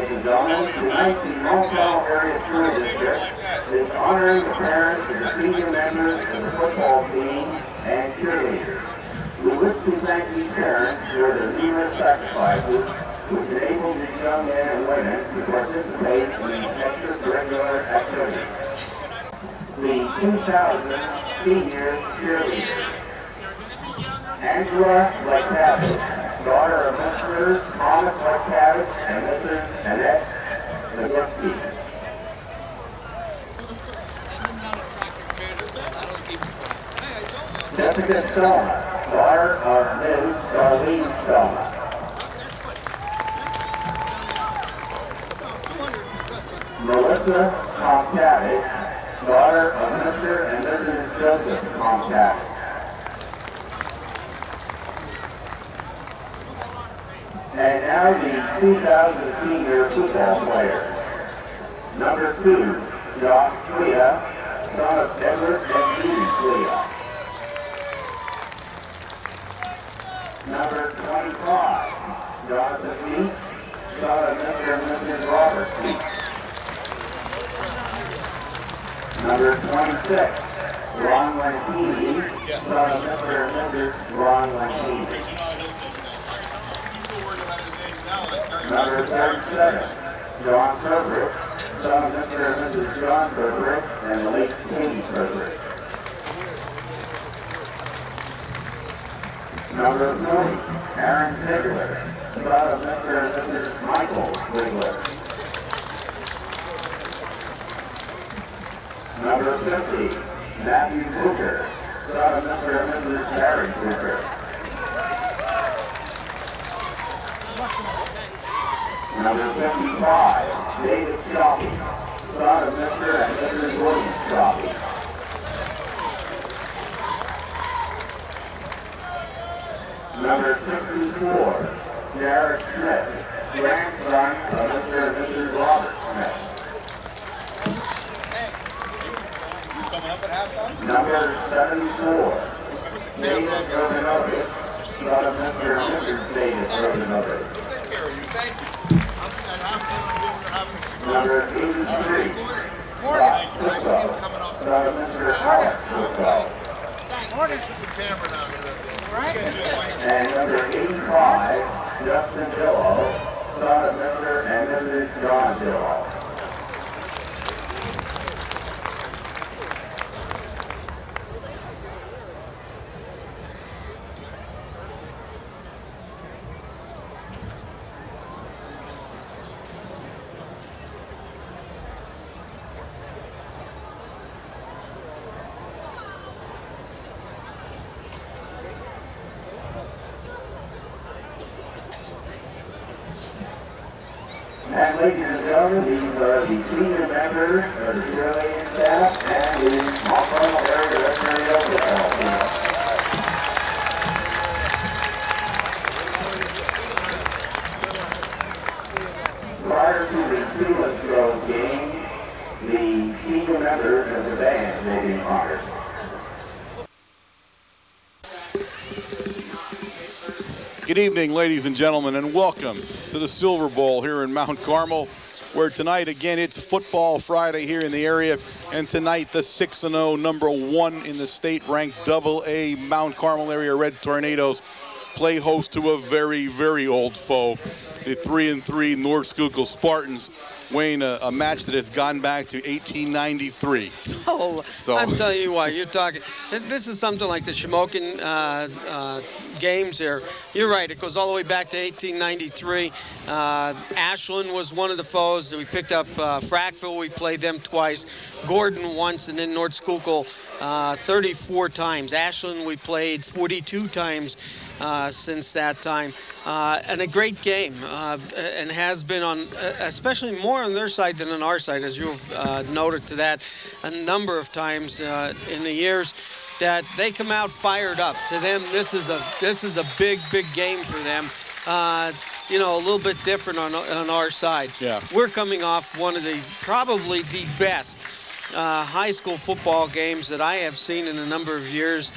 ladies and gentlemen, tonight the Schuylkill Area School District is honoring the parents of the senior members of the football team and cheerleaders. We wish to thank these parents for their numerous sacrifices which enable these young men and women to participate in these extracurricular activities. The 2000 senior cheerleaders. Angela Lacavage, daughter of Mr. Thomas Lacavage and Mrs. Annette Nagurski. Jessica Stoma, daughter of Ms. Darlene Stoma. Melissa Tomcavage, daughter of Mr. and Mrs. Joseph Tomcavage. And now the 2000 senior football players. Number 2, Josh Clea, son of Edward and Judy Clea. Number 25, Jonathan Meek, son of Mr. and Mrs. Robert Meek. Number 26, Ron Lankini, son of Mr. and Mrs. Ron Lankini. Number 37, John Frederick, son of Mr. and Mrs. John Frederick and the late Katie Frederick. Number 40, Aaron Ziegler, son of Mr. and Mrs. Michael Ziegler. Number 50, Matthew Booker, son of Mr. and Mrs. Harry Booker. Number 55, David Shoppy, son of Mr. and Mrs. William Shoppy. Number 64, Jared Smith, grandson of Mr. and Mrs. Robert Smith. Number 74, David Robinovic, son of Mr. and Mrs. David Robinovic. Number 83, Rob Cookville, son of Mr. Alex Cookville. And number 85, Justin Dillow, son of Mr. and Mrs. John Dillow. And ladies and gentlemen, these are the senior members of the cheerleading staff and the Mount Carmel area recreational football team. Prior to the Students Grove game, the senior members of the band will be honored. Good evening, ladies and gentlemen, and welcome to the Silver Bowl here in Mount Carmel, where tonight, again, it's Football Friday here in the area, and tonight the 6-0, number 1 in the state-ranked AA Mount Carmel area Red Tornadoes play host to a very, very old foe, the 3-3 North Schuylkill Spartans, weighing a match that has gone back to 1893. Oh, so. I'm telling you what, you're talking. This is something like the Shamokin games here. You're right, it goes all the way back to 1893. Ashland was one of the foes. We picked up Frackville, we played them twice. Gordon once, and then North Schuylkill 34 times. Ashland we played 42 times since that time. And a great game, and has been on, especially more on their side than on our side, as you've noted to that a number of times in the years, that they come out fired up. To them, this is a big game for them. You know, a little bit different on our side. Yeah. We're coming off one of the, probably the best high school football games that I have seen in a number of years,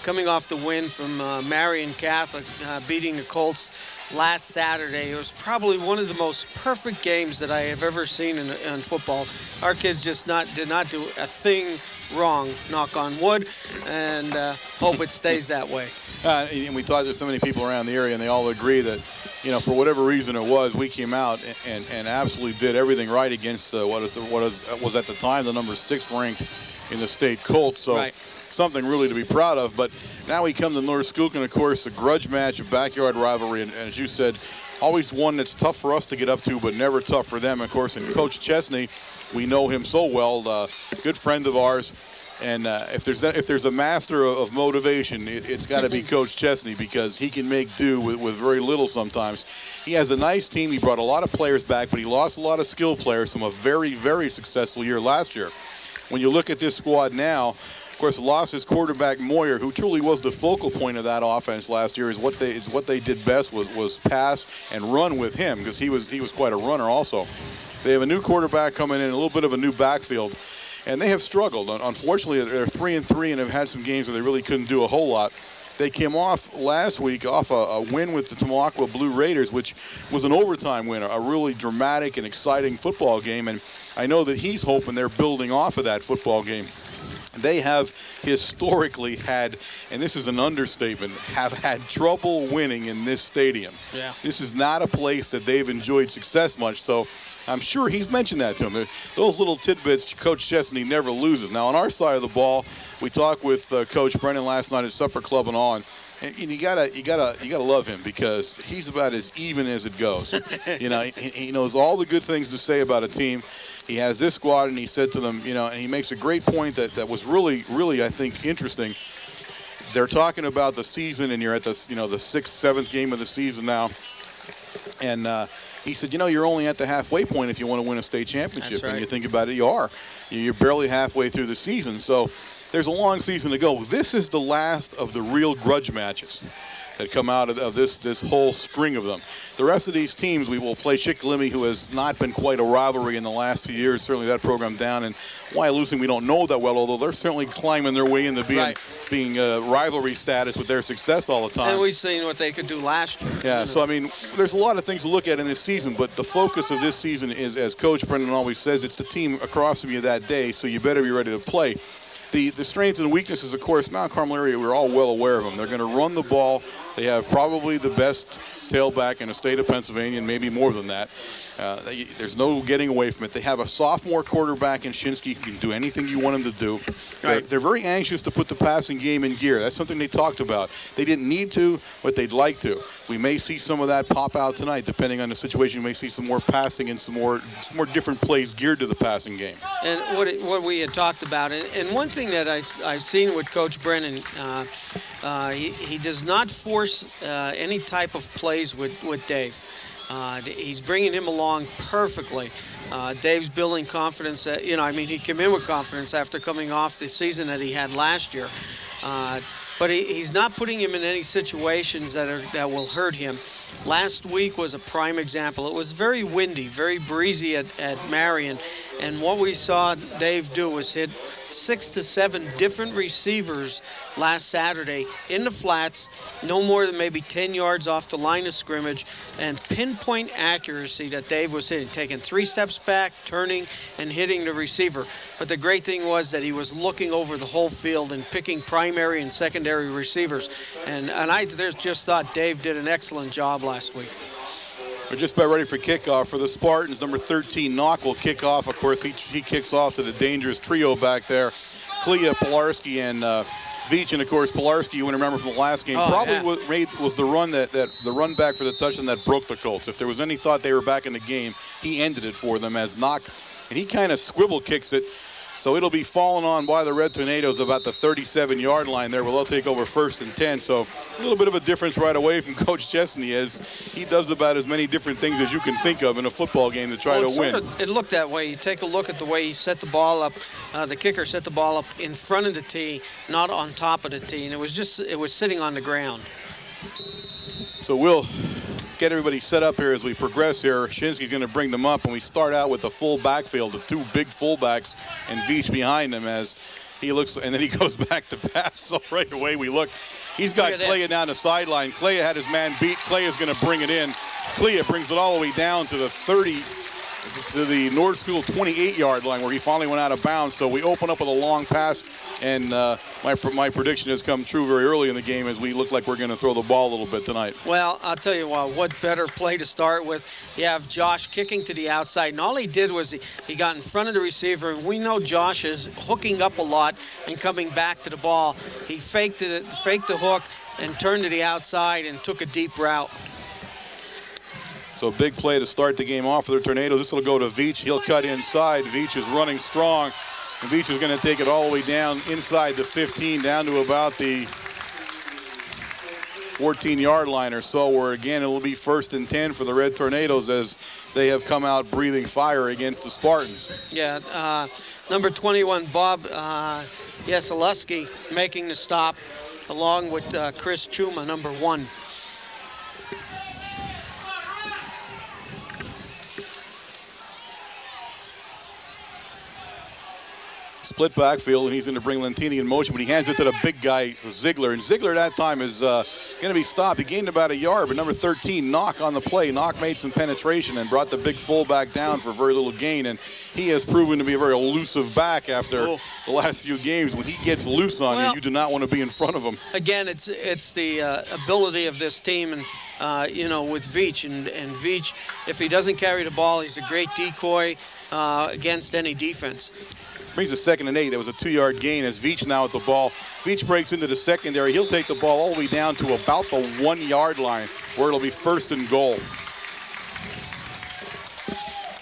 coming off the win from Marion Catholic, beating the Colts last Saturday. It was probably one of the most perfect games that I have ever seen in football. Our kids just did not do a thing wrong, knock on wood, and hope it stays that way. And we talked to so many people around the area, and they all agree that, for whatever reason it was, we came out and absolutely did everything right against what was at the time the number 6 ranked in the state Colts. So right. Something really to be proud of. But now we come to North Schuylkill, of course, a grudge match, a backyard rivalry, and as you said, always one that's tough for us to get up to, but never tough for them. Of course, and Coach Chesney, we know him so well, good friend of ours. And if there's a master of motivation, it's got to be Coach Chesney, because he can make do with very little sometimes. He has a nice team. He brought a lot of players back, but he lost a lot of skilled players from a very, very successful year last year. When you look at this squad now, of course, lost his quarterback Moyer, who truly was the focal point of that offense last year. Is what they did best was pass and run with him, because he was quite a runner also. They have a new quarterback coming in, a little bit of a new backfield. And they have struggled. Unfortunately, they're 3-3 and have had some games where they really couldn't do a whole lot. They came off last week a win with the Tamaqua Blue Raiders, which was an overtime win, a really dramatic and exciting football game. And I know that he's hoping they're building off of that football game. They have historically had, and this is an understatement, have had trouble winning in this stadium. Yeah. This is not a place that they've enjoyed success much. So I'm sure he's mentioned that to him. Those little tidbits, Coach Chesney never loses. Now, on our side of the ball, we talked with Coach Brennan last night at supper club and all, and you gotta love him, because he's about as even as it goes. He knows all the good things to say about a team. He has this squad, and he said to them, and he makes a great point that was really, really, I think, interesting. They're talking about the season, and you're at the 6th, 7th game of the season now, and he said, you're only at the halfway point if you want to win a state championship. That's right. And you think about it, you are. You're barely halfway through the season. So there's a long season to go. This is the last of the real grudge matches that come out of this whole string of them. The rest of these teams, we will play Schuylkill, who has not been quite a rivalry in the last few years, certainly that program down. And Wyalusing we don't know that well, although they're certainly climbing their way into being rivalry status with their success all the time. And we've seen what they could do last year. Yeah, so, there's a lot of things to look at in this season, but the focus of this season is, as Coach Brendan always says, it's the team across from you that day, so you better be ready to play. The strengths and weaknesses, of course, Mount Carmel area, we're all well aware of them. They're going to run the ball. They have probably the best tailback in the state of Pennsylvania, and maybe more than that. There's no getting away from it. They have a sophomore quarterback in Shinsky who can do anything you want him to do. Right. They're very anxious to put the passing game in gear. That's something they talked about. They didn't need to, but they'd like to. We may see some of that pop out tonight, depending on the situation. You may see some more passing and some more different plays geared to the passing game. And what we had talked about, and one thing that I've seen with Coach Brennan, he does not force any type of plays with Dave. He's bringing him along perfectly. Dave's building confidence. He came in with confidence after coming off the season that he had last year. But he's not putting him in any situations that will hurt him. Last week was a prime example. It was very windy, very breezy at Marion, and what we saw Dave do was hit 6 to 7 different receivers last Saturday in the flats, no more than maybe 10 yards off the line of scrimmage, and pinpoint accuracy that Dave was hitting, taking 3 steps back, turning, and hitting the receiver. But the great thing was that he was looking over the whole field and picking primary and secondary receivers. And I just thought Dave did an excellent job last week. We're just about ready for kickoff for the Spartans. Number 13, Knock, will kick off. Of course, he kicks off to the dangerous trio back there. Clea, Pilarski, and Veach. And, of course, Pilarski, you want to remember from the last game, was the run the run back for the touchdown that broke the Colts. If there was any thought they were back in the game, he ended it for them as Knock. And he kind of swivel kicks it. So it'll be fallen on by the Red Tornadoes about the 37-yard line there. Well, they'll take over 1st and 10. So a little bit of a difference right away from Coach Chesney, as he does about as many different things as you can think of in a football game to try to win. It looked that way. You take a look at the way he set the ball up. The kicker set the ball up in front of the tee, not on top of the tee, and it was sitting on the ground. So we'll get everybody set up here as we progress here. Shinsky's going to bring them up, and we start out with the full backfield, the 2 big fullbacks and Veach behind them, as He looks, and then he goes back to pass. So right away we look. He's got Clea down the sideline. Clea had his man beat. Clea is going to bring it in. Clea brings it all the way down to the 30, to the North School 28-yard line where he finally went out of bounds. So we open up with a long pass, and my prediction has come true very early in the game as we look like we're going to throw the ball a little bit tonight. Well, I'll tell you what better play to start with. You have Josh kicking to the outside, and all he did was he got in front of the receiver, and we know Josh is hooking up a lot and coming back to the ball. He faked the hook and turned to the outside and took a deep route. So big play to start the game off for the Tornadoes. This will go to Veach. He'll cut inside. Veach is running strong. And Veach is going to take it all the way down inside the 15, down to about the 14-yard line or so, where again it will be 1st and 10 for the Red Tornadoes as they have come out breathing fire against the Spartans. Yeah, number 21, Bob Yeseluski, making the stop along with Chris Chuma, number 1. Split backfield, and he's going to bring Lentini in motion, but he hands it to the big guy, Ziegler. And Ziegler at that time is going to be stopped. He gained about a yard, but number 13, Knock on the play. Knock made some penetration and brought the big fullback down for very little gain. And he has proven to be a very elusive back after the last few games. When he gets loose on you, you do not want to be in front of him. Again, it's the ability of this team, and with Veach. And Veach, if he doesn't carry the ball, he's a great decoy against any defense. Brings a 2nd and 8. That was a 2-yard gain as Veach now at the ball. Veach breaks into the secondary. He'll take the ball all the way down to about the 1-yard line where it'll be 1st and goal.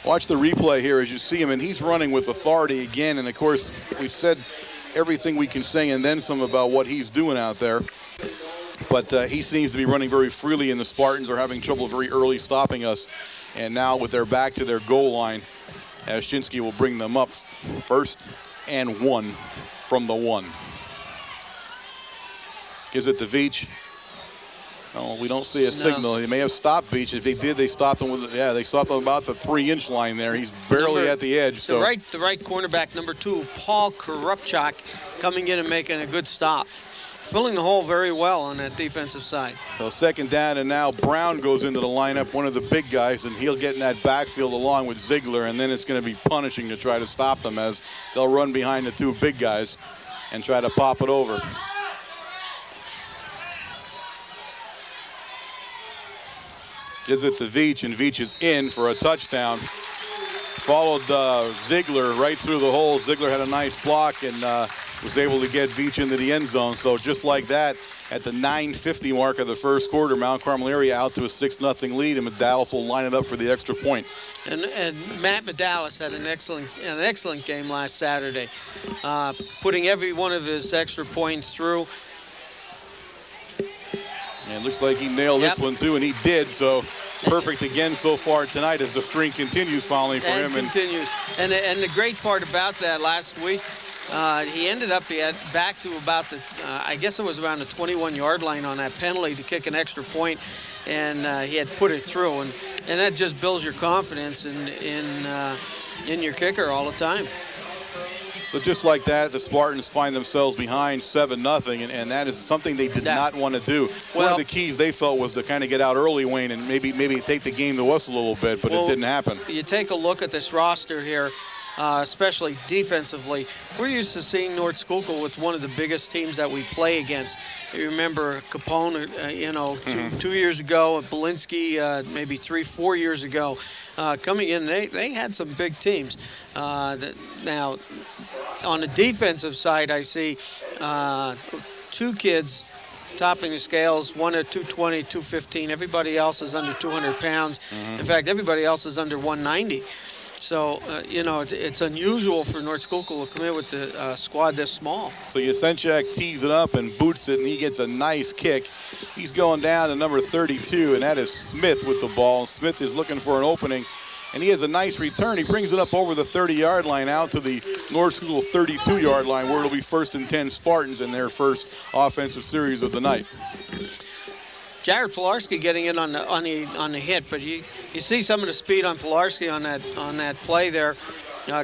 Watch the replay here as you see him, and he's running with authority again. And, of course, we've said everything we can say and then some about what he's doing out there. But he seems to be running very freely, and the Spartans are having trouble very early stopping us. And now with their back to their goal line, Ashinsky will bring them up 1st and 1 from the 1. Gives it to Veach. Oh, we don't see a signal. He may have stopped Veach. If he did, they stopped him with, they stopped him about the 3-inch line there. He's barely at the edge. The right cornerback, number 2, Paul Korupchak, coming in and making a good stop. Filling the hole very well on that defensive side. So 2nd down, and now Brown goes into the lineup, one of the big guys, and he'll get in that backfield along with Ziegler, and then it's going to be punishing to try to stop them as they'll run behind the 2 big guys and try to pop it over. Gives it to Veach, and Veach is in for a touchdown. Followed Ziegler right through the hole. Ziegler had a nice block and was able to get Veach into the end zone. So just like that, at the 9:50 mark of the first quarter, Mount Carmel area out to a 6-0 lead, and Medallis will line it up for the extra point. And Matt Medallis had an excellent game last Saturday, putting every one of his extra points through. And it looks like he nailed this one too, and he did. So perfect again so far tonight as the string continues finally for him. Continues. And the great part about that last week, he ended up back to about the, I guess it was around the 21-yard line on that penalty to kick an extra point, and he had put it through, and that just builds your confidence in your kicker all the time. So just like that, the Spartans find themselves behind 7-0, and that is something they did not want to do. One of the keys they felt was to kind of get out early, Wayne, and maybe take the game to us a little bit, but it didn't happen. You take a look at this roster here, especially defensively. We're used to seeing North Schuylkill with one of the biggest teams that we play against. You remember Capone, 2 years ago, Belinsky, maybe 3-4 years ago. Coming in, they had some big teams. Now, on the defensive side, I see 2 kids topping the scales, one at 220, 215. Everybody else is under 200 pounds. In fact, everybody else is under 190. So, it's unusual for North Schuylkill to come in with the squad this small. So Yasenchak tees it up and boots it, and he gets a nice kick. He's going down to number 32, and that is Smith with the ball. Smith is looking for an opening, and he has a nice return. He brings it up over the 30-yard line out to the North Schuylkill 32-yard line, where it'll be 1st and 10 Spartans in their first offensive series of the night. Jared Pilarski getting in on the hit, but you see some of the speed on Pilarski on that play there.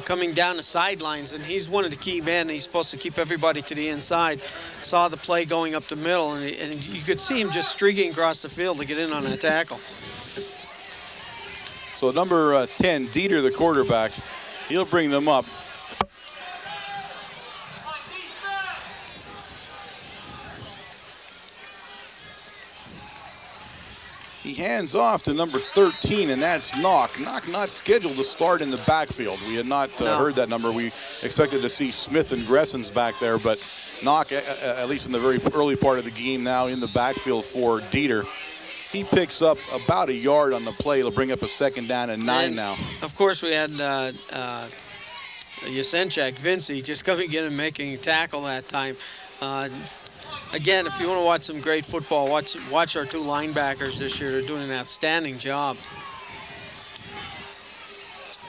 coming down the sidelines, and he's one of the key men. He's supposed to keep everybody to the inside. Saw the play going up the middle, and you could see him just streaking across the field to get in on that tackle. So number 10, Dieter, the quarterback, he'll bring them up. He hands off to number 13, and that's Knock. Knock not scheduled to start in the backfield. We had not heard that number. We expected to see Smith and Gressens back there, but Knock, at least in the very early part of the game, now in the backfield for Dieter. He picks up about a yard on the play. It'll bring up a second down and 9 now. Of course, we had Yasenchak, Vincey, just coming in and making a tackle that time. Again, if you want to watch some great football, watch our 2 linebackers this year. They're doing an outstanding job.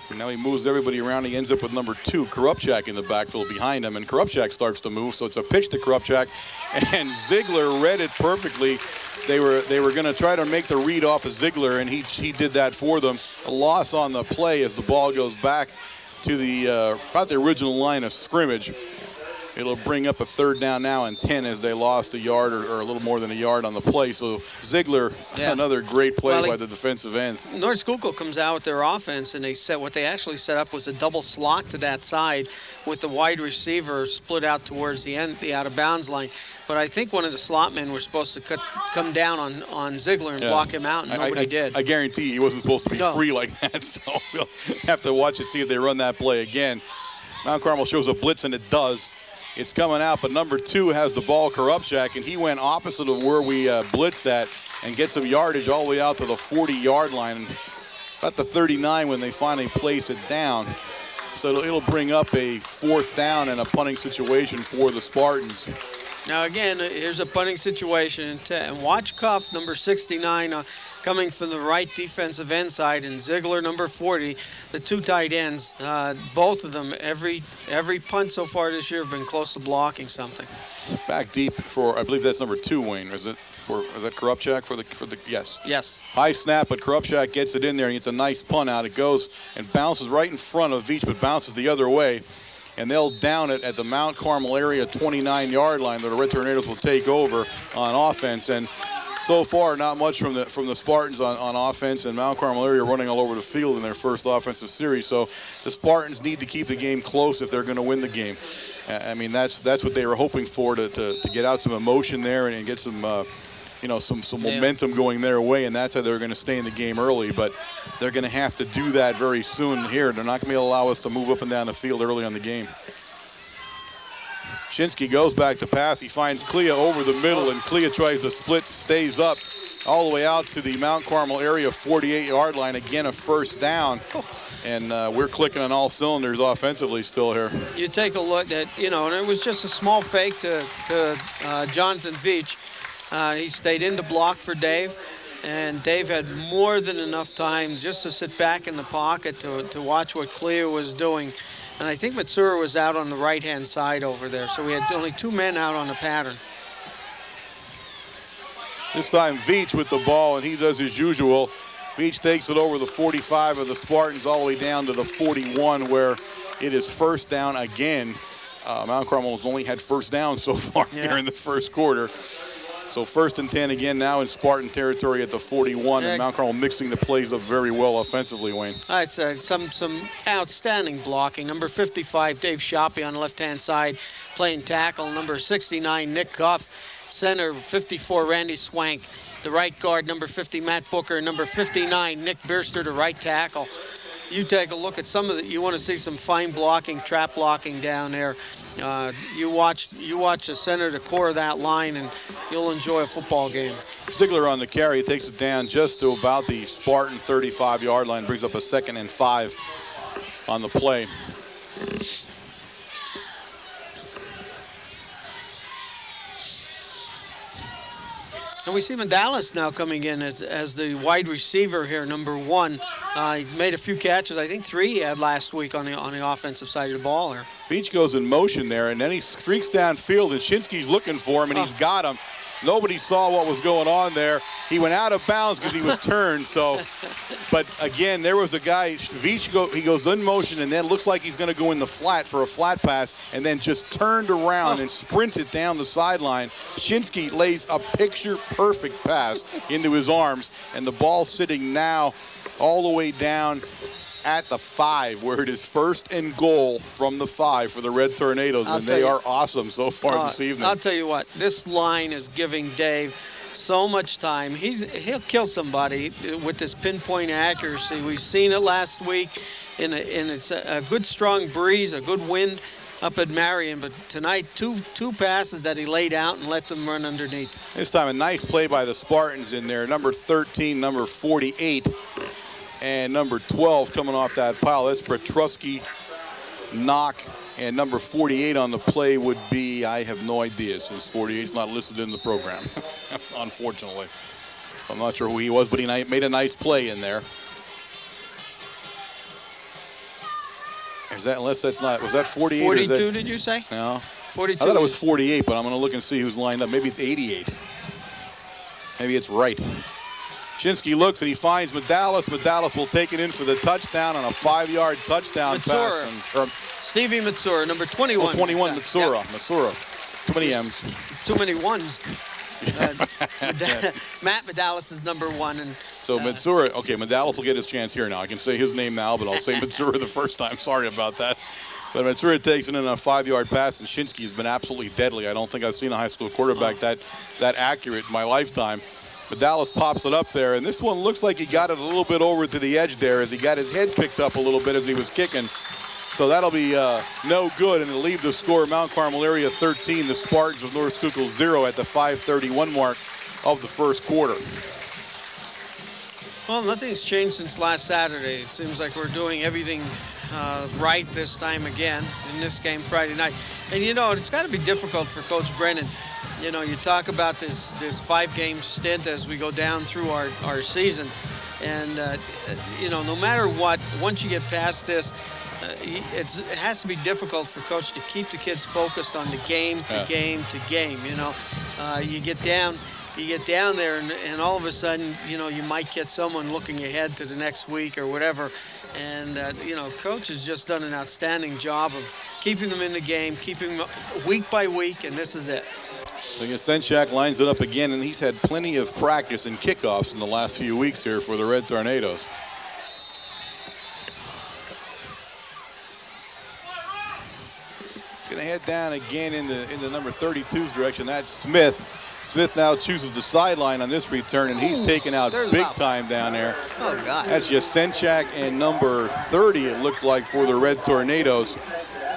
And now he moves everybody around. He ends up with number 2, Korupchak, in the backfield behind him. And Korupchak starts to move, so it's a pitch to Korupchak. And Ziegler read it perfectly. They were going to try to make the read off of Ziegler, and he did that for them. A loss on the play as the ball goes back to the about the original line of scrimmage. It'll bring up a third down now and 10 as they lost a yard or a little more than a yard on the play. So Ziegler, another great play by the defensive end. North Schuylkill comes out with their offense, and what they actually set up was a double slot to that side with the wide receiver split out towards the end, the out-of-bounds line. But I think one of the slot men were supposed to come down on Ziegler and block him out, and nobody did. I guarantee he wasn't supposed to be free like that, so we'll have to watch and see if they run that play again. Mount Carmel shows a blitz, and it does. It's coming out, but number 2 has the ball, Korupchak, and he went opposite of where we blitzed at and gets some yardage all the way out to the 40-yard line. About the 39 when they finally place it down. So it'll bring up a 4th down and a punting situation for the Spartans. Now again, here's a punting situation, and watch Cuff, number 69, coming from the right defensive end side, and Ziegler, number 40, the 2 tight ends. Both of them, every punt so far this year have been close to blocking something. Back deep for, I believe that's number 2, Wayne. Is that Korupchak for the yes? Yes. High snap, but Korupchak gets it in there and gets a nice punt out. It goes and bounces right in front of Veach, but bounces the other way. And they'll down it at the Mount Carmel area 29-yard line. The Red Tornadoes will take over on offense. And so far, not much from the Spartans on offense. And Mount Carmel area running all over the field in their first offensive series. So the Spartans need to keep the game close if they're going to win the game. I mean, that's what they were hoping for, to get out some emotion there and get some some momentum going their way, and that's how they're going to stay in the game early. But they're going to have to do that very soon here. They're not going to be able to allow us to move up and down the field early on the game. Shinsky goes back to pass. He finds Clea over the middle, and Clea tries to split, stays up all the way out to the Mount Carmel area 48-yard line. Again, a 1st down. And we're clicking on all cylinders offensively still here. You take a look at, and it was just a small fake to Jonathan Veach. He stayed in to block for Dave, and Dave had more than enough time just to sit back in the pocket to watch what Clea was doing. And I think Matsura was out on the right-hand side over there, so we had only 2 men out on the pattern. This time Veach with the ball, and he does his usual. Veach takes it over the 45 of the Spartans all the way down to the 41, where it is 1st down again. Mount Carmel has only had 1st down so far here in the first quarter. So 1st and 10 again now in Spartan territory at the 41, and Mount Carmel mixing the plays up very well offensively, Wayne. I said some outstanding blocking. Number 55, Dave Shoppy on the left-hand side playing tackle. Number 69, Nick Cuff. Center, 54, Randy Swank. The right guard, number 50, Matt Booker. Number 59, Nick Bierster, the right tackle. You take a look at some of you want to see some fine blocking, trap blocking down there. You watch the center, the core of that line, and you'll enjoy a football game. Ziegler on the carry, takes it down just to about the Spartan 35-yard line, brings up a 2nd and 5 on the play. And we see Medalis now coming in as the wide receiver here, number 1. He made a few catches, I think 3 he had last week on the offensive side of the ball here. Beach goes in motion there, and then he streaks downfield, and Shinsky's looking for him, and he's got him. Nobody saw what was going on there. He went out of bounds because he was turned. So, but again, there was a guy, Veach, he goes in motion and then looks like he's going to go in the flat for a flat pass and then just turned around and sprinted down the sideline. Shinsky lays a picture-perfect pass into his arms, and the ball sitting now all the way down at the 5, where it is 1st and goal from the 5 for the Red Tornadoes, and they are awesome so far this evening. I'll tell you what, this line is giving Dave so much time. He'll kill somebody with this pinpoint accuracy. We've seen it last week, and it's a good strong breeze, a good wind up at Marion, but tonight two passes that he laid out and let them run underneath. This time a nice play by the Spartans in there. Number 13, number 48. And number 12 coming off that pile. That's Petruski, knock, and number 48 on the play would be, I have no idea, since 48 is not listed in the program, unfortunately. I'm not sure who he was, but he made a nice play in there. Is that, unless that's not, was that 48? 42, did you say? No. 42. I thought it was 48, but I'm going to look and see who's lined up. Maybe it's 88. Maybe it's right. Shinsky looks and he finds Medalis. Medalis will take it in for the touchdown on a 5-yard touchdown pass. Stevie Matsura, number 21. 21, Matsura. Yep. Matsura. Too many M's. Too many ones. Matt Medalis is number 1. And so Matsura, okay, Medalis will get his chance here now. I can say his name now, but I'll say Matsura the first time. Sorry about that. But Matsura takes it in a 5-yard pass, and Shinsky has been absolutely deadly. I don't think I've seen a high school quarterback that accurate in my lifetime. But Dallas pops it up there, and this one looks like he got it a little bit over to the edge there as he got his head picked up a little bit as he was kicking. So that'll be no good, and it'll leave the score Mount Carmel area 13, the Spartans of North Schuylkill 0 at the 5:31 mark of the first quarter. Well, nothing's changed since last Saturday. It seems like we're doing everything right this time again in this game Friday night. And, you know, it's got to be difficult for Coach Brennan. You know, you talk about this 5-game stint as we go down through our season. And, you know, no matter what, once you get past this, it has to be difficult for Coach to keep the kids focused on the game to game to game. You know, you get down there and all of a sudden, you know, you might get someone looking ahead to the next week or whatever. And, you know, Coach has just done an outstanding job of keeping them in the game, keeping them week by week, and this is it. So Yasenchak lines it up again, and he's had plenty of practice and kickoffs in the last few weeks here for the Red Tornadoes. Going to head down again in the number 32's direction. That's Smith. Smith now chooses the sideline on this return, and he's taken out big time down there. Oh, God. That's Yasenchak and number 30, it looked like, for the Red Tornadoes.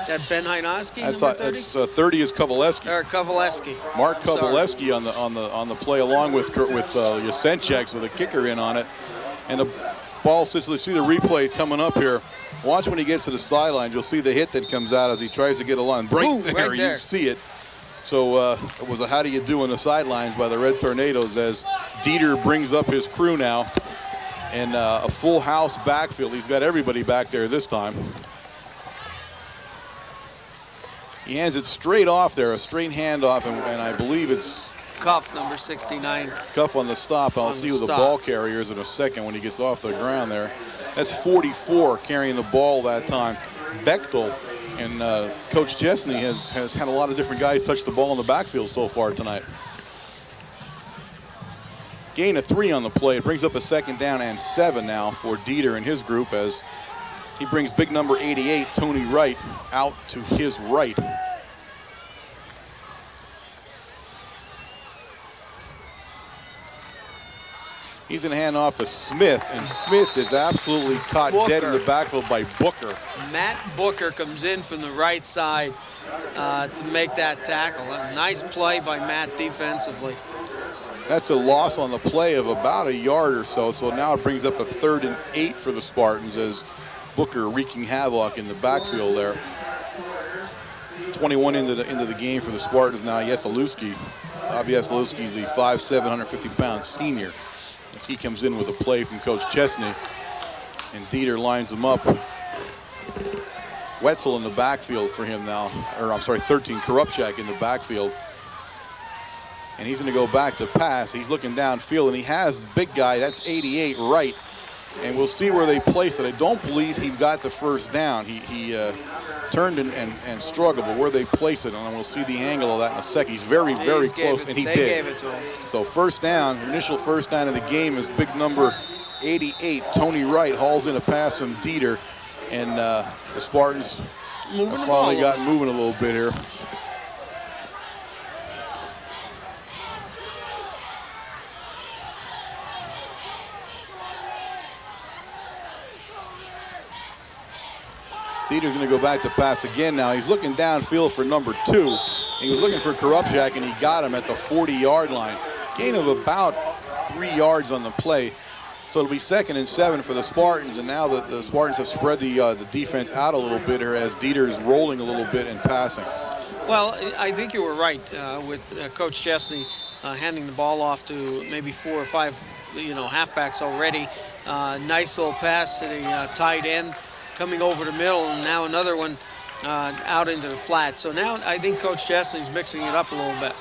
That Ben Hynoski, That's number 30? That's 30 is Kovaleski. Or Kovaleski. Mark Kovaleski on the play along with Yasenchak, so the kicker in on it. And the ball sits. Let's see the replay coming up here. Watch when he gets to the sideline. You'll see the hit that comes out as he tries to get a line. Right there. You see it. So it was a how do you do on the sidelines by the Red Tornadoes as Dieter brings up his crew now. And a full house backfield. He's got everybody back there this time. He hands it straight off there, a straight handoff, and I believe it's Cuff, number 69. Cuff on the stop. I'll see who the ball carrier is in a second when he gets off the ground there. That's 44 carrying the ball that time. Bechtel and Coach Chesney has had a lot of different guys touch the ball in the backfield so far tonight. Gain of 3 on the play. It brings up a 2nd down and 7 now for Dieter and his group as he brings big number 88, Tony Wright, out to his right. He's going to hand off to Smith, and Smith is absolutely caught dead in the backfield by Booker. Matt Booker comes in from the right side to make that tackle. A nice play by Matt defensively. That's a loss on the play of about a yard or so, so now it brings up a 3rd and 8 for the Spartans as Booker wreaking havoc in the backfield there. 21 into the game for the Spartans now. Yeselowski. Bobby Yeselowski's a 5'7", 150-pound senior. As he comes in with a play from Coach Chesney, and Dieter lines him up. Wetzel in the backfield for him now, or I'm sorry, 13, Korupchak in the backfield. And he's going to go back to pass. He's looking downfield, and he has the big guy. That's 88 right. And we'll see where they place it. I don't believe he got the first down. He turned and struggled, but where they place it, and we'll see the angle of that in a second. He's very, very close, and he did. They gave it to him. So first down, initial first down of the game is big number 88. Tony Wright hauls in a pass from Dieter, and the Spartans finally got moving a little bit here. Dieter's going to go back to pass again now. He's looking downfield for number 2. He was looking for Korupchak, and he got him at the 40-yard line. Gain of about 3 yards on the play. So it'll be 2nd and 7 for the Spartans, and now the Spartans have spread the defense out a little bit here as Dieter is rolling a little bit and passing. Well, I think you were right with Coach Chesney handing the ball off to maybe 4 or 5, halfbacks already. Nice little pass to the tight end, coming over the middle, and now another one out into the flat. So now I think Coach Chesney's mixing it up a little bit.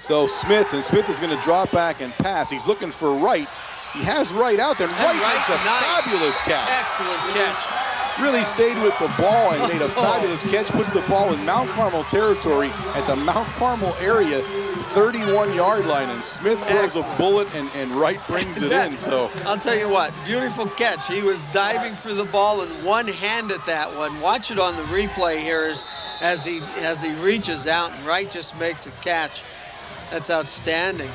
So Smith is going to drop back and pass. He's looking for Wright. He has Wright out there. Wright makes a fabulous catch. Excellent catch. Really stayed with the ball and made a fabulous catch. Puts the ball in Mount Carmel territory at the Mount Carmel area, 31-yard line, and Smith throws a bullet and Wright brings it in. So I'll tell you what, beautiful catch. He was diving for the ball in one hand at that one. Watch it on the replay here as he reaches out and Wright just makes a catch. That's outstanding.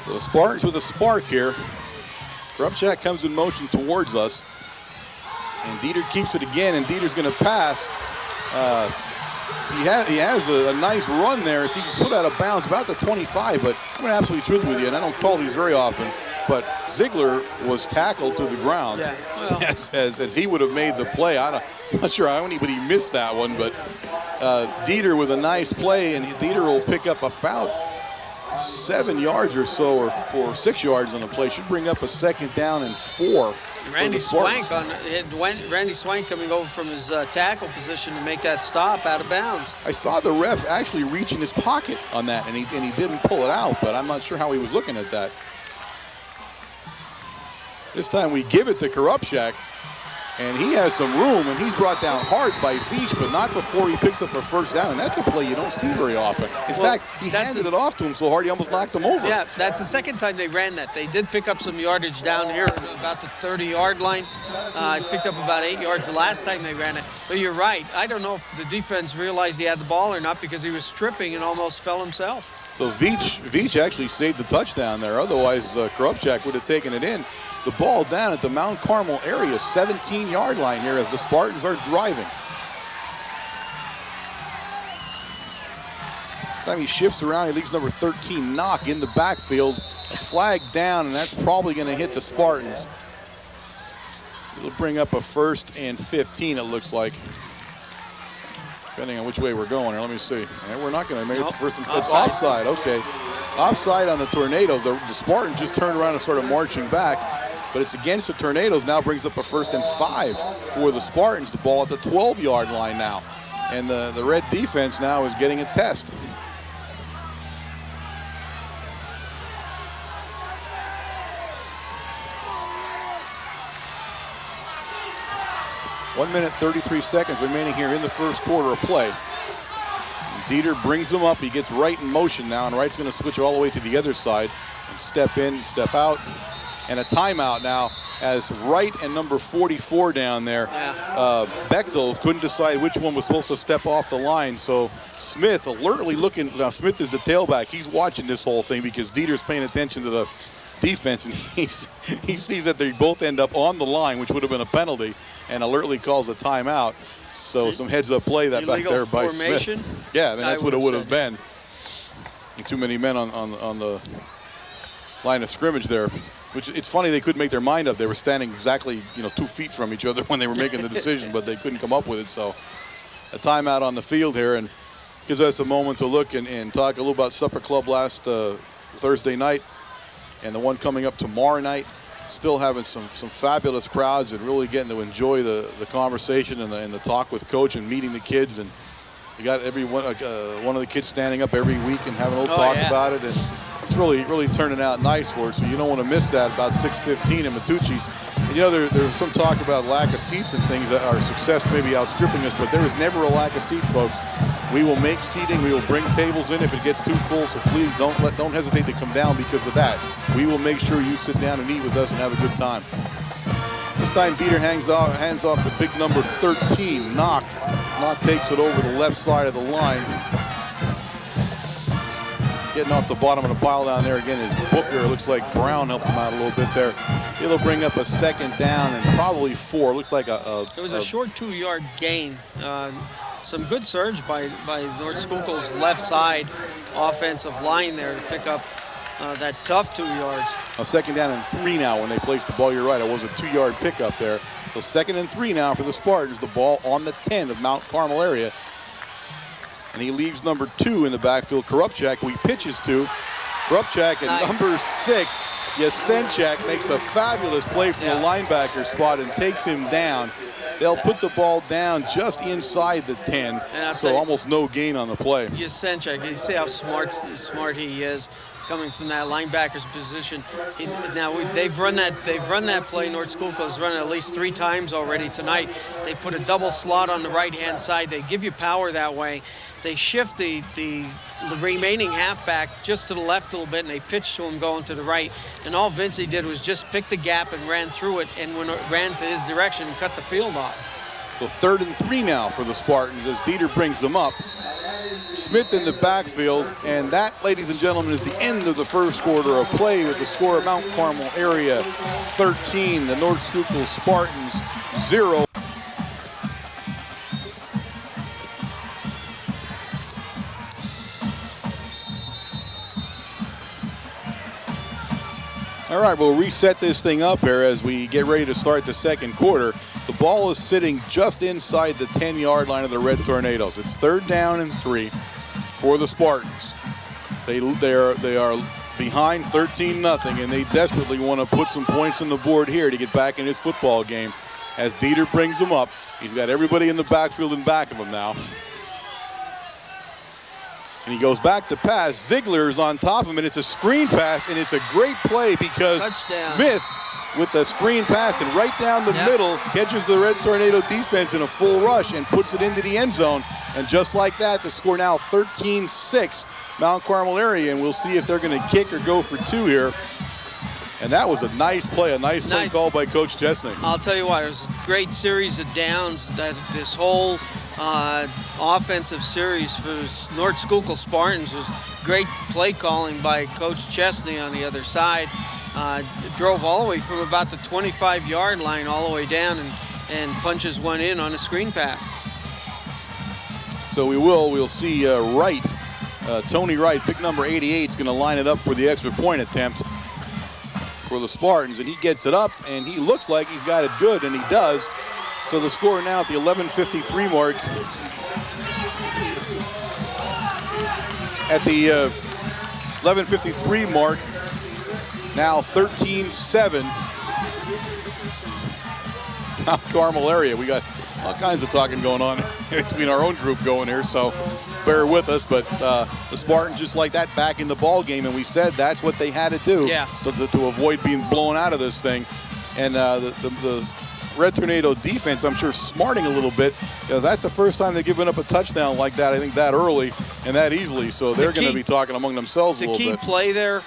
The Spartans with a spark here. Korupchak comes in motion towards us. And Dieter keeps it again, and Dieter's going to pass. He has a nice run there as he can put out of bounds about the 25, but I'm going to absolutely truth with you, and I don't call these very often, but Ziegler was tackled to the ground. Yeah, well. as he would have made the play. I'm not sure how anybody missed that one, but Dieter with a nice play, and Dieter will pick up about 7 yards or so, or 6 yards on the play. Should bring up a 2nd down and 4. Randy Swank coming over from his tackle position to make that stop out of bounds. I saw the ref actually reach in his pocket on that, and he didn't pull it out, but I'm not sure how he was looking at that. This time we give it to Korupchak, and he has some room, and he's brought down hard by Veach, but not before he picks up a first down, and that's a play you don't see very often. In fact, he handed it off to him so hard he almost knocked him over. Yeah, that's the second time they ran that. They did pick up some yardage down here about the 30-yard line. Picked up about 8 yards the last time they ran it. But you're right. I don't know if the defense realized he had the ball or not because he was stripping and almost fell himself. So Veach actually saved the touchdown there. Otherwise, Korupchak would have taken it in. The ball down at the Mount Carmel area, 17-yard line here as the Spartans are driving. This time he shifts around, he leaves number 13, Knock, in the backfield. A flag down, and that's probably going to hit the Spartans. It'll bring up a 1st and 15, it looks like. Depending on which way we're going here, let me see. And we're not going to make it 1st and 15. Offside, okay. Offside on the Tornadoes. The Spartans just turned around and started marching back. But it's against the Tornadoes, now brings up a 1st and 5 for the Spartans. The ball at the 12-yard line now. And the red defense now is getting a test. One minute, 33 seconds remaining here in the first quarter of play. And Dieter brings him up. He gets Wright in motion now, and Wright's going to switch all the way to the other side and step in, step out. And a timeout now as Wright and number 44 down there. Bechtel couldn't decide which one was supposed to step off the line. So Smith alertly looking. Now Smith is the tailback. He's watching this whole thing because Dieter's paying attention to the defense, and he sees that they both end up on the line, which would have been a penalty, and alertly calls a timeout. So some heads-up play that back there by formation? Smith. Yeah, I mean, that's what it would have been. Too many men on the line of scrimmage there. Which it's funny they couldn't make their mind up. They were standing exactly 2 feet from each other when they were making the decision, but they couldn't come up with it. So a timeout on the field here, and gives us a moment to look and talk a little about Supper Club last Thursday night and the one coming up tomorrow night. Still having some fabulous crowds and really getting to enjoy the conversation and the talk with Coach and meeting the kids. And you got one of the kids standing up every week and having a little talk about it. And it's really turning out nice for it. So you don't want to miss that about 6:15 in Matucci's. And you know, there's some talk about lack of seats and things, that our success may be outstripping us, but there is never a lack of seats, folks. We will make seating. We will bring tables in if it gets too full. So please don't hesitate to come down because of that. We will make sure you sit down and eat with us and have a good time. This time Dieter hands off to big number 13, Knock. Knock takes it over the left side of the line. Getting off the bottom of the pile down there again is Booker. It looks like Brown helped him out a little bit there. It'll bring up a second down and probably 4. Looks like it was a short 2-yard gain. Some good surge by North Schuylkill's left side offensive line there to pick up that tough 2 yards. A second down and 3 now when they place the ball. You're right. It was a 2-yard pickup there. So 2nd and 3 now for the Spartans. The ball on the 10 of Mount Carmel area. And he leaves number 2 in the backfield, Korupchak, who he pitches to. Korupchak at number 6, Yasenchak makes a fabulous play from the linebacker spot and takes him down. They'll put the ball down just inside the 10, so almost no gain on the play. Yasenchak, you see how smart he is coming from that linebacker's position. They've run that play. North Schuylkill has run it at least 3 times already tonight. They put a double slot on the right-hand side. They give you power that way. They shift the remaining halfback just to the left a little bit, and they pitch to him going to the right. And all Vincey did was just pick the gap and ran through it, and when it ran to his direction, cut the field off. So 3rd and 3 now for the Spartans as Dieter brings them up. Smith in the backfield, and that, ladies and gentlemen, is the end of the first quarter of play with the score of Mount Carmel area 13, the North Schuylkill Spartans 0. All right, we'll reset this thing up here as we get ready to start the second quarter. The ball is sitting just inside the 10-yard line of the Red Tornadoes. It's 3rd down and 3 for the Spartans. They are behind 13-0, and they desperately want to put some points on the board here to get back in this football game. As Dieter brings them up, he's got everybody in the backfield in back of him now. And he goes back to pass. Ziegler's on top of him, and it's a screen pass, and it's a great play because Smith with the screen pass and right down the middle catches the Red Tornado defense in a full rush and puts it into the end zone. And just like that, the score now 13-6 Mount Carmel area, and we'll see if they're going to kick or go for 2 here. And that was a nice play, play call by Coach Chesney. I'll tell you what, it was a great series of downs. That this whole offensive series for North Schuylkill Spartans was great play calling by Coach Chesney on the other side. Drove all the way from about the 25-yard line all the way down and punches one in on a screen pass. So we'll see Wright, Tony Wright, big number 88, is going to line it up for the extra point attempt for the Spartans, and he gets it up, and he looks like he's got it good, and he does. So the score now at the 11:53 mark. At the 11:53 mark, now 13-7. Mount Carmel area. We got all kinds of talking going on between our own group going here, so bear with us. But the Spartans, just like that, back in the ball game, and we said that's what they had to do to avoid being blown out of this thing. And the Red Tornado defense, I'm sure, smarting a little bit because that's the first time they've given up a touchdown like that, I think, that early and that easily. So they're going to be talking among themselves a little bit. The key play there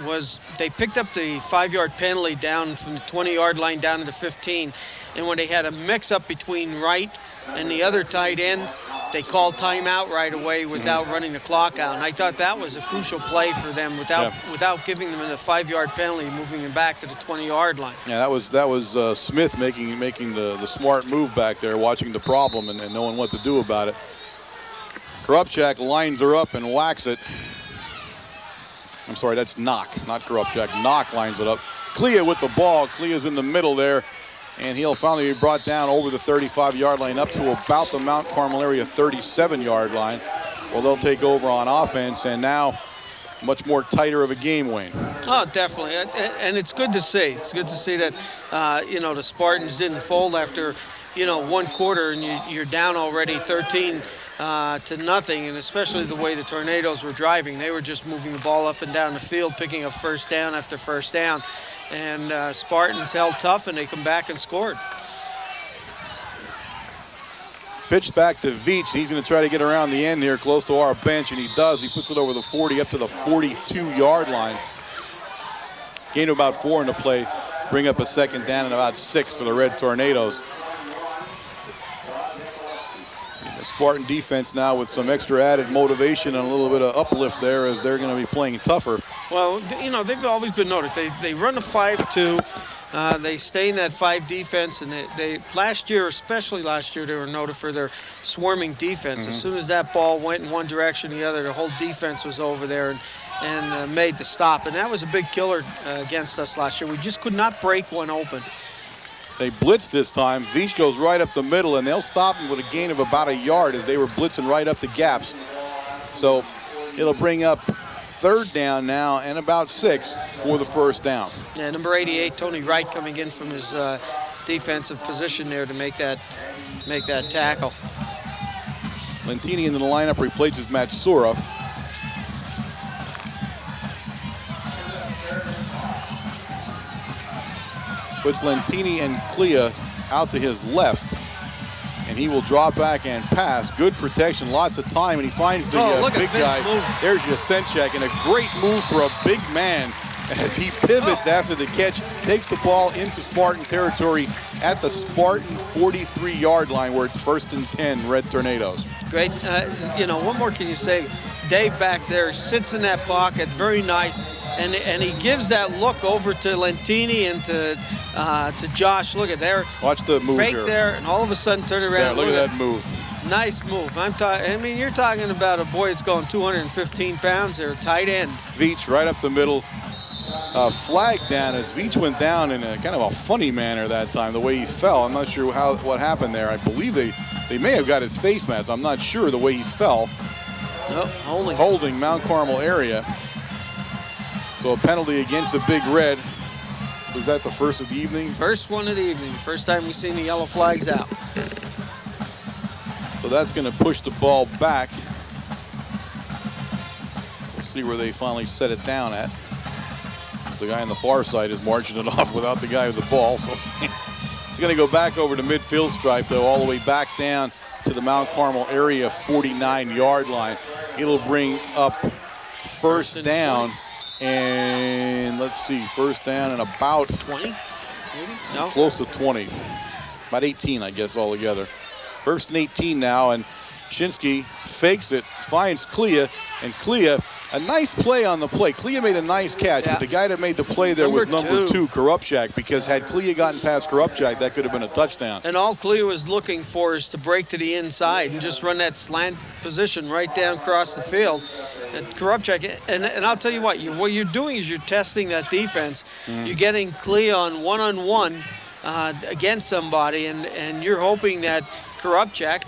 was they picked up the 5-yard penalty down from the 20-yard line down to the 15. And when they had a mix-up between Wright and the other tight end, they called timeout right away without running the clock out. And I thought that was a crucial play for them without giving them the 5-yard penalty, moving them back to the 20-yard line. Yeah, that was Smith making the smart move back there, watching the problem and knowing what to do about it. Korupchak lines her up and whacks it. I'm sorry, that's Knock, not Korupchak. Knock lines it up. Clea with the ball. Clea's in the middle there. And he'll finally be brought down over the 35-yard line up to about the Mount Carmel area 37-yard line. Well, they'll take over on offense, and now much more tighter of a game, Wayne. Oh, definitely, and it's good to see. It's good to see that, the Spartans didn't fold after, one quarter, and you're down already 13 to nothing, and especially the way the Tornadoes were driving. They were just moving the ball up and down the field, picking up first down after first down, and Spartans held tough, and they come back and scored. Pitch back to Veach. He's going to try to get around the end here close to our bench, and he does. He puts it over the 40 up to the 42-yard line. Gain of about 4 in the play. Bring up a second down and about 6 for the Red Tornadoes. And the Spartan defense now with some extra added motivation and a little bit of uplift there as they're going to be playing tougher. Well, they've always been noted. They run a 5-2. They stay in that 5 defense, and they last year, especially last year, they were noted for their swarming defense. As soon as that ball went in one direction or the other, the whole defense was over there and made the stop. And that was a big killer against us last year. We just could not break one open. They blitz this time. Veach goes right up the middle, and they'll stop him with a gain of about a yard as they were blitzing right up the gaps. So it'll bring up 3rd down now and about 6 for the first down. Yeah, number 88, Tony Wright, coming in from his defensive position there to make that tackle. Lentini into the lineup replaces Matsura. Puts Lentini and Clea out to his left. And he will drop back and pass. Good protection, lots of time, and he finds the big guy. Move. There's Jasenchek, and a great move for a big man as he pivots after the catch, takes the ball into Spartan territory at the Spartan 43-yard line where it's 1st and 10, Red Tornadoes. Great. What more can you say? Dave back there sits in that pocket, very nice, and he gives that look over to Lentini and to Josh. Look at there. Watch the move fake here. There, and all of a sudden turn around. Look at that move. Nice move. You're talking about a boy that's going 215 pounds there, tight end. Veach right up the middle. Flag down as Veach went down in a kind of a funny manner that time, the way he fell. I'm not sure what happened there. I believe they may have got his face mask. I'm not sure the way he fell. Nope, holding Mount Carmel area. So a penalty against the Big Red. Was that the first of the evening? First one of the evening. First time we've seen the yellow flags out. So that's going to push the ball back. We'll see where they finally set it down at. The guy on the far side is marching it off without the guy with the ball. So it's going to go back over to midfield stripe, though, all the way back down to the Mount Carmel area 49-yard line. It'll bring up 1st down. And let's see, 1st down and about 20, maybe? No. Close to 20. About 18, I guess, altogether. 1st and 18 now, and Shinsky fakes it, finds Clea, and Clea, a nice play on the play. Clea made a nice catch, but the guy that made the play there was number 2, Korupchak, because had Clea gotten past Korupchak, that could have been a touchdown. And all Clea was looking for is to break to the inside and just run that slant position right down across the field. And Korupchak, and I'll tell you what you're doing is you're testing that defense. You're getting Clea on one-on-one against somebody, and you're hoping that Korupchak,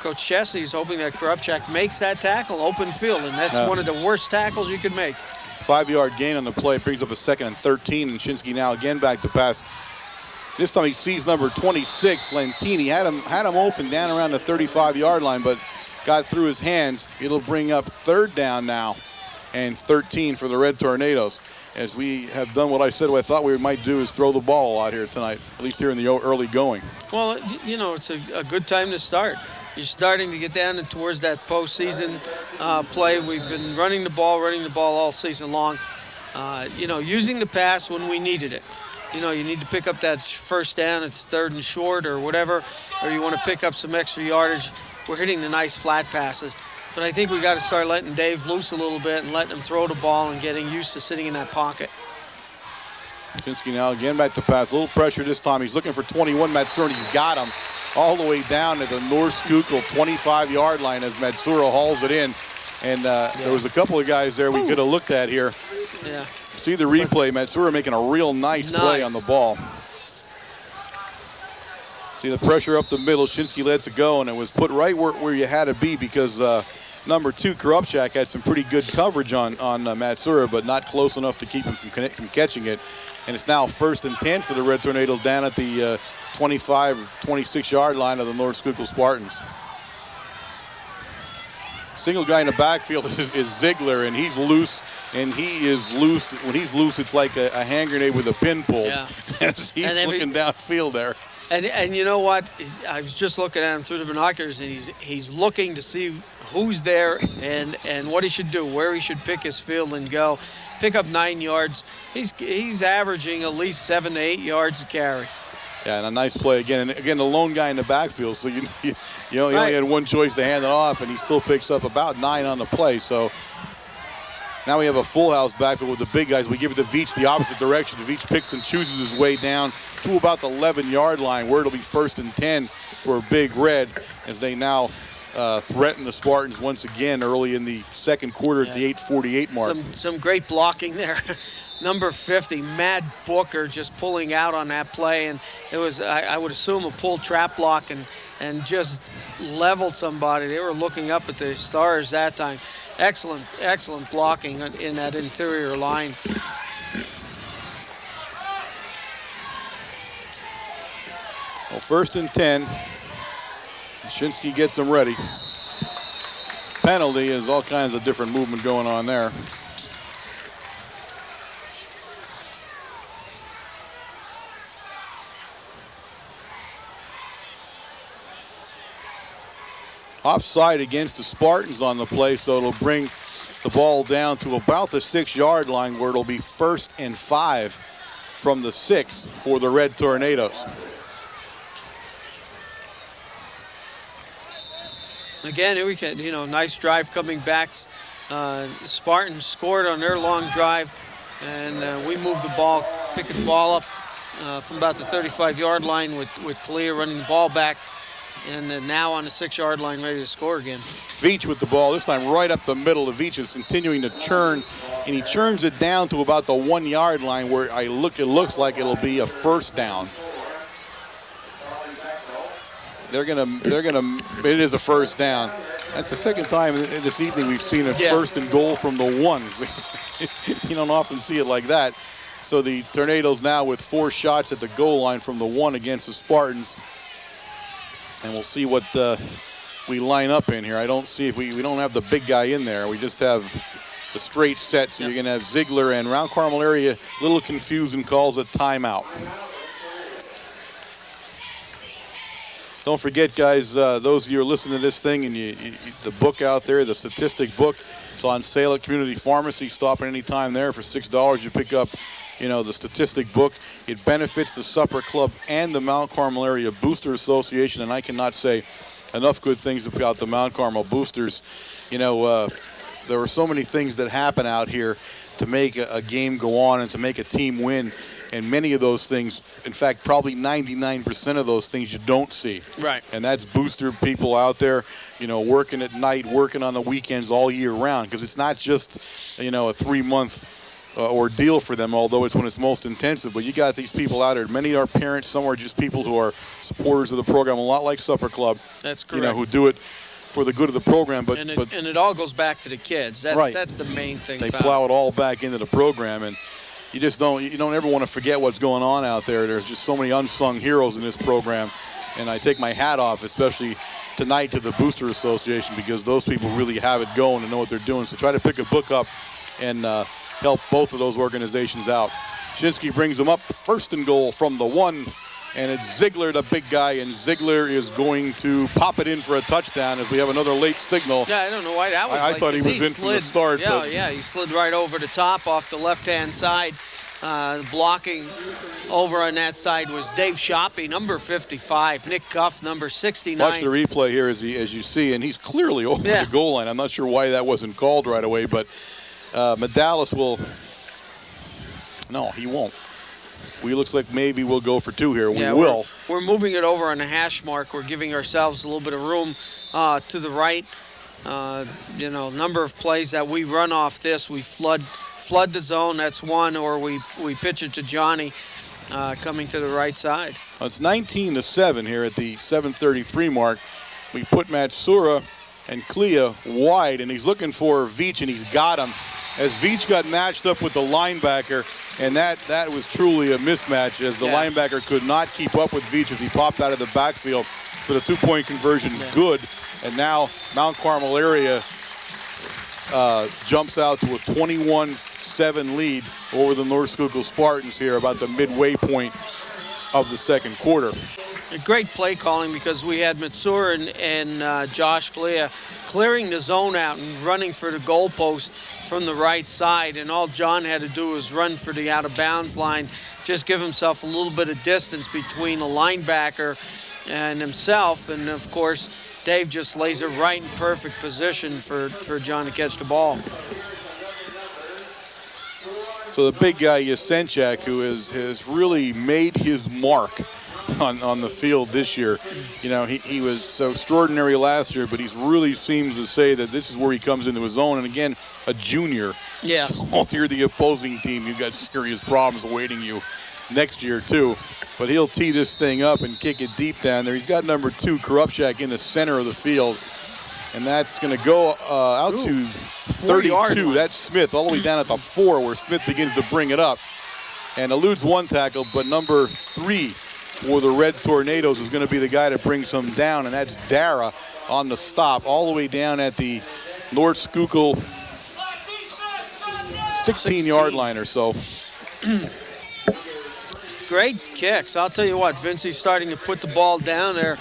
Coach Chesney is hoping that Korupchak makes that tackle open field, and that's one of the worst tackles you could make. 5-yard gain on the play, brings up a 2nd and 13, and Shinsky now again back to pass. This time he sees number 26, Lentini. Had him open down around the 35-yard line, but got through his hands. It'll bring up 3rd down now and 13 for the Red Tornadoes. As we have done what I thought we might do is throw the ball out here tonight, at least here in the early going. Well, it's a good time to start. You're starting to get down towards that postseason play. We've been running the ball all season long. Using the pass when we needed it. You need to pick up that 1st down, it's 3rd and short or whatever, or you want to pick up some extra yardage. We're hitting the nice flat passes. But I think we got to start letting Dave loose a little bit and letting him throw the ball and getting used to sitting in that pocket. Shinsky now again back to pass. A little pressure this time. He's looking for 21. Matsura, he's got him all the way down at the North Schuylkill 25-yard line as Matsura hauls it in. And there was a couple of guys there we could have looked at here. Yeah. See the replay. Matsura making a real nice play on the ball. See the pressure up the middle. Shinsky lets it go, and it was put right where you had to be because number 2, Korupchak, had some pretty good coverage on Matsura, but not close enough to keep him from catching it. And it's now 1st and 10 for the Red Tornadoes down at the 25, 26-yard line of the North Schuylkill Spartans. Single guy in the backfield is Ziegler, and he's loose, and he is loose. When he's loose, it's like a hand grenade with a pin pull. Yeah. As he's looking downfield there. And you know what? I was just looking at him through the binoculars, and he's looking to see who's there and what he should do, where he should pick his field and go. Pick up 9 yards. He's averaging at least 7 to 8 yards a carry. Yeah, and a nice play again. And again, the lone guy in the backfield, so you only had one choice to hand it off, and he still picks up about 9 on the play. So now we have a full house backfield with the big guys. We give it to Veach the opposite direction. Veach picks and chooses his way down to about the 11-yard line, where it'll be 1st and 10 for Big Red as they now threaten the Spartans once again early in the second quarter at the 8:48 mark. Some great blocking there. Number 50, Matt Booker, just pulling out on that play, and it was, I would assume, a pull trap block and just leveled somebody. They were looking up at the stars that time. Excellent blocking in that interior line. Well, 1st and 10. Shinsky gets them ready. Penalty is all kinds of different movement going on there. Offside against the Spartans on the play, so it'll bring the ball down to about the 6-yard line, where it'll be 1st and 5 from the 6 for the Red Tornadoes. Again, here we can, nice drive coming back. Spartans scored on their long drive, and we moved the ball, picked the ball up from about the 35-yard line with Kalia running the ball back, and now on the 6-yard line ready to score again. Veach with the ball, this time right up the middle. Veach is continuing to churn, and he churns it down to about the 1-yard line, where it looks like it'll be a 1st down. It is a 1st down. That's the second time this evening we've seen a 1st and goal from the 1s. You don't often see it like that. So the Tornadoes now with 4 shots at the goal line from the 1 against the Spartans. And we'll see what we line up in here. I don't see if we don't have the big guy in there. We just have the straight set. So you're going to have Ziegler, and Round Carmel area a little confused and calls a timeout. Don't forget, guys, those of you who are listening to this thing, and the book out there, the statistic book, it's on sale at Community Pharmacy. Stop at any time there for $6. You pick up, the statistic book. It benefits the Supper Club and the Mount Carmel Area Booster Association, and I cannot say enough good things about the Mount Carmel Boosters. There were so many things that happen out here to make a game go on and to make a team win. And many of those things, in fact, probably 99% of those things you don't see. Right. And that's booster people out there, working at night, working on the weekends all year round. Because it's not just, a 3-month ordeal for them, although it's when it's most intensive. But you got these people out there. Many are parents. Some are just people who are supporters of the program, a lot like Supper Club. That's correct. Who do it for the good of the program. But it all goes back to the kids. That's the main thing. They plow it all back into the program. And you don't ever want to forget what's going on out there. There's just so many unsung heroes in this program, and I take my hat off, especially tonight, to the Booster Association, because those people really have it going and know what they're doing. So try to pick a book up and help both of those organizations out. Shinsky brings them up, 1st and goal from the 1, and it's Ziegler, the big guy, and Ziegler is going to pop it in for a touchdown as we have another late signal. Yeah, I don't know why that was. I thought he was in from the start. Yeah, he slid right over the top off the left-hand side. Blocking over on that side was Dave Shoppy, number 55. Nick Cuff, number 69. Watch the replay here as you see, and he's clearly over the goal line. I'm not sure why that wasn't called right away, but Medalis will. No, he won't. Looks like maybe we'll go for 2 here. We will. We're moving it over on the hash mark. We're giving ourselves a little bit of room to the right. Number of plays that we run off this, we flood the zone. That's one, or we pitch it to Johnny. coming to the right side. Well, it's 19-7 here at the 7:33 mark. We put Matsura and Clea wide, and he's looking for Veach, and he's got him. As Veach got matched up with the linebacker, and that was truly a mismatch, as the linebacker could not keep up with Veach as he popped out of the backfield. So the two-point conversion good, and now Mount Carmel area jumps out to a 21-7 lead over the North Schuylkill Spartans here about the midway point of the second quarter. A great play calling, because we had Matsur and Josh Clea clearing the zone out and running for the goalpost from the right side, and all John had to do was run for the out-of-bounds line, just give himself a little bit of distance between the linebacker and himself, and of course Dave just lays it right in perfect position for John to catch the ball. So the big guy Yasenchak, who has really made his mark on the field this year. You know, he was so extraordinary last year, but he really seems to say that this is where he comes into his own. And again, a junior. Yes. So if you're the opposing team, you've got serious problems awaiting you next year too. But he'll tee this thing up and kick it deep down there. He's got number 2, Korupchak, in the center of the field. And that's going to go out to 32. That's Smith, all the way down at the 4, where Smith begins to bring it up and eludes one tackle. But number 3 for the Red Tornadoes is going to be the guy that brings them down, and that's Dara on the stop, all the way down at the North Schuylkill 16-yard line or so. Great kicks. I'll tell you what, Vincey's starting to put the ball down there.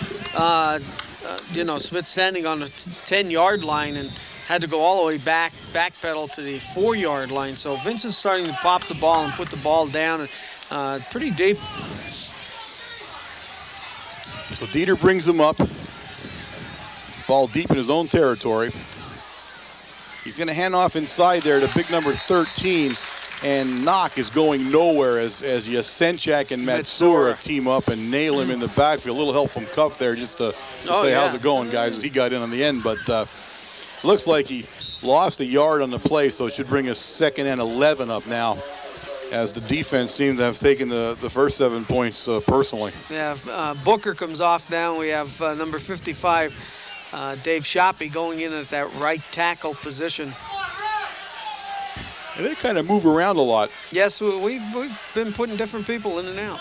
You know, Smith standing on the 10-yard line and had to go all the way backpedal to the 4-yard line. So Vince is starting to pop the ball and put the ball down pretty deep. So Dieter brings him up. Ball deep in his own territory. He's going to hand off inside there to big number 13. And Knock is going nowhere as Yasenchak and Matsura team up and nail him in the backfield. A little help from Cuff there just to say, how's it going, guys, as he got in on the end. But looks like he lost a yard on the play, so it should bring us 2nd and 11 up now, as the defense seems to have taken the first 7 points personally. Yeah, Booker comes off down. We have number 55, Dave Shoppy, going in at that right tackle position. And they kind of move around a lot. Yes, we've been putting different people in and out.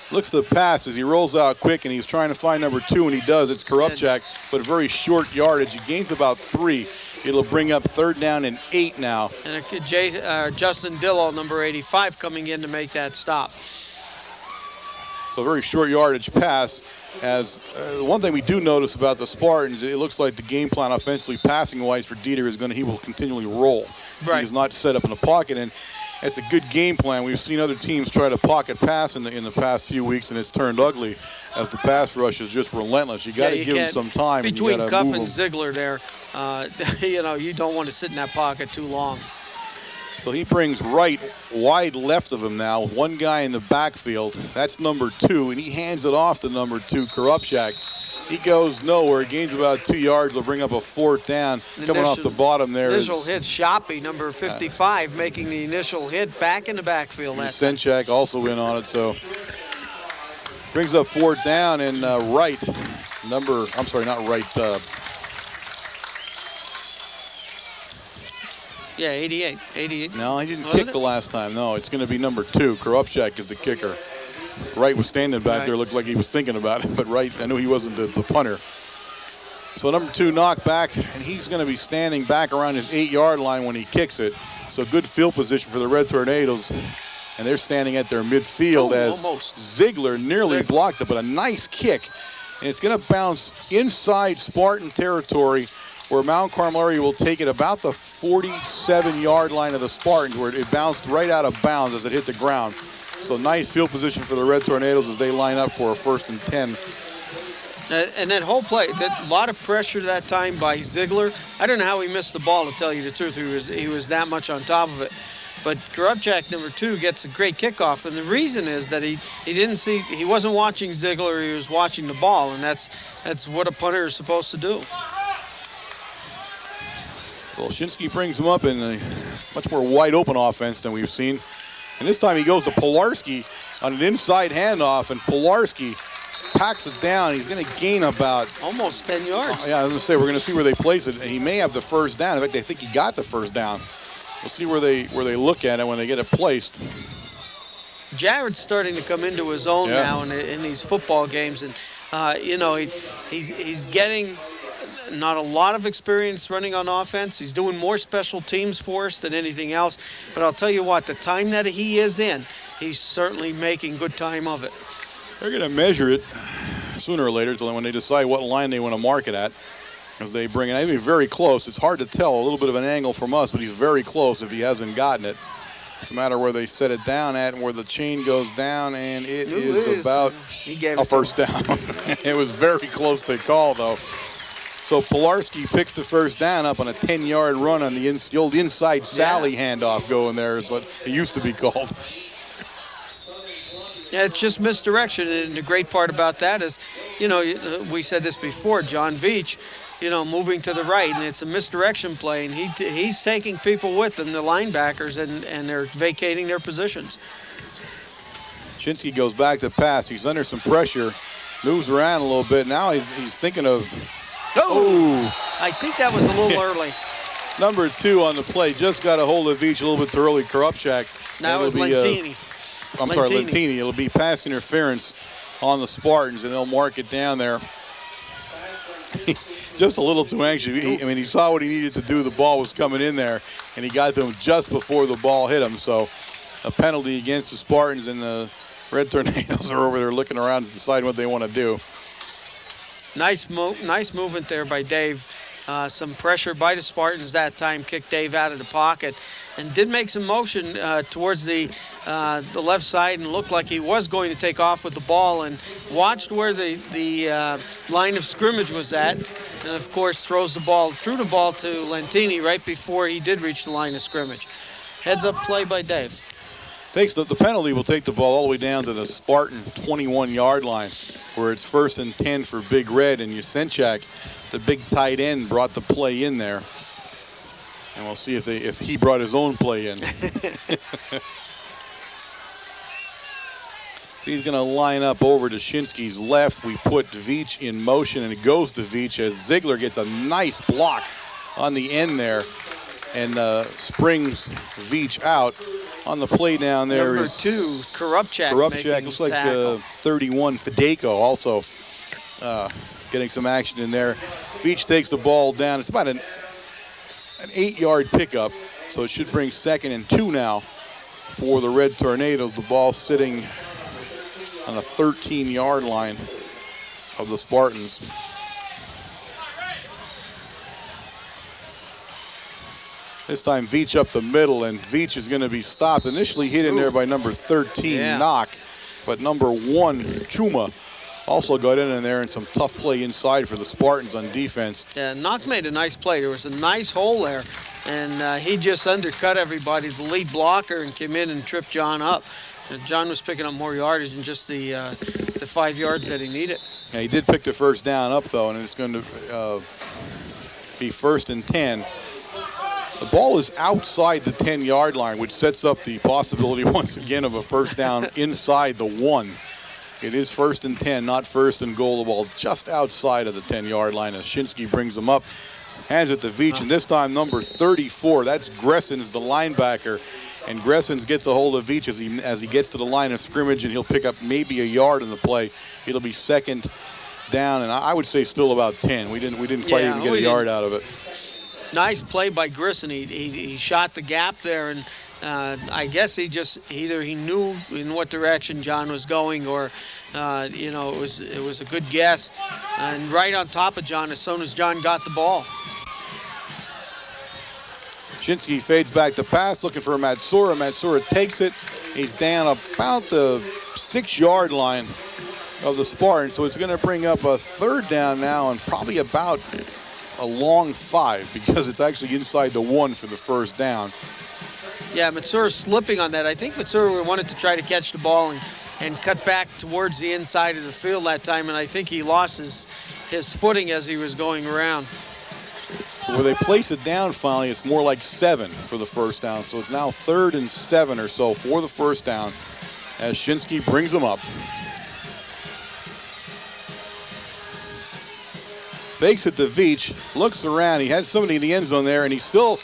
Looks to the pass as he rolls out quick, and he's trying to find number 2, and he does. It's Korupchak, but a very short yardage. He gains about 3. It'll bring up 3rd down and 8 now. And Justin Dillow, number 85, coming in to make that stop. So a very short yardage pass. As one thing we do notice about the Spartans, it looks like the game plan offensively, passing-wise for Dieter, he will continually roll. Right. He's not set up in the pocket, and it's a good game plan. We've seen other teams try to pocket pass in the past few weeks, and it's turned ugly as the pass rush is just relentless. You got to give him some time. Between and Cuff and Ziegler there, you know, you don't want to sit in that pocket too long. So he brings right wide left of him now, one guy in the backfield. That's number 2, and he hands it off to number 2, Korupchak. He goes nowhere, gains about 2 yards. They'll bring up a 4th down. Coming off the bottom there initial hit, Shoppy, number 55, making the initial hit back in the backfield. Senchak also in on it, so brings up 4th down, and Yeah, 88. No, he didn't kick the last time. No, it's going to be number 2. Korupchak is the kicker. Wright was standing back there, looked like he was thinking about it, but Wright, I knew he wasn't the punter. So number 2 knocked back, and he's going to be standing back around his 8-yard line when he kicks it. So good field position for the Red Tornadoes, and they're standing at their midfield as Ziegler nearly blocked it, but a nice kick. And it's going to bounce inside Spartan territory, where Mount Carmel area will take it about the 47-yard line of the Spartans, where it bounced right out of bounds as it hit the ground. So nice field position for the Red Tornadoes as they line up for a 1st and 10. And that whole play, a lot of pressure that time by Ziegler. I don't know how he missed the ball, to tell you the truth. He was that much on top of it. But Korupchak, number 2, gets a great kickoff, and the reason is that he wasn't watching Ziegler, he was watching the ball, and that's what a punter is supposed to do. Well, Shinsky brings him up in a much more wide open offense than we've seen. And this time he goes to Pilarski on an inside handoff, and Pilarski packs it down. He's going to gain about almost 10 yards. Yeah, I was going to say, we're going to see where they place it. He may have the first down. In fact, I think he got the first down. We'll see where they look at it when they get it placed. Jared's starting to come into his own now in these football games, and you know, he's getting not a lot of experience running on offense. He's doing more special teams for us than anything else. But I'll tell you what, the time that he is in, he's certainly making good time of it. They're going to measure it sooner or later when they decide what line they want to mark it at. As they bring it, I mean, very close. It's hard to tell, a little bit of an angle from us, but he's very close if he hasn't gotten it. It's a matter where they set it down at and where the chain goes down, and it is about a first down. It was very close to call, though. So Pilarski picks the first down up on a 10-yard run on the old inside Sally handoff going there is what it used to be called. Yeah, it's just misdirection, and the great part about that is, you know, we said this before, John Veach, you know, moving to the right, and it's a misdirection play, and he's taking people with him, the linebackers, and they're vacating their positions. Shinsky goes back to pass. He's under some pressure, moves around a little bit. Now he's thinking of, I think that was a little early. Number 2 on the play just got a hold of Veach a little bit too early. Korupchak. Now it was Lentini. Lentini. It'll be pass interference on the Spartans, and they'll mark it down there. Just a little too anxious. He saw what he needed to do. The ball was coming in there, and he got to him just before the ball hit him. So a penalty against the Spartans, and the Red Tornadoes are over there looking around to decide what they want to do. Nice movement there by Dave. Some pressure by the Spartans that time, kicked Dave out of the pocket, and did make some motion towards the left side, and looked like he was going to take off with the ball, and watched where the line of scrimmage was at, and of course threw the ball to Lentini right before he did reach the line of scrimmage. Heads up play by Dave. Takes the penalty will take the ball all the way down to the Spartan 21-yard line, where it's 1st and 10 for Big Red, and Yusenchak, the big tight end, brought the play in there. And we'll see if he brought his own play in. So he's going to line up over to Shinsky's left. We put Veach in motion, and it goes to Veach as Ziegler gets a nice block on the end there and springs Veach out. On the play down there Number is 2, Korupchak. Korupchak looks like 31, Fideko also getting some action in there. Veach takes the ball down. It's about an 8-yard pickup, so it should bring 2nd and 2 now for the Red Tornadoes. The ball sitting on a 13-yard line of the Spartans. This time Veach up the middle, and Veach is going to be stopped. Initially hit in there by number 13, Knock, but number 1, Chuma, also got in there, and some tough play inside for the Spartans on defense. Yeah, Knock made a nice play. There was a nice hole there, and he just undercut everybody, the lead blocker, and came in and tripped John up. And John was picking up more yardage than just the 5 yards that he needed. Yeah, he did pick the first down up, though, and it's going to be 1st and 10. The ball is outside the 10-yard line, which sets up the possibility once again of a first down inside the 1. It is 1st and 10, not 1st and goal. The ball just outside of the 10-yard line as Shinsky brings them up, hands it to Veach, and this time number 34. That's Gressens, the linebacker, and Gressens gets a hold of Veach as he gets to the line of scrimmage, and he'll pick up maybe a yard in the play. It'll be 2nd down, and I would say still about 10. We didn't quite even get a yard out of it. Nice play by Grissom. He shot the gap there, and I guess either he knew in what direction John was going, or it was a good guess, and right on top of John as soon as John got the ball. Shinsky fades back to pass, looking for Matsura. Matsura takes it. He's down about the 6-yard line of the Spartans, so it's going to bring up a 3rd down now, and probably about a long 5, because it's actually inside the 1 for the first down. Yeah, Matsura's slipping on that. I think Matsura wanted to try to catch the ball and cut back towards the inside of the field that time, and I think he lost his footing as he was going around. So where they place it down finally, it's more like 7 for the first down. So it's now 3rd and 7 or so for the first down as Shinsky brings them up. Fakes it to Veach, looks around. He had somebody in the end zone there, and he still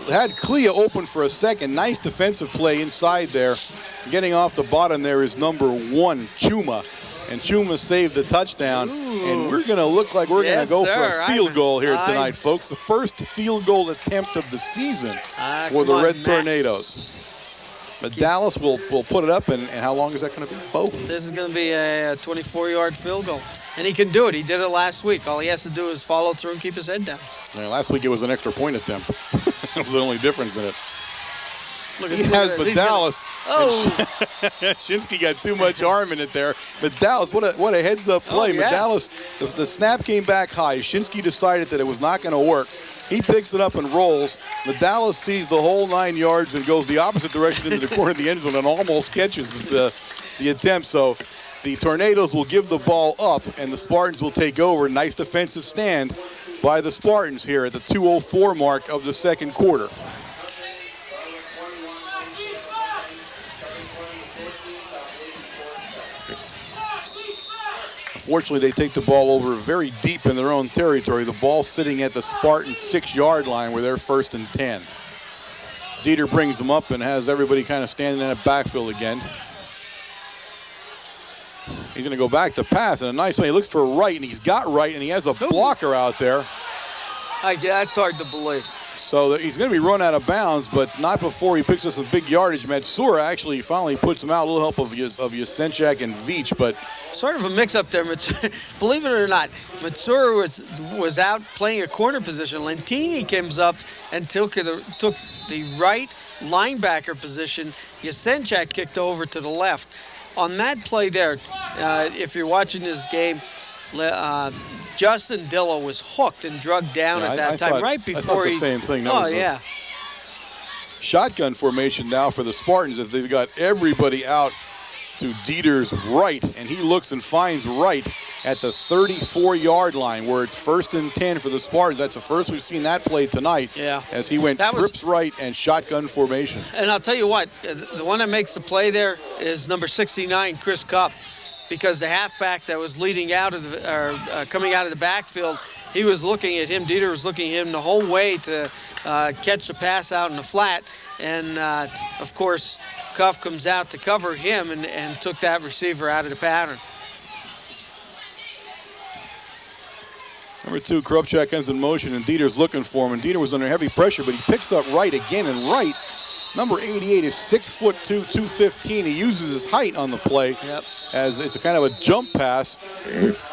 had Clea open for a second. Nice defensive play inside there. Getting off the bottom there is number 1, Chuma. And Chuma saved the touchdown. Ooh. And we're going to look like we're going to go for a field goal here tonight, folks. The first field goal attempt of the season for the Red Tornadoes. But Dallas will put it up, and how long is that going to be, Bo? This is going to be a 24-yard field goal. And he can do it. He did it last week. All he has to do is follow through and keep his head down. Yeah, last week it was an extra point attempt. That was the only difference in it. He has Dallas. Oh. Shinsky got too much arm in it there. But Dallas, what a heads-up play. Oh, yeah. Dallas, the snap came back high. Shinsky decided that it was not going to work. He picks it up and rolls. Dallas sees the whole 9 yards and goes the opposite direction into the corner of the end zone and almost catches the attempt. So the Tornadoes will give the ball up, and the Spartans will take over. Nice defensive stand by the Spartans here at the 2:04 mark of the second quarter. Unfortunately, they take the ball over very deep in their own territory. The ball sitting at the Spartan 6-yard line where they're 1st and 10. Dieter brings them up and has everybody kind of standing in a backfield again. He's going to go back to pass, and a nice play. He looks for right, and he's got right, and he has a blocker out there. That's hard to believe. So he's going to be run out of bounds, but not before he picks up some big yardage. Matsura actually finally puts him out. A little help of Yasenchak and Veach, but sort of a mix-up there. Believe it or not, Matsura was out playing a corner position. Lentini comes up and took the right linebacker position. Yasenchak kicked over to the left. On that play there, if you're watching this game, Justin Dillo was hooked and drugged down at that time, right before the same thing. Yeah. Shotgun formation now for the Spartans as they've got everybody out to Dieter's right, and he looks and finds right at the 34-yard line where it's 1st and 10 for the Spartans. That's the first we've seen that play tonight. Yeah. As he went trips right and shotgun formation. And I'll tell you what, the one that makes the play there is number 69, Chris Cuff, because the halfback that was leading out of coming out of the backfield, he was looking at him. Dieter was looking at him the whole way to catch the pass out in the flat, and of course, Cuff comes out to cover him and took that receiver out of the pattern. Number 2, Krupchak comes in motion, and Dieter's looking for him. And Dieter was under heavy pressure, but he picks up right again. And right, number 88 is 6'2", 215. He uses his height on the play as it's a kind of a jump pass.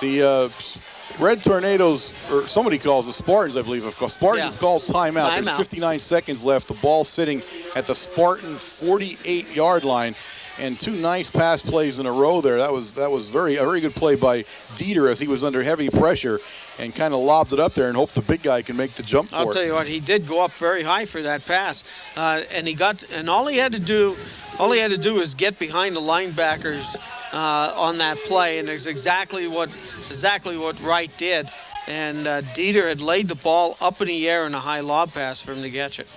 The Red Tornadoes, or somebody calls the Spartans, I believe. Of course, Spartans have called timeout. There's 59 seconds left. The ball sitting at the Spartan 48-yard line. And 2 nice pass plays in a row there. That was a very good play by Dieter as he was under heavy pressure and kind of lobbed it up there and hoped the big guy can make the jump for it. I'll tell you what, he did go up very high for that pass, and all he had to do is get behind the linebackers on that play, and it's exactly what Wright did. And Dieter had laid the ball up in the air in a high lob pass for him to catch it.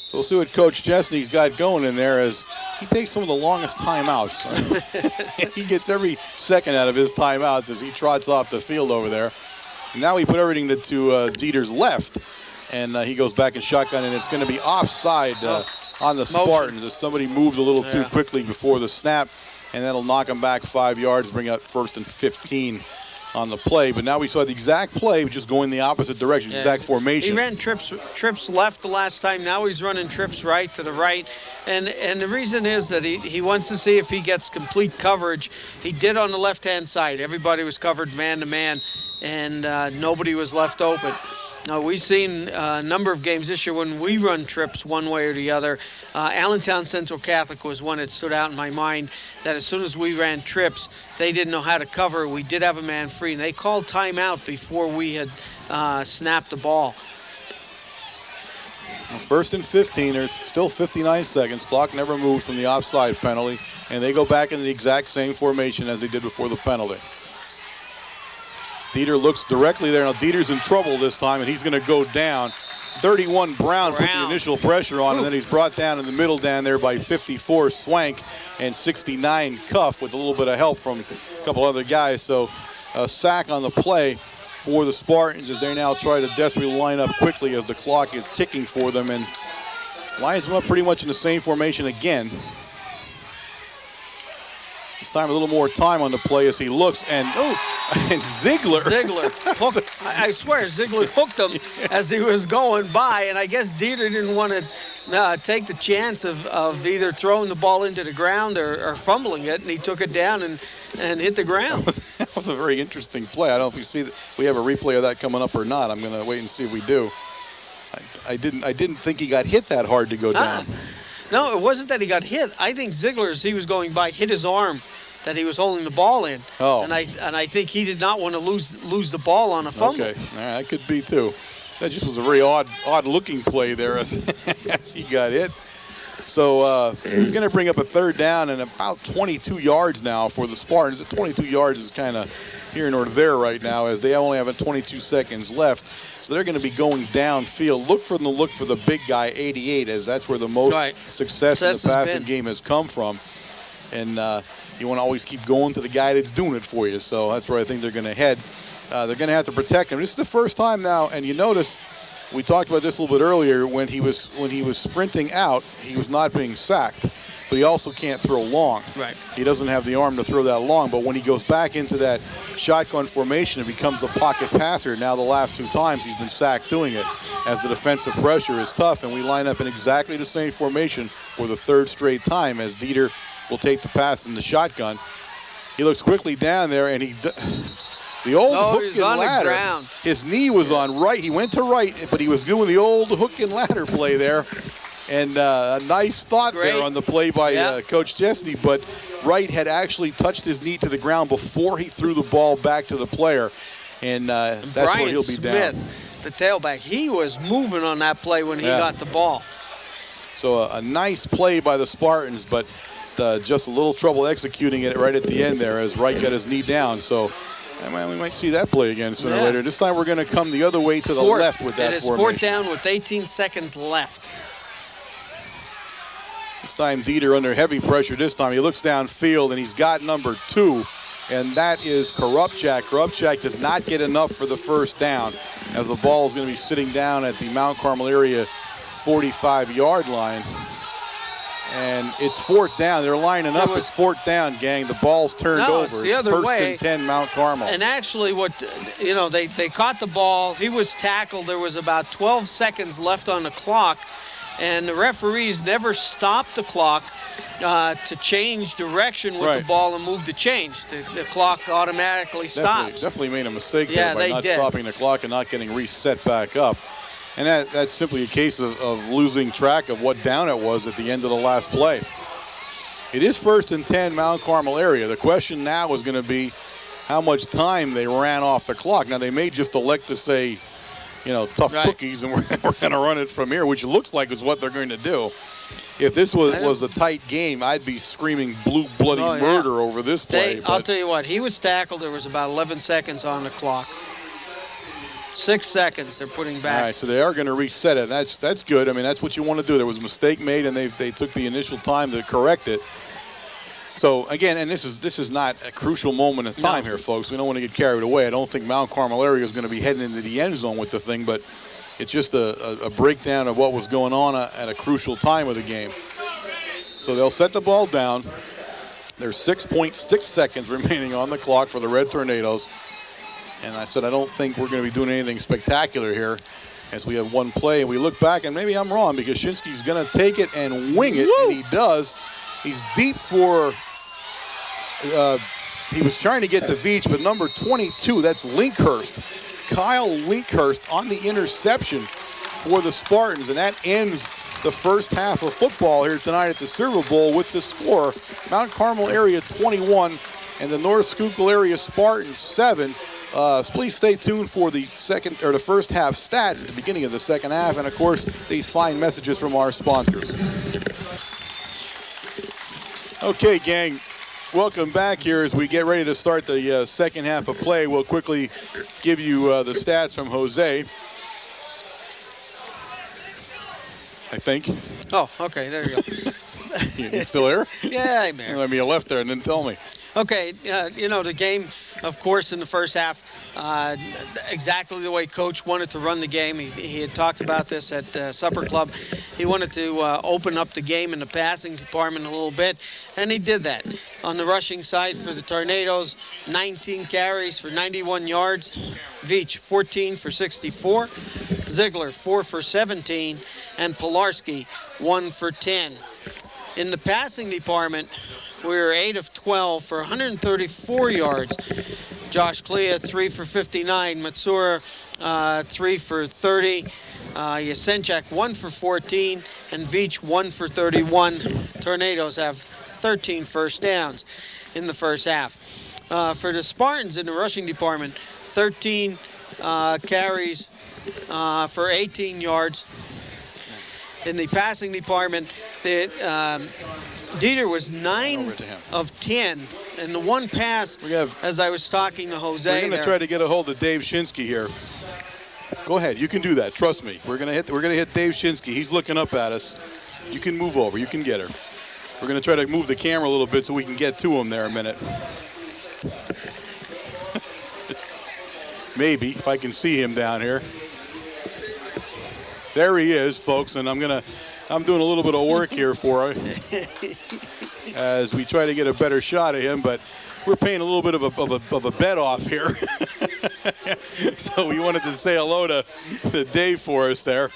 So we'll see what Coach Chesney's got going in there as he takes some of the longest timeouts. He gets every second out of his timeouts as he trots off the field over there. And now he put everything to Dieter's left, and he goes back and shotgun, and it's going to be offside on the Spartans as somebody moved a little too quickly before the snap, and that'll knock him back 5 yards, bring up 1st and 15 on the play. But now we saw the exact play, just going the opposite direction, exact formation. He ran trips left the last time. Now he's running trips right to the right. And the reason is that he wants to see if he gets complete coverage. He did on the left-hand side. Everybody was covered man-to-man, and nobody was left open. Now, we've seen a number of games this year when we run trips one way or the other. Allentown Central Catholic was one that stood out in my mind, that as soon as we ran trips, they didn't know how to cover. We did have a man free, and they called timeout before we had snapped the ball. Well, 1st and 15, there's still 59 seconds. Clock never moved from the offside penalty, and they go back in the exact same formation as they did before the penalty. Dieter looks directly there. Now Dieter's in trouble this time, and he's going to go down. 31 Brown put the initial pressure on, and then he's brought down in the middle down there by 54 Swank and 69 Cuff with a little bit of help from a couple other guys. So a sack on the play for the Spartans as they now try to desperately line up quickly as the clock is ticking for them. And lines them up pretty much in the same formation again. This time a little more time on the play as he looks, and Ziegler. Hooked. I swear, Ziegler hooked him as he was going by, and I guess Dieter didn't want to take the chance of either throwing the ball into the ground or fumbling it, and he took it down and hit the ground. That was a very interesting play. I don't know if you see that we have a replay of that coming up or not. I'm going to wait and see if we do. I didn't think he got hit that hard to go down. No, it wasn't that he got hit. I think Ziegler, as he was going by, hit his arm that he was holding the ball in. Oh. And I think he did not want to lose the ball on a fumble. Okay, all right, that could be too. That just was a very odd looking play there as he got hit. So he's going to bring up a third down and about 22 yards now for the Spartans. The 22 yards is kind of here nor there right now as they only have 22 seconds left. So they're going to be going downfield. Look for the big guy, 88, as that's where the most success in the passing game has come from. And you want to always keep going to the guy that's doing it for you. So that's where I think they're going to head. They're going to have to protect him. This is the first time now, and you notice we talked about this a little bit earlier. When he was sprinting out, he was not being sacked. But he also can't throw long. Right. He doesn't have the arm to throw that long. But when he goes back into that shotgun formation, it becomes a pocket passer. Now the last two times he's been sacked doing it as the defensive pressure is tough. And we line up in exactly the same formation for the third straight time as Dieter will take the pass in the shotgun. He looks quickly down there, and the old hook and ladder. The ground. His knee was on right. He went to right, but he was doing the old hook and ladder play there. And a nice thought there on the play by Coach Chesney, but Wright had actually touched his knee to the ground before he threw the ball back to the player, and that's Brian where he'll be Smith, down. The tailback, he was moving on that play when he got the ball. So a nice play by the Spartans, but just a little trouble executing it right at the end there as Wright got his knee down. So we might see that play again sooner or later. This time we're going to come the other way to the left with that formation. It is fourth down with 18 seconds left. This time Dieter under heavy pressure this time. He looks downfield and he's got number 2, and that is Korupchak. Korupchak does not get enough for the first down as the ball is going to be sitting down at the Mount Carmel area 45-yard line. And it's fourth down. They're lining up. It's fourth down, gang. The ball's turned over. It's the other first way. and 10 Mount Carmel. And actually they caught the ball. He was tackled. There was about 12 seconds left on the clock. And the referees never stopped the clock to change direction with the ball and move the change. The clock automatically stops. Definitely made a mistake there by not stopping the clock and not getting reset back up. And that's simply a case of losing track of what down it was at the end of the last play. It is first and 10 Mount Carmel area. The question now is going to be how much time they ran off the clock. Now, they may just elect to say, tough cookies, and we're going to run it from here, which looks like is what they're going to do. If this was a tight game, I'd be screaming blue bloody murder over this play. I'll tell you what, he was tackled. There was about 11 seconds on the clock. 6 seconds they're putting back. All right, so they are going to reset it. That's good. I mean, that's what you want to do. There was a mistake made, and they took the initial time to correct it. So, again, and this is not a crucial moment in time here, folks. We don't want to get carried away. I don't think Mount Carmel area is going to be heading into the end zone with the thing, but it's just a breakdown of what was going on at a crucial time of the game. So they'll set the ball down. There's 6.6 seconds remaining on the clock for the Red Tornadoes. And I said I don't think we're going to be doing anything spectacular here as we have one play. And we look back, and maybe I'm wrong because Shinsky's going to take it and wing it, and he does. He's deep for he was trying to get the Veach, but number 22, that's Linkhurst. Kyle Linkhurst on the interception for the Spartans, and that ends the first half of football here tonight at the Silver Bowl with the score. Mount Carmel area 21 and the North Schuylkill area Spartans 7. Please stay tuned for the first half stats at the beginning of the second half, and of course these fine messages from our sponsors. Okay, gang, Welcome back here as we get ready to start the second half of play. We'll quickly give you the stats from Jose. I think. Oh, okay, there you go. You still here? Yeah, I'm here. I mean, you left there and didn't tell me. Okay, you know, the game, of course, in the first half, exactly the way Coach wanted to run the game. He had talked about this at Supper Club. He wanted to open up the game in the passing department a little bit, and he did that. On the rushing side for the Tornadoes, 19 carries for 91 yards. Veach, 14 for 64. Ziegler, 4 for 17. And Pilarski, 1 for 10. In the passing department, we were 8 of 12 for 134 yards. Josh Clea, 3 for 59. Matsura, 3 for 30. Yasenchak, 1 for 14. And Veach, 1 for 31. Tornadoes have 13 first downs in the first half. For the Spartans in the rushing department, 13 carries for 18 yards. In the passing department, Dieter was 9 of 10, and the one pass, as I was talking to Jose, we're going to try to get a hold of Dave Shinsky here. Go ahead, you can do that. Trust me. We're going to hit Dave Shinsky. He's looking up at us. You can move over. You can get her. We're going to try to move the camera a little bit so we can get to him there a minute. Maybe if I can see him down here. There he is, folks, and I'm doing a little bit of work here for him as we try to get a better shot of him, but we're paying a little bit of a bet off here. So we wanted to say hello to Dave for us there.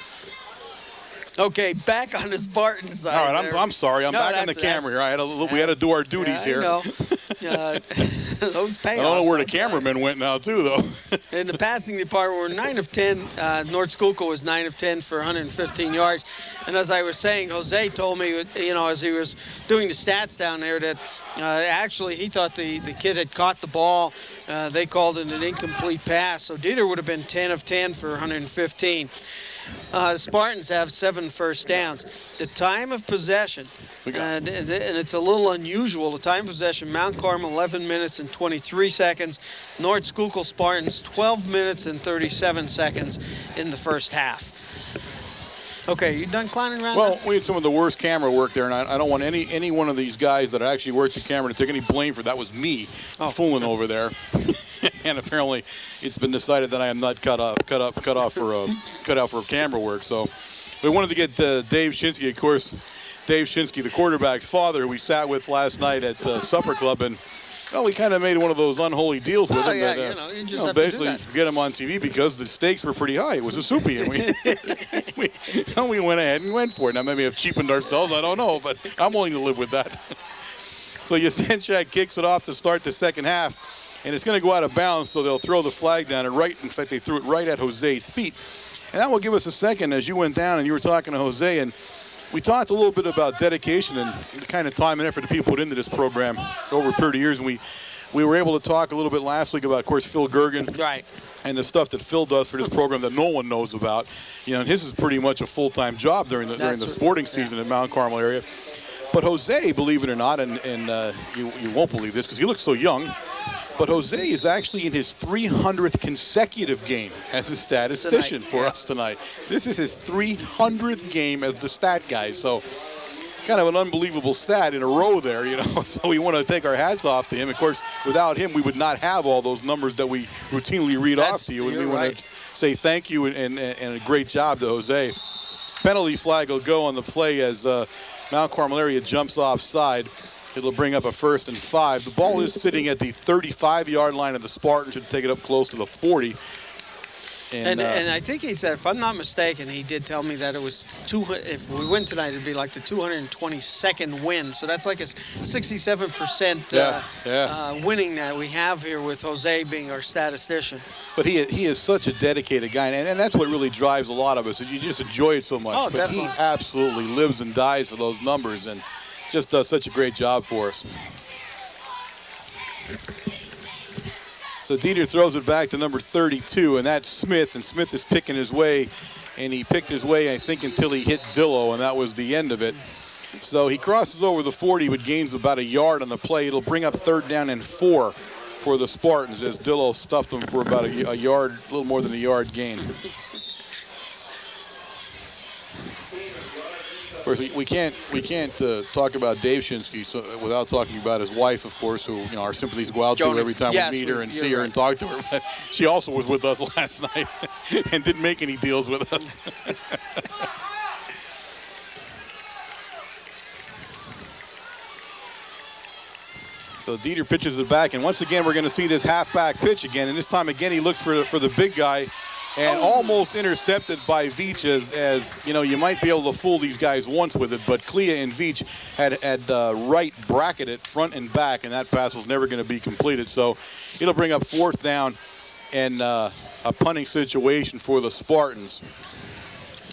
Okay, back on the Spartan side. All right, I'm sorry. I'm back on the camera here. We had to do our duties here. I know. Those payoffs. I don't know where the cameraman went now, too, though. In the passing department, we're 9 of 10. North Schuylkill was 9 of 10 for 115 yards. And as I was saying, Jose told me, you know, as he was doing the stats down there, that actually he thought the kid had caught the ball. They called it an incomplete pass. So Dieter would have been 10 of 10 for 115. The Spartans have 7 first downs. The time of possession, and it's a little unusual, the time of possession, Mount Carmel 11 minutes and 23 seconds, North Schuylkill Spartans 12 minutes and 37 seconds in the first half. Okay, you done clowning around? Well, we had some of the worst camera work there, and I don't want any one of these guys that actually worked the camera to take any blame for that. Was me fooling over there. And apparently, it's been decided that I am not cut out for camera work. So, we wanted to get Dave Shinsky, of course. Dave Shinsky, the quarterback's father, who we sat with last night at Supper Club, and well, we kind of made one of those unholy deals with him. Yeah, that, you just have basically to do that. Get him on TV because the stakes were pretty high. It was a soupy, and we went ahead and went for it. Now, maybe have cheapened ourselves, I don't know, but I'm willing to live with that. So Yasenchak kicks it off to start the second half. And it's going to go out of bounds, so they'll throw the flag down. And in fact, they threw it right at Jose's feet. And that will give us a second as you went down and you were talking to Jose. And we talked a little bit about dedication and the kind of time and effort that people put into this program over a period of years. And we were able to talk a little bit last week about, of course, Phil Gergen. Right. And the stuff that Phil does for this program that no one knows about. You know, and his is pretty much a full-time job during the sporting season in Mount Carmel area. But Jose, believe it or not, and you won't believe this because he looks so young, but Jose is actually in his 300th consecutive game as a statistician for us tonight. This is his 300th game as the stat guy. So kind of an unbelievable stat in a row there, you know. So we want to take our hats off to him. Of course, without him, we would not have all those numbers that we routinely read off to you. And we want to say thank you and a great job to Jose. Penalty flag will go on the play as Mount Carmel area jumps offside. It'll bring up a 1st and 5. The ball is sitting at the 35-yard line of the Spartans. Should take it up close to the 40. And I think he said, if I'm not mistaken, he did tell me that it was if we win tonight, it'd be like the 222nd win. So that's like a 67% winning that we have here with Jose being our statistician. But he is such a dedicated guy, and that's what really drives a lot of us. You just enjoy it so much. Oh, but definitely. He absolutely lives and dies for those numbers and just does such a great job for us. So Dieter throws it back to number 32, and that's Smith. And Smith is picking his way, and he picked his way, I think, until he hit Dillo, and that was the end of it. So he crosses over the 40, but gains about a yard on the play. It'll bring up 3rd down and 4 for the Spartans as Dillo stuffed them for about a yard, a little more than a yard gain. Of course, we can't talk about Dave Shinsky without talking about his wife, of course, who our sympathies go out to her every time we meet her and see her and talk to her. But she also was with us last night and didn't make any deals with us. So Dieter pitches it back, and once again we're going to see this halfback pitch again, and this time again he looks for the big guy. And almost intercepted by Veach as you might be able to fool these guys once with it, but Clea and Veach had Wright bracketed front and back, and that pass was never going to be completed. So it'll bring up 4th down and a punting situation for the Spartans.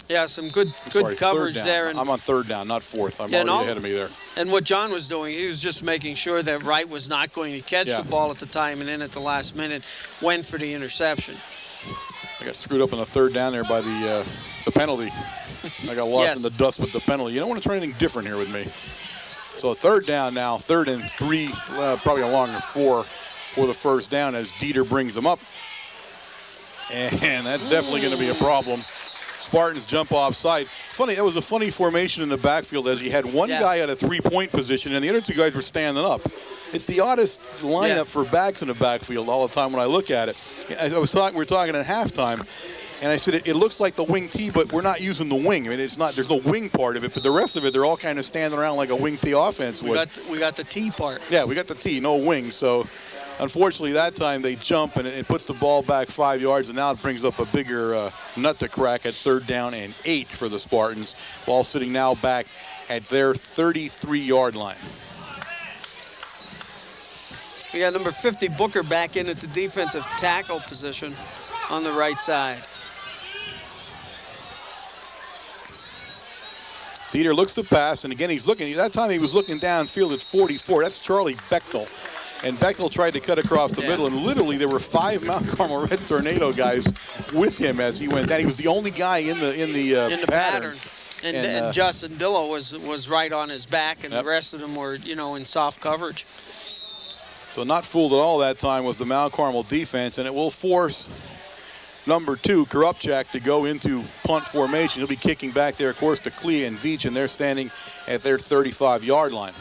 Yeah, some good coverage there. And I'm on 3rd down, not 4th. I'm already ahead of me there. And what John was doing, he was just making sure that Wright was not going to catch the ball at the time, and then at the last minute went for the interception. I got screwed up on the 3rd down there by the penalty. I got lost in the dust with the penalty. You don't want to try anything different here with me. So 3rd down now, 3rd and 3, probably a longer 4 for the 1st down as Dieter brings them up. And that's definitely going to be a problem. Spartans jump offside. It's funny, that was a funny formation in the backfield as you had one guy at a 3-point position and the other 2 guys were standing up. It's the oddest lineup for backs in the backfield all the time when I look at it. We were talking at halftime, and I said it looks like the wing T, but we're not using the wing. I mean, it's not. There's no wing part of it, but the rest of it, they're all kind of standing around like a wing T offense would. We got the T part. Yeah, we got the T, no wing. So, unfortunately, that time they jump and it puts the ball back 5 yards, and now it brings up a bigger nut to crack at 3rd down and 8 for the Spartans. Ball sitting now back at their 33-yard line. We got number 50, Booker, back in at the defensive tackle position on the right side. Dieter looks to pass, and again he's looking. That time he was looking downfield at 44. That's Charlie Bechtel. And Bechtel tried to cut across the middle, and literally there were 5 Mount Carmel Red Tornado guys with him as he went down. He was the only guy in the pattern. And Justin Dillo was right on his back, and the rest of them were, in soft coverage. So not fooled at all that time was the Mount Carmel defense, and it will force number 2, Korupchak, to go into punt formation. He'll be kicking back there, of course, to Clea and Veach, and they're standing at their 35-yard line.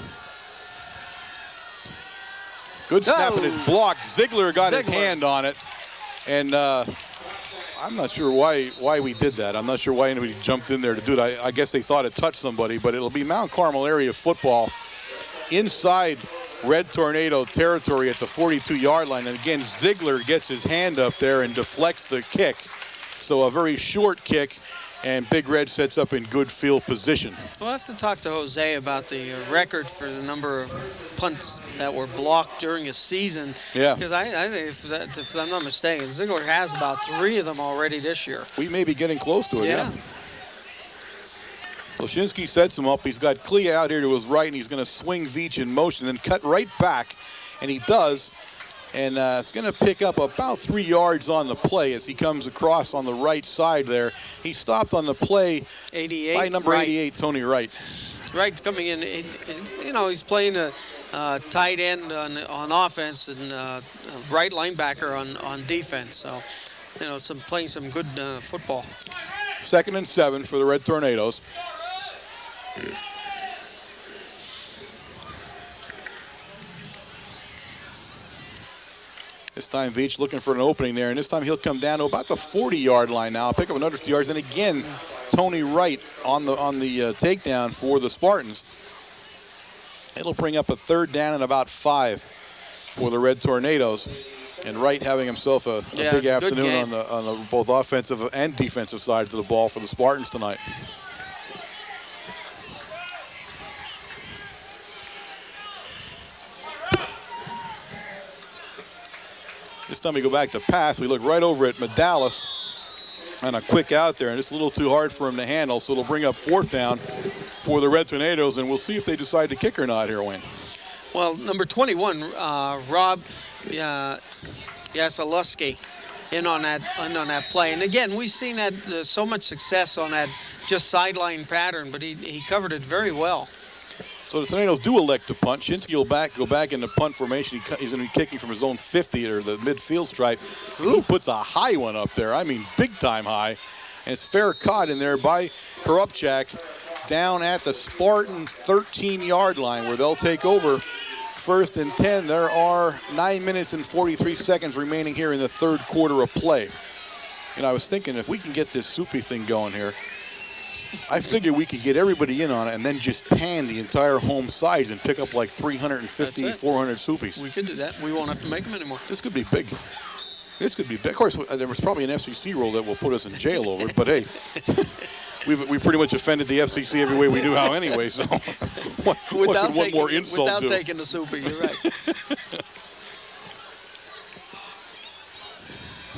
Good snap, and it's blocked. Ziegler got his hand on it, and I'm not sure why we did that. I'm not sure why anybody jumped in there to do it. I guess they thought it touched somebody, but it'll be Mount Carmel area football inside Red Tornado territory at the 42-yard line. And again, Ziegler gets his hand up there and deflects the kick. So a very short kick, and Big Red sets up in good field position. We'll have to talk to Jose about the record for the number of punts that were blocked during a season. Yeah. Because I think, if I'm not mistaken, Ziegler has about 3 of them already this year. We may be getting close to it, yeah. Loshinsky sets him up. He's got Clea out here to his right, and he's going to swing Veach in motion, then cut right back, and he does. And it's going to pick up about 3 yards on the play as he comes across on the right side there. He stopped on the play 88, by number 88, Tony Wright. Wright's coming in. He's playing a tight end on offense and right linebacker on defense. So, playing some good football. 2nd and 7 for the Red Tornadoes. This time Veach looking for an opening there, and this time he'll come down to about the 40-yard line now. Pick up another 2 yards, and again, Tony Wright on the takedown for the Spartans. It'll bring up a 3rd down and about 5 for the Red Tornadoes. And Wright having himself a big afternoon on the both offensive and defensive sides of the ball for the Spartans tonight. This time we go back to pass. We look right over at Medalis and a quick out there, and it's a little too hard for him to handle, so it'll bring up 4th down for the Red Tornadoes, and we'll see if they decide to kick or not here, Wayne. Well, number 21, Rob Yasaluski in on that play. And again, we've seen that so much success on that just sideline pattern, but he covered it very well. So the Tornadoes do elect to punt. Shinsky will go back into punt formation. He's going to be kicking from his own 50 or the midfield stripe. He puts a high one up there. I mean, big time high. And it's fair caught in there by Korupchak down at the Spartan 13-yard line where they'll take over. First and 10. There are 9 minutes and 43 seconds remaining here in the third quarter of play. And I was thinking, if we can get this soupy thing going here, I figure we could get everybody in on it and then just pan the entire home sides and pick up like 350, 400 soupies. We could do that. We won't have to make them anymore. This could be big. This could be big. Of course, there was probably an FCC rule that will put us in jail over it, but hey, we pretty much offended the FCC every way we do how anyway, so what could one more insult do? Without taking the soupy, you're right.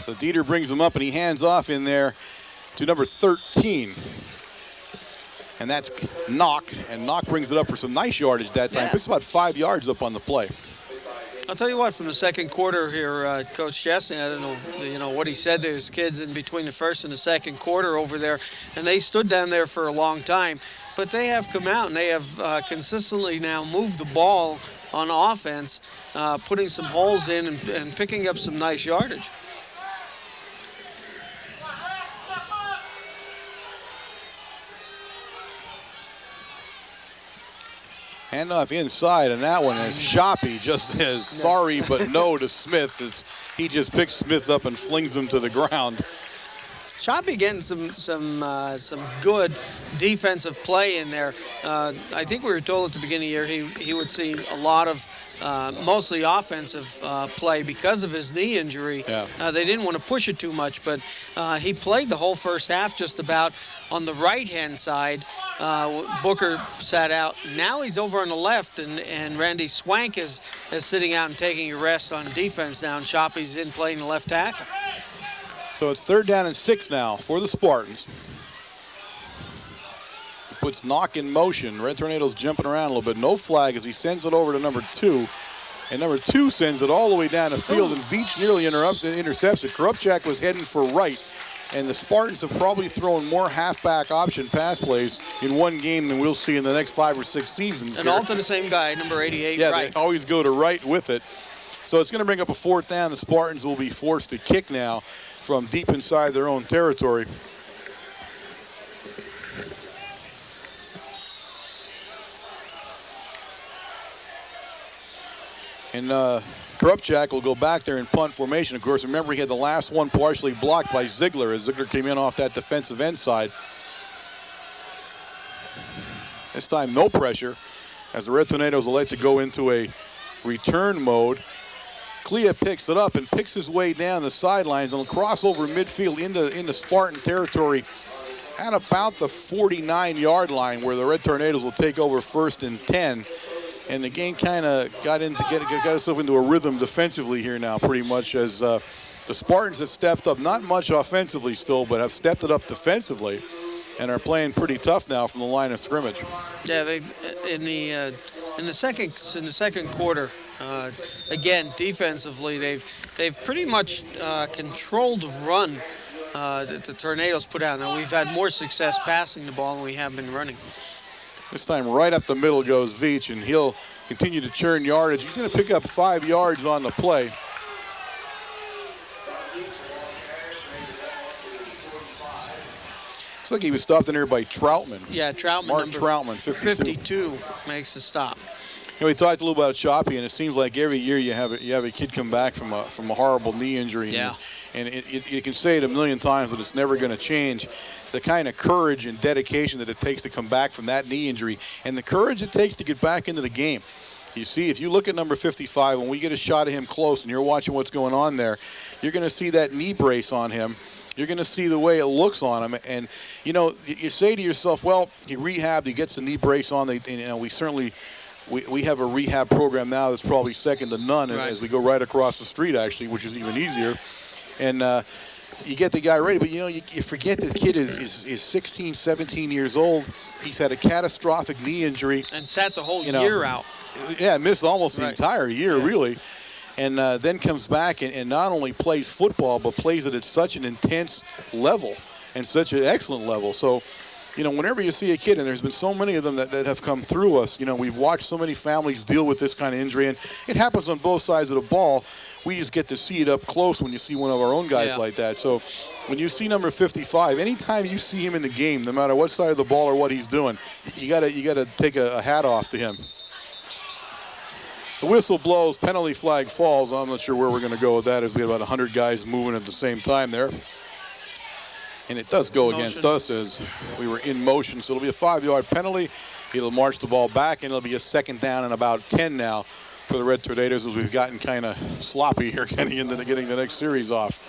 So Dieter brings him up and he hands off in there to number 13. And that's Knock, and Knock brings it up for some nice yardage that time. Picks about 5 yards up on the play. I'll tell you what, from the second quarter here, Coach Chesney, I don't know, what he said to his kids in between the first and the second quarter over there, and they stood down there for a long time. But they have come out and they have consistently now moved the ball on offense, putting some holes in and picking up some nice yardage. Handoff inside, and that one is Shoppy just says sorry but no to Smith as he just picks Smith up and flings him to the ground. Shoppy getting some good defensive play in there. I think we were told at the beginning of the year he would see a lot of mostly offensive play because of his knee injury. Yeah. They didn't want to push it too much, but he played the whole first half just about on the right-hand side. Booker sat out. Now he's over on the left, and Randy Swank is sitting out and taking a rest on defense now, and Shoppy's in playing the left tackle. So it's 3rd down and 6 now for the Spartans. Puts Knock in motion. Red Tornadoes jumping around a little bit. No flag as he sends it over to number 2. And number 2 sends it all the way down the field, and Veach nearly intercepts it. Korupchak was heading for right. And the Spartans have probably thrown more halfback option pass plays in one game than we'll see in the next 5 or 6 seasons. And all to the same guy, number 88, yeah, right. They always go to right with it. So it's going to bring up a 4th down. The Spartans will be forced to kick now from deep inside their own territory. And Korupchak will go back there in punt formation. Of course, remember he had the last one partially blocked by Ziegler as Ziegler came in off that defensive end side. This time, no pressure as the Red Tornadoes will like to go into a return mode. Clea picks it up and picks his way down the sidelines and will cross over midfield into Spartan territory at about the 49-yard line where the Red Tornadoes will take over 1st and 10. And the game kind of got itself into a rhythm defensively here now pretty much as the Spartans have stepped up, not much offensively still, but have stepped it up defensively and are playing pretty tough now from the line of scrimmage. Yeah, they in the second quarter, again defensively they've pretty much controlled the run that the Tornadoes put out. Now we've had more success passing the ball than we have been running. This time right up the middle goes Veach, and he'll continue to churn yardage. He's going to pick up 5 yards on the play. Looks like he was stopped in there by Troutman. Yeah, Troutman. Mark Troutman, 52 makes the stop. You know, we talked a little about Shoppy, and it seems like every year you have a kid come back from a horrible knee injury. Yeah. And you can say it a million times, but it's never going to change the kind of courage and dedication that it takes to come back from that knee injury and the courage it takes to get back into the game. You see, if you look at number 55, when we get a shot of him close and you're watching what's going on there, you're going to see that knee brace on him. You're going to see the way it looks on him. And, you know, you say to yourself, well, he rehabbed, he gets the knee brace on. We have a rehab program now that's probably second to none as we go right across the street, actually, which is even easier. And you get the guy ready, but, you know, you forget that the kid is 16, 17 years old. He's had a catastrophic knee injury. And sat the whole year out. Yeah, missed almost the entire year, really. And then comes back and not only plays football, but plays it at such an intense level and such an excellent level. So you know, whenever you see a kid, and there's been so many of them that have come through us, you know, we've watched so many families deal with this kind of injury, and it happens on both sides of the ball. We just get to see it up close when you see one of our own guys like that. So when you see number 55, anytime you see him in the game, no matter what side of the ball or what he's doing, you gotta take a hat off to him. The whistle blows, penalty flag falls. I'm not sure where we're going to go with that, as we have about 100 guys moving at the same time there. And it does go against us as we were in motion. So it'll be a 5-yard penalty. It'll march the ball back, and it'll be a second down and about 10 now for the Red Tornadoes, as we've gotten kind of sloppy here getting the next series off.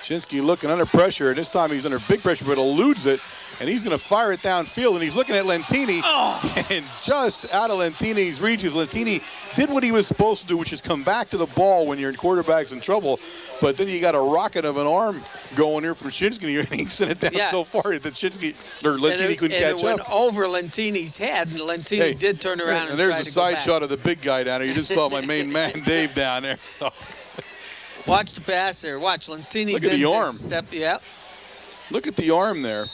Shinsky looking under pressure, and this time he's under big pressure, but eludes it, and he's going to fire it downfield, and he's looking at Lentini, and just out of Lentini's reaches. Lentini did what he was supposed to do, which is come back to the ball when your quarterback's in trouble, but then you got a rocket of an arm going here from Shinsky, and he sent it down so far that Lentini couldn't catch up. It went over Lentini's head, and Lentini did turn around and there's try a to side go back. shot of the big guy down there. You just saw my main man, Dave, down there. So. Watch the pass there. Watch Lentini. Look at the arm. Look at the arm there.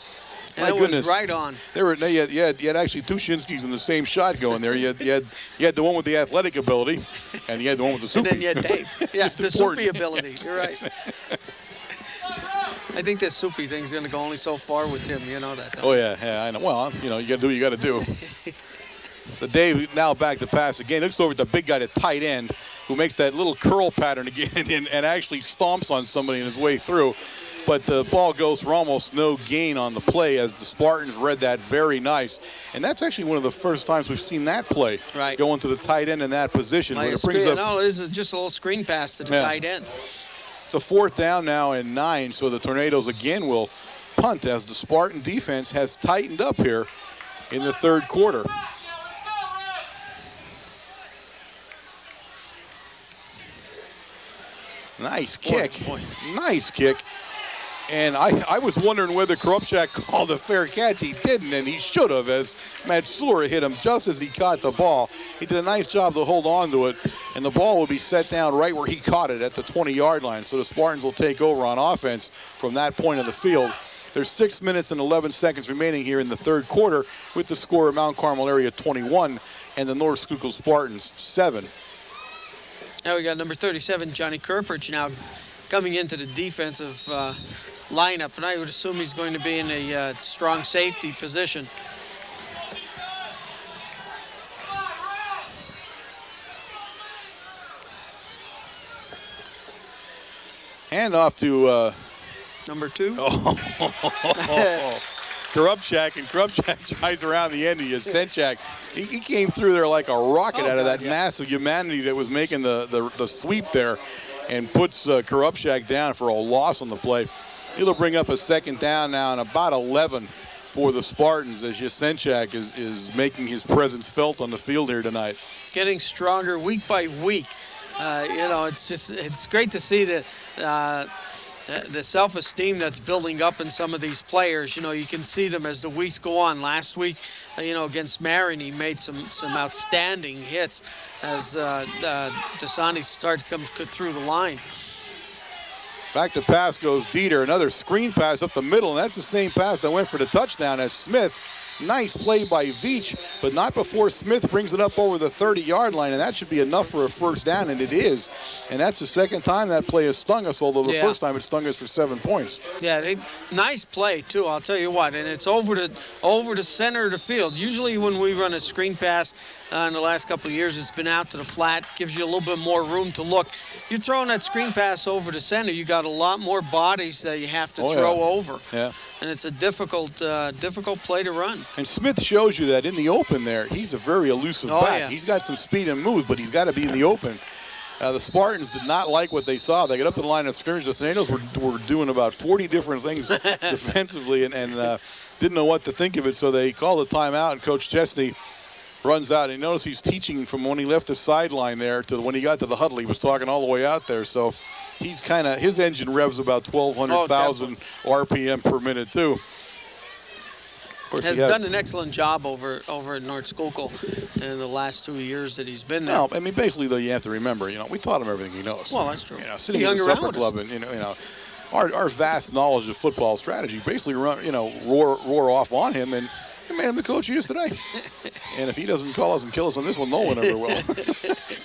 And it was right on. You had actually two Shinskys in the same shot going there. You had the one with the athletic ability, and you had the one with the soupy. And then you had Dave. Yeah, the soupy ability. You're right. I think this soupy thing's going to go only so far with him. You know that. Oh yeah, I know. Well, you got to do what you got to do. So Dave now back to pass again. Looks over at the big guy, the tight end, who makes that little curl pattern again and actually stomps on somebody in his way through. But the ball goes for almost no gain on the play, as the Spartans read that very nice. And that's actually one of the first times we've seen that play, going to the tight end in that position. Like this is just a little screen pass to the tight end. It's a 4th down now and 9, so the Tornadoes again will punt, as the Spartan defense has tightened up here in the 3rd quarter. Nice kick. Nice kick. And I was wondering whether Korupchak called a fair catch. He didn't, and he should have, as Matsura hit him just as he caught the ball. He did a nice job to hold on to it, and the ball will be set down right where he caught it at the 20-yard line. So the Spartans will take over on offense from that point of the field. There's 6 minutes and 11 seconds remaining here in the 3rd quarter, with the score of Mount Carmel area 21 and the North Schuylkill Spartans 7. Now we got number 37, Johnny Kerpich, now coming into the defensive lineup, and I would assume he's going to be in a strong safety position. Hand off to number 2. Korupchak, and Korupchak tries around the end of Yasenchak. He came through there like a rocket out of that massive humanity that was making the sweep there, and puts Korupchak down for a loss on the play. It'll bring up a 2nd down now and about 11 for the Spartans, as Yasenchak is making his presence felt on the field here tonight. Getting stronger week by week. It's great to see the self-esteem that's building up in some of these players. You can see them as the weeks go on. Last week, against Marion, he made some outstanding hits as Dasani started to come through the line. Back to pass goes Dieter. Another screen pass up the middle, and that's the same pass that went for the touchdown as Smith. Nice play by Veach, but not before Smith brings it up over the 30-yard line, and that should be enough for a 1st down, and it is. And that's the 2nd time that play has stung us, although the first time it stung us for 7 points. Yeah, nice play, too, I'll tell you what. And it's over the center of the field. Usually when we run a screen pass in the last couple of years, it's been out to the flat, gives you a little bit more room to look. You're throwing that screen pass over the center, you got a lot more bodies that you have to throw over. Yeah. And it's a difficult play to run. And Smith shows you that in the open there. He's a very elusive back. Yeah. He's got some speed and moves, but he's got to be in the open. The Spartans did not like what they saw. They got up to the line of scrimmage. The Tornadoes were doing about 40 different things defensively and didn't know what to think of it, so they called a timeout, and Coach Chesney runs out. And notice he's teaching from when he left the sideline there to when he got to the huddle. He was talking all the way out there. So he's kind of, his engine revs about 1,200,000 RPM per minute too. Of course, has done an excellent job over at North Schuylkill in the last 2 years that he's been there. Well, I mean, basically, though, you have to remember, we taught him everything he knows. Well, that's true. Sitting in the supper club and, our vast knowledge of football strategy basically roar off on him, and he made him the coach he is today. And if he doesn't call us and kill us on this one, no one ever will.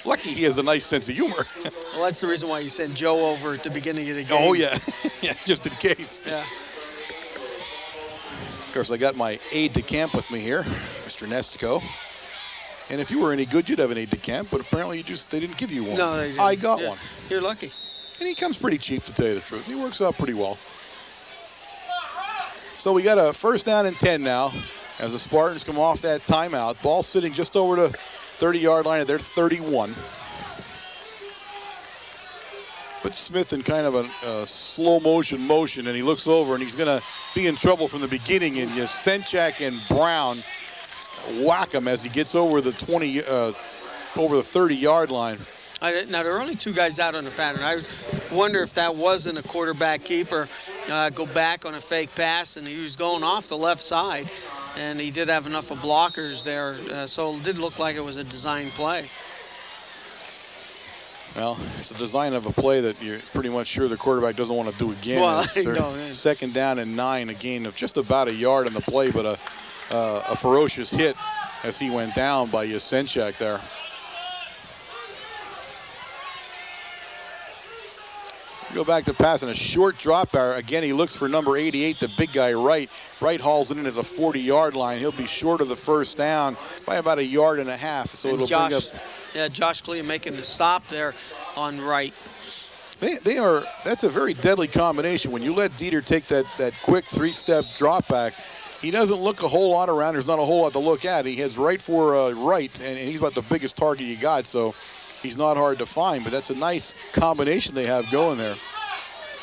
Lucky he has a nice sense of humor. Well, that's the reason why you sent Joe over at the beginning of the game. Oh, yeah. Yeah, just in case. Yeah. Of course, I got my aide de camp with me here, Mr. Nestico. And if you were any good, you'd have an aide de camp, but apparently they didn't give you one. No, they didn't. I got one. You're lucky. And he comes pretty cheap, to tell you the truth. He works out pretty well. So we got a 1st down and 10 now as the Spartans come off that timeout. Ball sitting just over the 30-yard line at their 31. Put Smith in kind of a slow motion, and he looks over, and he's going to be in trouble from the beginning. And Yasenchak and Brown whack him as he gets over the 30-yard line. Now, there are only 2 guys out on the pattern. I wonder if that wasn't a quarterback keeper go back on a fake pass, and he was going off the left side, and he did have enough of blockers there, so it did look like it was a design play. Well, it's the design of a play that you're pretty much sure the quarterback doesn't want to do again. Well, It's 2nd down and 9, a gain of just about a yard on the play, but a ferocious hit as he went down by Yasenchak there. Go back to pass and a short drop. Again, he looks for number 88, the big guy Wright. Wright hauls it in at the 40-yard line. He'll be short of the 1st down by about a yard and a half. So it'll bring up. Yeah, Josh Clea making the stop there on Wright. That's a very deadly combination. When you let Dieter take that quick 3-step drop back, he doesn't look a whole lot around. There's not a whole lot to look at. He heads right for Wright, and he's about the biggest target you got. So he's not hard to find, but that's a nice combination they have going there.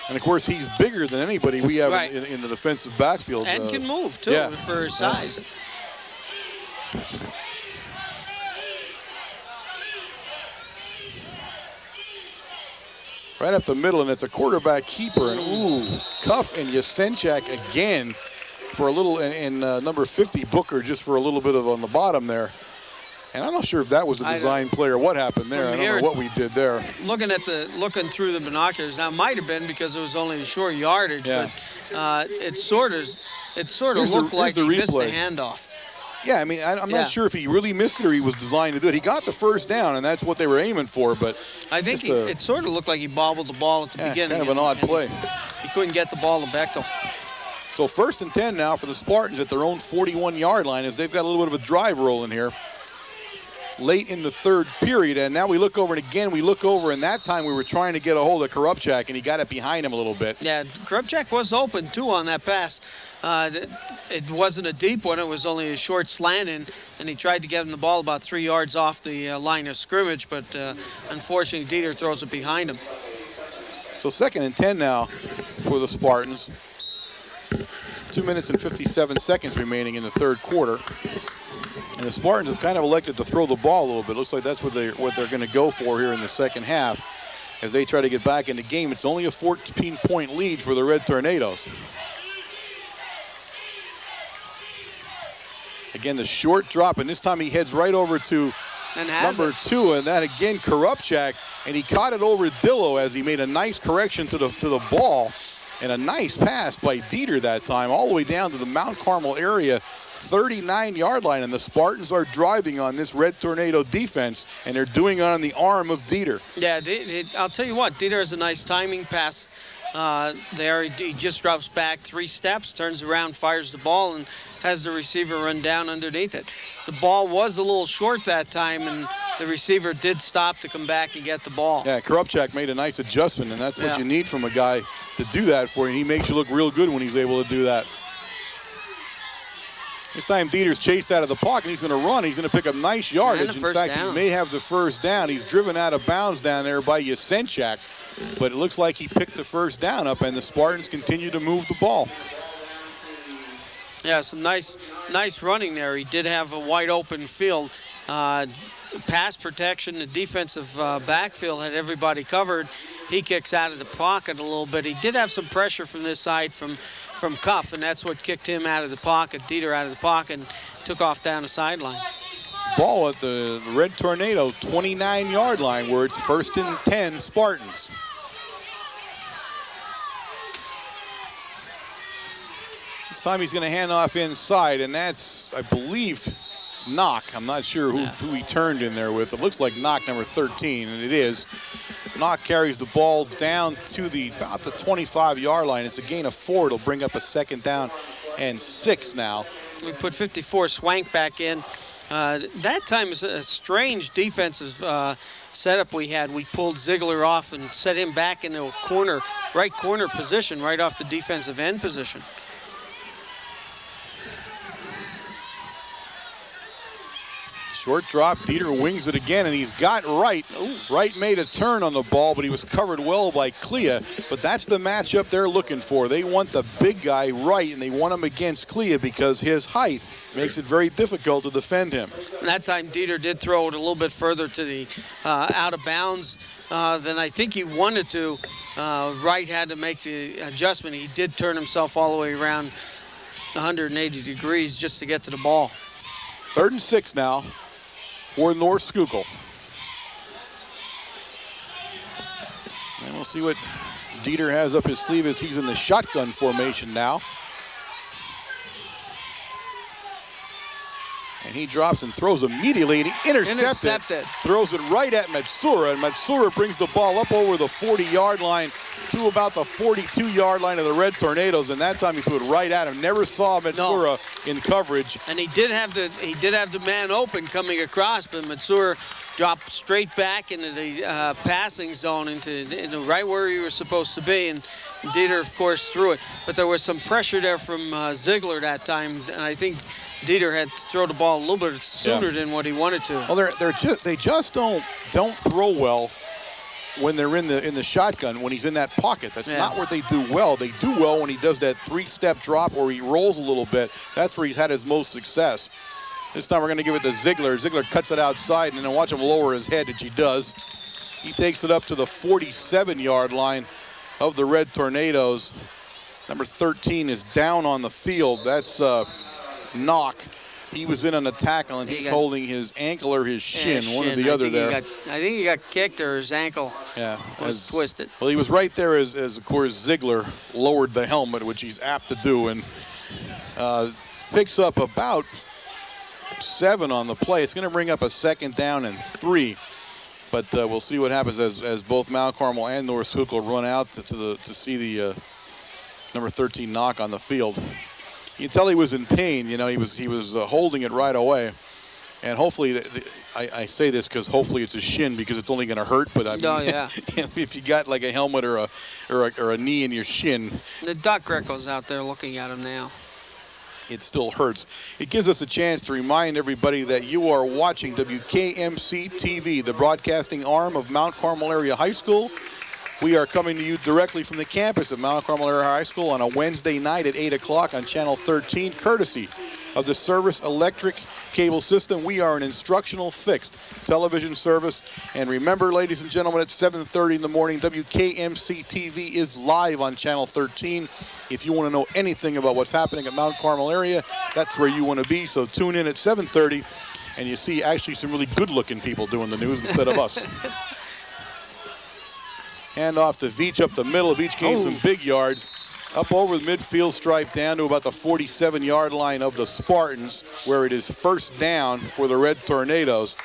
And, of course, he's bigger than anybody we have in the defensive backfield. And can move, too, for his size. Right up the middle, and it's a quarterback keeper. And, Cuff and Yasenchak again for a little, and number 50, Booker, just for a little bit of on the bottom there. And I'm not sure if that was the design play or what happened there. I don't know what we did there. Looking through the binoculars, now it might have been because it was only a short yardage, but it sort of looked like he missed the handoff. Yeah, I mean, I'm not sure if he really missed it or he was designed to do it. He got the 1st down, and that's what they were aiming for. But I think it sort of looked like he bobbled the ball at the beginning. Kind of an odd play. He couldn't get the ball to Bechtel. So 1st and 10 now for the Spartans at their own 41-yard line as they've got a little bit of a drive rolling here. Late in the 3rd period, and now we look over, and again we look over, and that time we were trying to get a hold of Korupchak, and he got it behind him a little bit. Yeah, Korupchak was open, too, on that pass. It wasn't a deep one. It was only a short slant in, and he tried to get him the ball about 3 yards off the line of scrimmage, but unfortunately Dieter throws it behind him. So 2nd and 10 now for the Spartans. 2 minutes and 57 seconds remaining in the 3rd quarter. And the Spartans have kind of elected to throw the ball a little bit. Looks like that's what they're going to go for here in the 2nd half as they try to get back in the game. It's only a 14-point lead for the Red Tornadoes. Again, the short drop, and this time he heads right over to number 2, and that again, Korupchak, and he caught it over Dillo as he made a nice correction to the ball, and a nice pass by Dieter that time, all the way down to the Mount Carmel area, 39-yard line, and the Spartans are driving on this Red Tornado defense, and they're doing it on the arm of Dieter. Yeah, I'll tell you what, Dieter has a nice timing pass there. He just drops back 3 steps, turns around, fires the ball, and has the receiver run down underneath it. The ball was a little short that time, and the receiver did stop to come back and get the ball. Yeah, Korupchak made a nice adjustment, and that's what you need from a guy to do that for you. He makes you look real good when he's able to do that. This time Dieter's chased out of the pocket. He's going to run. He's going to pick up nice yardage. In fact, he may have the 1st down. He's driven out of bounds down there by Yasenchak, but it looks like he picked the 1st down up, and the Spartans continue to move the ball. Yeah, some nice running there. He did have a wide open field, pass protection, the defensive backfield had everybody covered. He kicks out of the pocket a little bit. He did have some pressure from this side from Cuff, and that's what kicked him out of the pocket, Dieter out of the pocket, and took off down the sideline. Ball at the Red Tornado 29-yard line, where it's 1st and 10 Spartans. This time he's going to hand off inside, and that's, I believe, Knock. I'm not sure who he turned in there with. It looks like Knock, number 13, and it is. Knock carries the ball down to about the 25-yard line. It's a gain of 4. It'll bring up a 2nd down and 6 now. We put 54 Swank back in. That time is a strange defensive setup we had. We pulled Ziegler off and set him back into a right corner position, right off the defensive end position. Short drop, Dieter wings it again, and he's got Wright. Wright made a turn on the ball, but he was covered well by Clea. But that's the matchup they're looking for. They want the big guy, Wright, and they want him against Clea because his height makes it very difficult to defend him. And that time, Dieter did throw it a little bit further to the out of bounds than I think he wanted to. Wright had to make the adjustment. He did turn himself all the way around 180 degrees just to get to the ball. 3rd and 6 now for North Schuylkill. And we'll see what Dieter has up his sleeve as he's in the shotgun formation now. And he drops and throws immediately, and he intercepted. Throws it right at Matsura, and Matsura brings the ball up over the 40-yard line to about the 42-yard line of the Red Tornadoes, and that time he threw it right at him. Never saw Matsura in coverage. And he did have the man open coming across, but Matsura dropped straight back into the passing zone into right where he was supposed to be, and Dieter, of course, threw it. But there was some pressure there from Ziegler that time, and I think Dieter had to throw the ball a little bit sooner than what he wanted to. Well, they just don't throw well when they're in the shotgun, when he's in that pocket. That's not what they do well. They do well when he does that 3-step drop or he rolls a little bit. That's where he's had his most success. This time we're going to give it to Ziegler. Ziegler cuts it outside, and then watch him lower his head, which he does. He takes it up to the 47-yard line of the Red Tornadoes. Number 13 is down on the field. That's Knock. He was in on a tackle, and he's holding his ankle or his shin, one or the other there. I think he got kicked, or his ankle was twisted. Well, he was right there as of course, Ziegler lowered the helmet, which he's apt to do, and picks up about 7 on the play. It's going to bring up a 2nd down and 3. But we'll see what happens as both Mount Carmel and North Schuylkill run out to see the number 13 Knock on the field. You can tell he was in pain. You know, he was holding it right away, and hopefully, I say this because hopefully it's a shin because it's only going to hurt. But I mean, if you got like a helmet or a knee in your shin, the Doc Greco's out there looking at him now. It still hurts. It gives us a chance to remind everybody that you are watching WKMC TV, the broadcasting arm of Mount Carmel Area High School. We are coming to you directly from the campus of Mount Carmel Area High School on a Wednesday night at 8 o'clock on Channel 13, courtesy of the Service Electric Cable System. We are an instructional fixed television service. And remember, ladies and gentlemen, at 7:30 in the morning, WKMC TV is live on Channel 13. If you want to know anything about what's happening at Mount Carmel area, that's where you want to be. So tune in at 7:30, and you see actually some really good-looking people doing the news instead of us. Hand off to Veach up the middle. Veach gained some big yards. Up over the midfield stripe down to about the 47-yard line of the Spartans, where it is 1st down for the Red Tornadoes.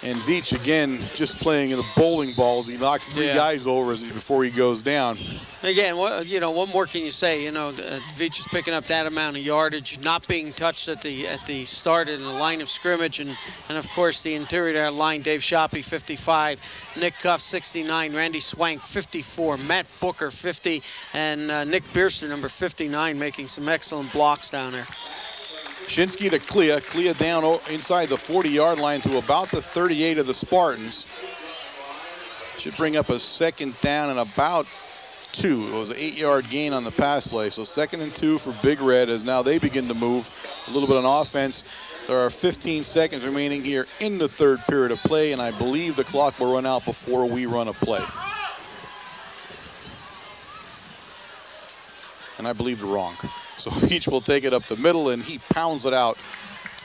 And Veach, again, just playing in the bowling balls. He knocks 3 guys over before he goes down. Again, what more can you say? Veach is picking up that amount of yardage, not being touched at the start in the line of scrimmage, and of course the interior line. Dave Shoppy, 55, Nick Cuff, 69, Randy Swank, 54, Matt Booker, 50, and Nick Bierster, number 59, making some excellent blocks down there. Shinsky to Clea. Clea down inside the 40-yard line to about the 38 of the Spartans. Should bring up a 2nd down and about 2. It was an 8-yard gain on the pass play. So 2nd and 2 for Big Red as now they begin to move a little bit on offense. There are 15 seconds remaining here in the third period of play, and I believe the clock will run out before we run a play. And I believe you're wrong. So Veach will take it up the middle, and he pounds it out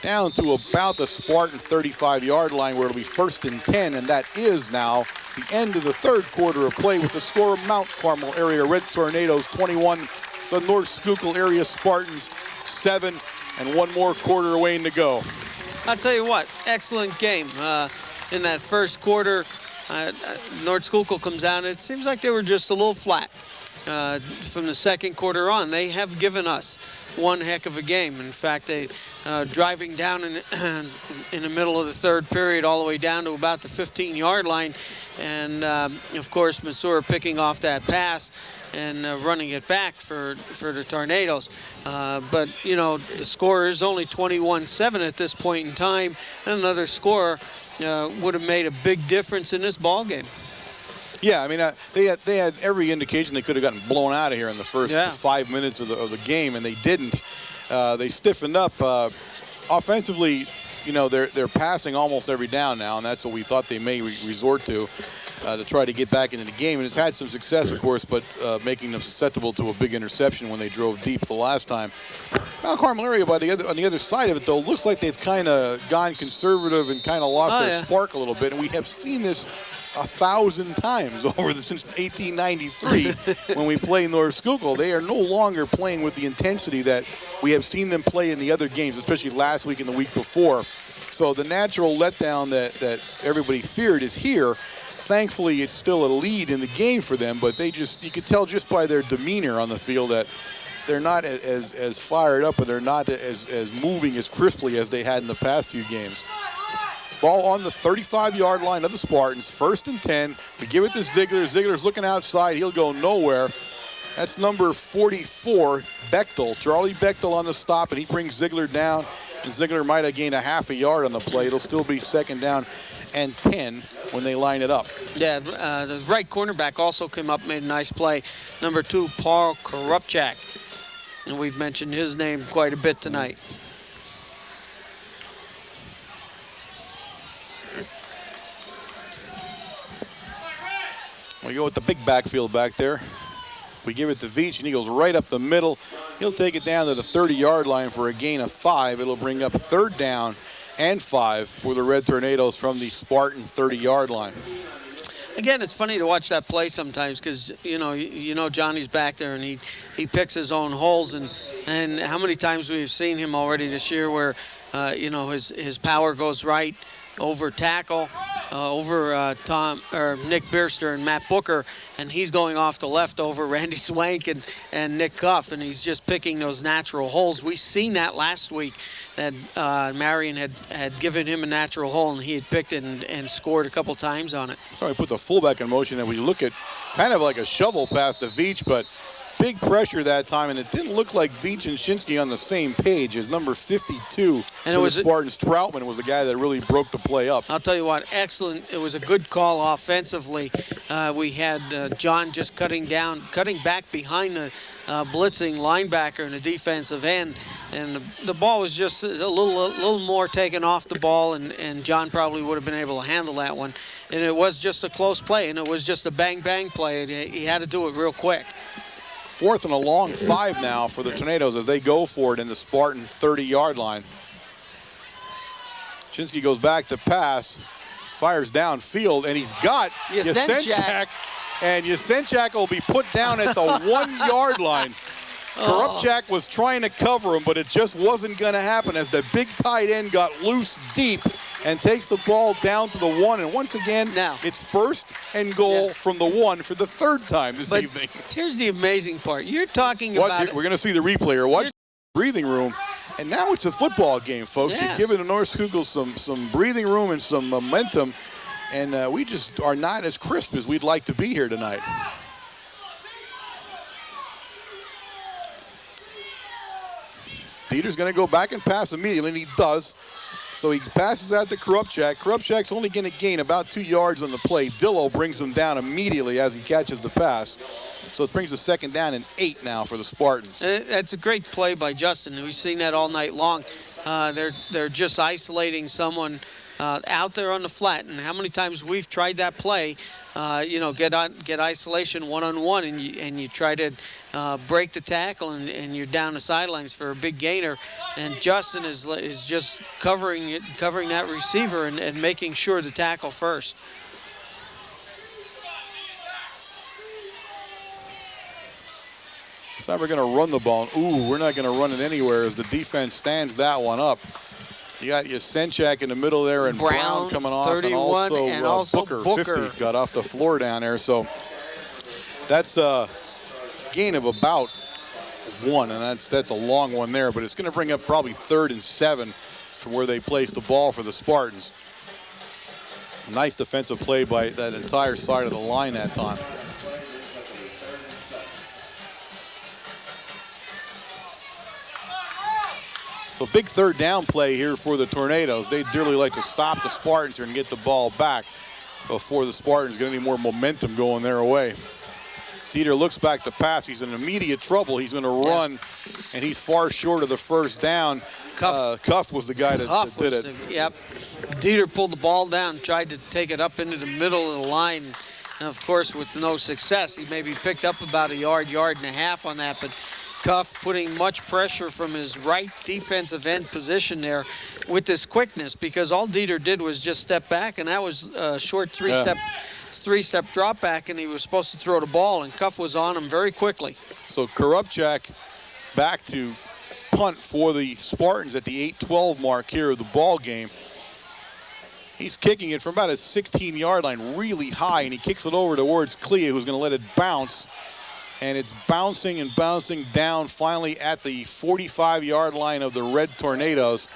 down to about the Spartan 35-yard line, where it'll be 1st and 10, and that is now the end of the third quarter of play with the score of Mount Carmel area Red Tornadoes 21, the North Schuylkill area Spartans 7, and one more quarter away to go. I'll tell you what, excellent game. In that first quarter, North Schuylkill comes out, and it seems like they were just a little flat. From the second quarter on, they have given us one heck of a game. In fact, they driving down in the middle of the third period all the way down to about the 15-yard line, and of course Mansour picking off that pass and running it back for the Tornadoes. But you know, the score is only 21-7 at this point in time, and another score would have made a big difference in this ball game. Yeah, I mean, they had every indication they could have gotten blown out of here in the first 5 minutes of the game, and they didn't. They stiffened up offensively. You know, they're passing almost every down now, and that's what we thought they may resort to try to get back into the game. And it's had some success, of course, but making them susceptible to a big interception when they drove deep the last time. Mount Carmel area, on the other side of it, though, looks like they've kind of gone conservative and kind of lost their spark a little bit, and we have seen this 1,000 times since 1893 when we play North Schuylkill. They are no longer playing with the intensity that we have seen them play in the other games, especially last week and the week before. So the natural letdown that everybody feared is here. Thankfully, it's still a lead in the game for them, but you could tell just by their demeanor on the field that they're not as fired up, and they're not as moving as crisply as they had in the past few games. Ball on the 35-yard line of the Spartans, 1st and 10. We give it to Ziegler. Ziegler's looking outside. He'll go nowhere. That's number 44, Bechtel. Charlie Bechtel on the stop, and he brings Ziegler down. And Ziegler might have gained a half a yard on the play. It'll still be 2nd down and 10 when they line it up. Yeah, the right cornerback also came up, made a nice play. Number 2, Paul Korupchak. And we've mentioned his name quite a bit tonight. We go with the big backfield back there. We give it to Veach, and he goes right up the middle. He'll take it down to the 30-yard line for a gain of 5. It'll bring up 3rd down and 5 for the Red Tornadoes from the Spartan 30-yard line. Again, it's funny to watch that play sometimes because, you know Johnny's back there, and he picks his own holes. And how many times we've seen him already this year where, his power goes right over tackle, over Nick Bierster and Matt Booker, and he's going off the left over Randy Swank and Nick Cuff, and he's just picking those natural holes. We seen that last week, that Marion had given him a natural hole, and he had picked it and scored a couple times on it. So he put the fullback in motion, and we look at kind of like a shovel pass to Veach, but big pressure that time, and it didn't look like Veach and Shinsky on the same page as number 52. And it was the Spartans. Troutman was the guy that really broke the play up. I'll tell you what, excellent. It was a good call offensively. We had John just cutting back behind the blitzing linebacker in the defensive end, and the ball was just a little more taken off the ball, and John probably would have been able to handle that one. And it was just a close play, and it was just a bang-bang play. He had to do it real quick. 4th and a long 5 now for the Tornadoes as they go for it in the Spartan 30-yard line. Shinsky goes back to pass, fires downfield, and he's got Yasenchak, and Yasenchak will be put down at the 1-yard line. Korupchak was trying to cover him, but it just wasn't going to happen as the big tight end got loose deep and takes the ball down to the 1. And once again, now it's 1st and goal from the 1 for the 3rd time this evening. Here's the amazing part. You're talking about We're going to see the replay here. Watch the breathing room. And now it's a football game, folks. You've given the North Schuylkill some breathing room and some momentum. And we just are not as crisp as we'd like to be here tonight. Peter's going to go back and pass immediately, and he does. So he passes out to Korupchak. Korupchak's only going to gain about 2 yards on the play. Dillo brings him down immediately as he catches the pass. So it brings a 2nd down and 8 now for the Spartans. That's a great play by Justin. We've seen that all night long. They're just isolating someone out there on the flat. And how many times we've tried that play, get isolation one-on-one, and you try to break the tackle, and you're down the sidelines for a big gainer. And Justin is just covering that receiver and making sure to tackle first. It's not we're going to run the ball. Ooh, we're not going to run it anywhere as the defense stands that one up. You got Yasenchak in the middle there, and Brown coming off, 31, and also, Booker 50 got off the floor down there. So that's a gain of about 1, and that's a long one there. But it's going to bring up probably 3rd and 7 from where they placed the ball for the Spartans. Nice defensive play by that entire side of the line that time. So big 3rd down play here for the Tornadoes. They'd dearly like to stop the Spartans here and get the ball back before the Spartans get any more momentum going their way. Dieter looks back to pass. He's in immediate trouble. He's going to run, and he's far short of the 1st down. Cuff was the guy that did it. Yep. Dieter pulled the ball down, tried to take it up into the middle of the line. And of course, with no success, he maybe picked up about a yard and a half on that, but Cuff putting much pressure from his right defensive end position there with this quickness, because all Dieter did was just step back, and that was a short three-step drop back, and he was supposed to throw the ball, and Cuff was on him very quickly. So Karupchak back to punt for the Spartans at the 8-12 mark here of the ball game. He's kicking it from about a 16-yard line, really high, and he kicks it over towards Clea, who's going to let it bounce. And it's bouncing and bouncing down finally at the 45-yard line of the Red Tornadoes.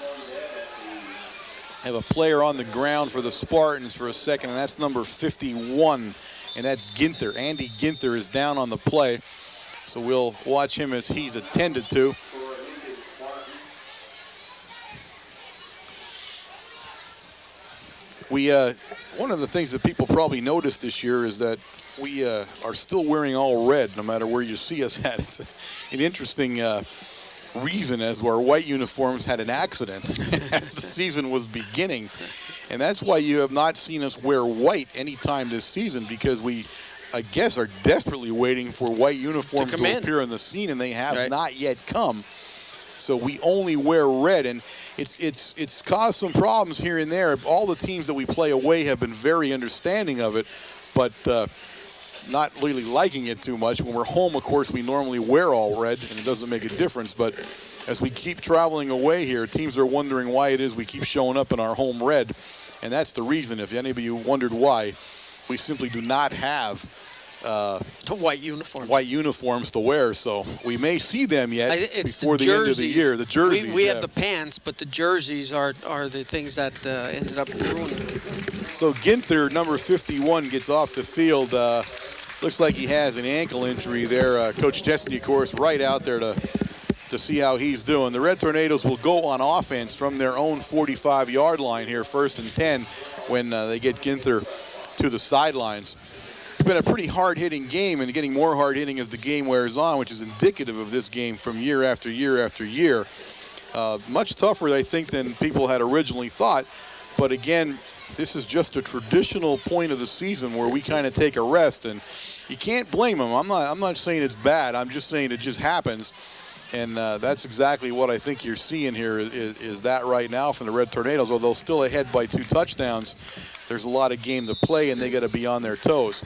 Have a player on the ground for the Spartans for a second, and that's number 51, and that's Ginther. Andy Ginther is down on the play, so we'll watch him as he's attended to. One of the things that people probably noticed this year is that we are still wearing all red no matter where you see us at. It's an interesting reason, as our white uniforms had an accident as the season was beginning. And that's why you have not seen us wear white any time this season, because we, I guess, are desperately waiting for white uniforms to appear on the scene, and they have not yet come. So we only wear red, and it's caused some problems here and there. All the teams that we play away have been very understanding of it, but not really liking it too much. When we're home, of course, we normally wear all red, and it doesn't make a difference. But as we keep traveling away here, teams are wondering why it is we keep showing up in our home red, and that's the reason. If any of you wondered why, we simply do not have white uniforms to wear, so we may see them yet before the end of the year. The jerseys. We have the pants, but the jerseys are the things that ended up ruining. So Ginther, number 51, gets off the field. Looks like he has an ankle injury there. Coach Chesney, of course, right out there to see how he's doing. The Red Tornadoes will go on offense from their own 45-yard line here, 1st and 10, when they get Ginther to the sidelines. It's been a pretty hard-hitting game, and getting more hard-hitting as the game wears on, which is indicative of this game from year after year after year. Much tougher, I think, than people had originally thought. But again, this is just a traditional point of the season where we kind of take a rest, and you can't blame them. I'm not saying it's bad. I'm just saying it just happens, and that's exactly what I think you're seeing here is that right now from the Red Tornadoes. Although still ahead by 2 touchdowns, there's a lot of game to play, and they got to be on their toes.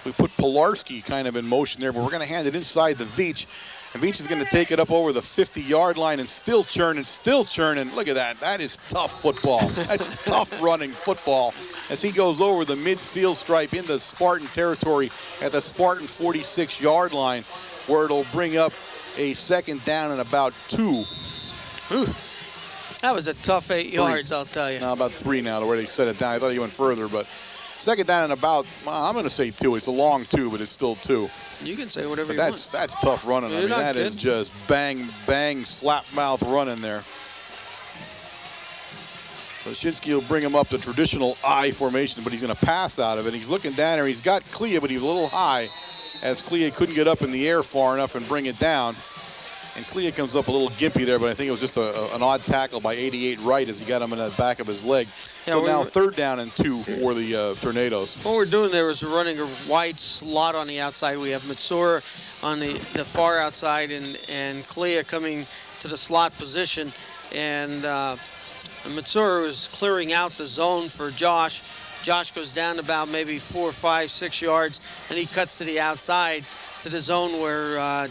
We put Pilarski kind of in motion there, but we're going to hand it inside the Veach. And Veach is going to take it up over the 50-yard line and still churning. Look at that. That is tough football. That's tough running football as he goes over the midfield stripe into Spartan territory at the Spartan 46-yard line, where it'll bring up a 2nd down and about 2. Whew. That was a tough 8 yards, I'll tell you. No, about 3 now, the way they set it down. I thought he went further, but 2nd down and about, I'm going to say 2. It's a long 2, but it's still 2. You can say whatever but you want. That's tough running. You're that kidding. Is just bang, bang, slap mouth running there. Schuylkill will bring him up to traditional I formation, but he's going to pass out of it. He's looking down there. He's got Clea, but he's a little high, as Clea couldn't get up in the air far enough and bring it down. And Clea comes up a little gimpy there, but I think it was just an odd tackle by 88 Wright as he got him in the back of his leg. Yeah, so now 3rd down and 2 for the Tornadoes. What we're doing there is we're running a wide slot on the outside. We have Matsura on the far outside and Clea coming to the slot position. And Matsura is clearing out the zone for Josh. Josh goes down about maybe 4, 5, 6 yards, and he cuts to the outside to the zone where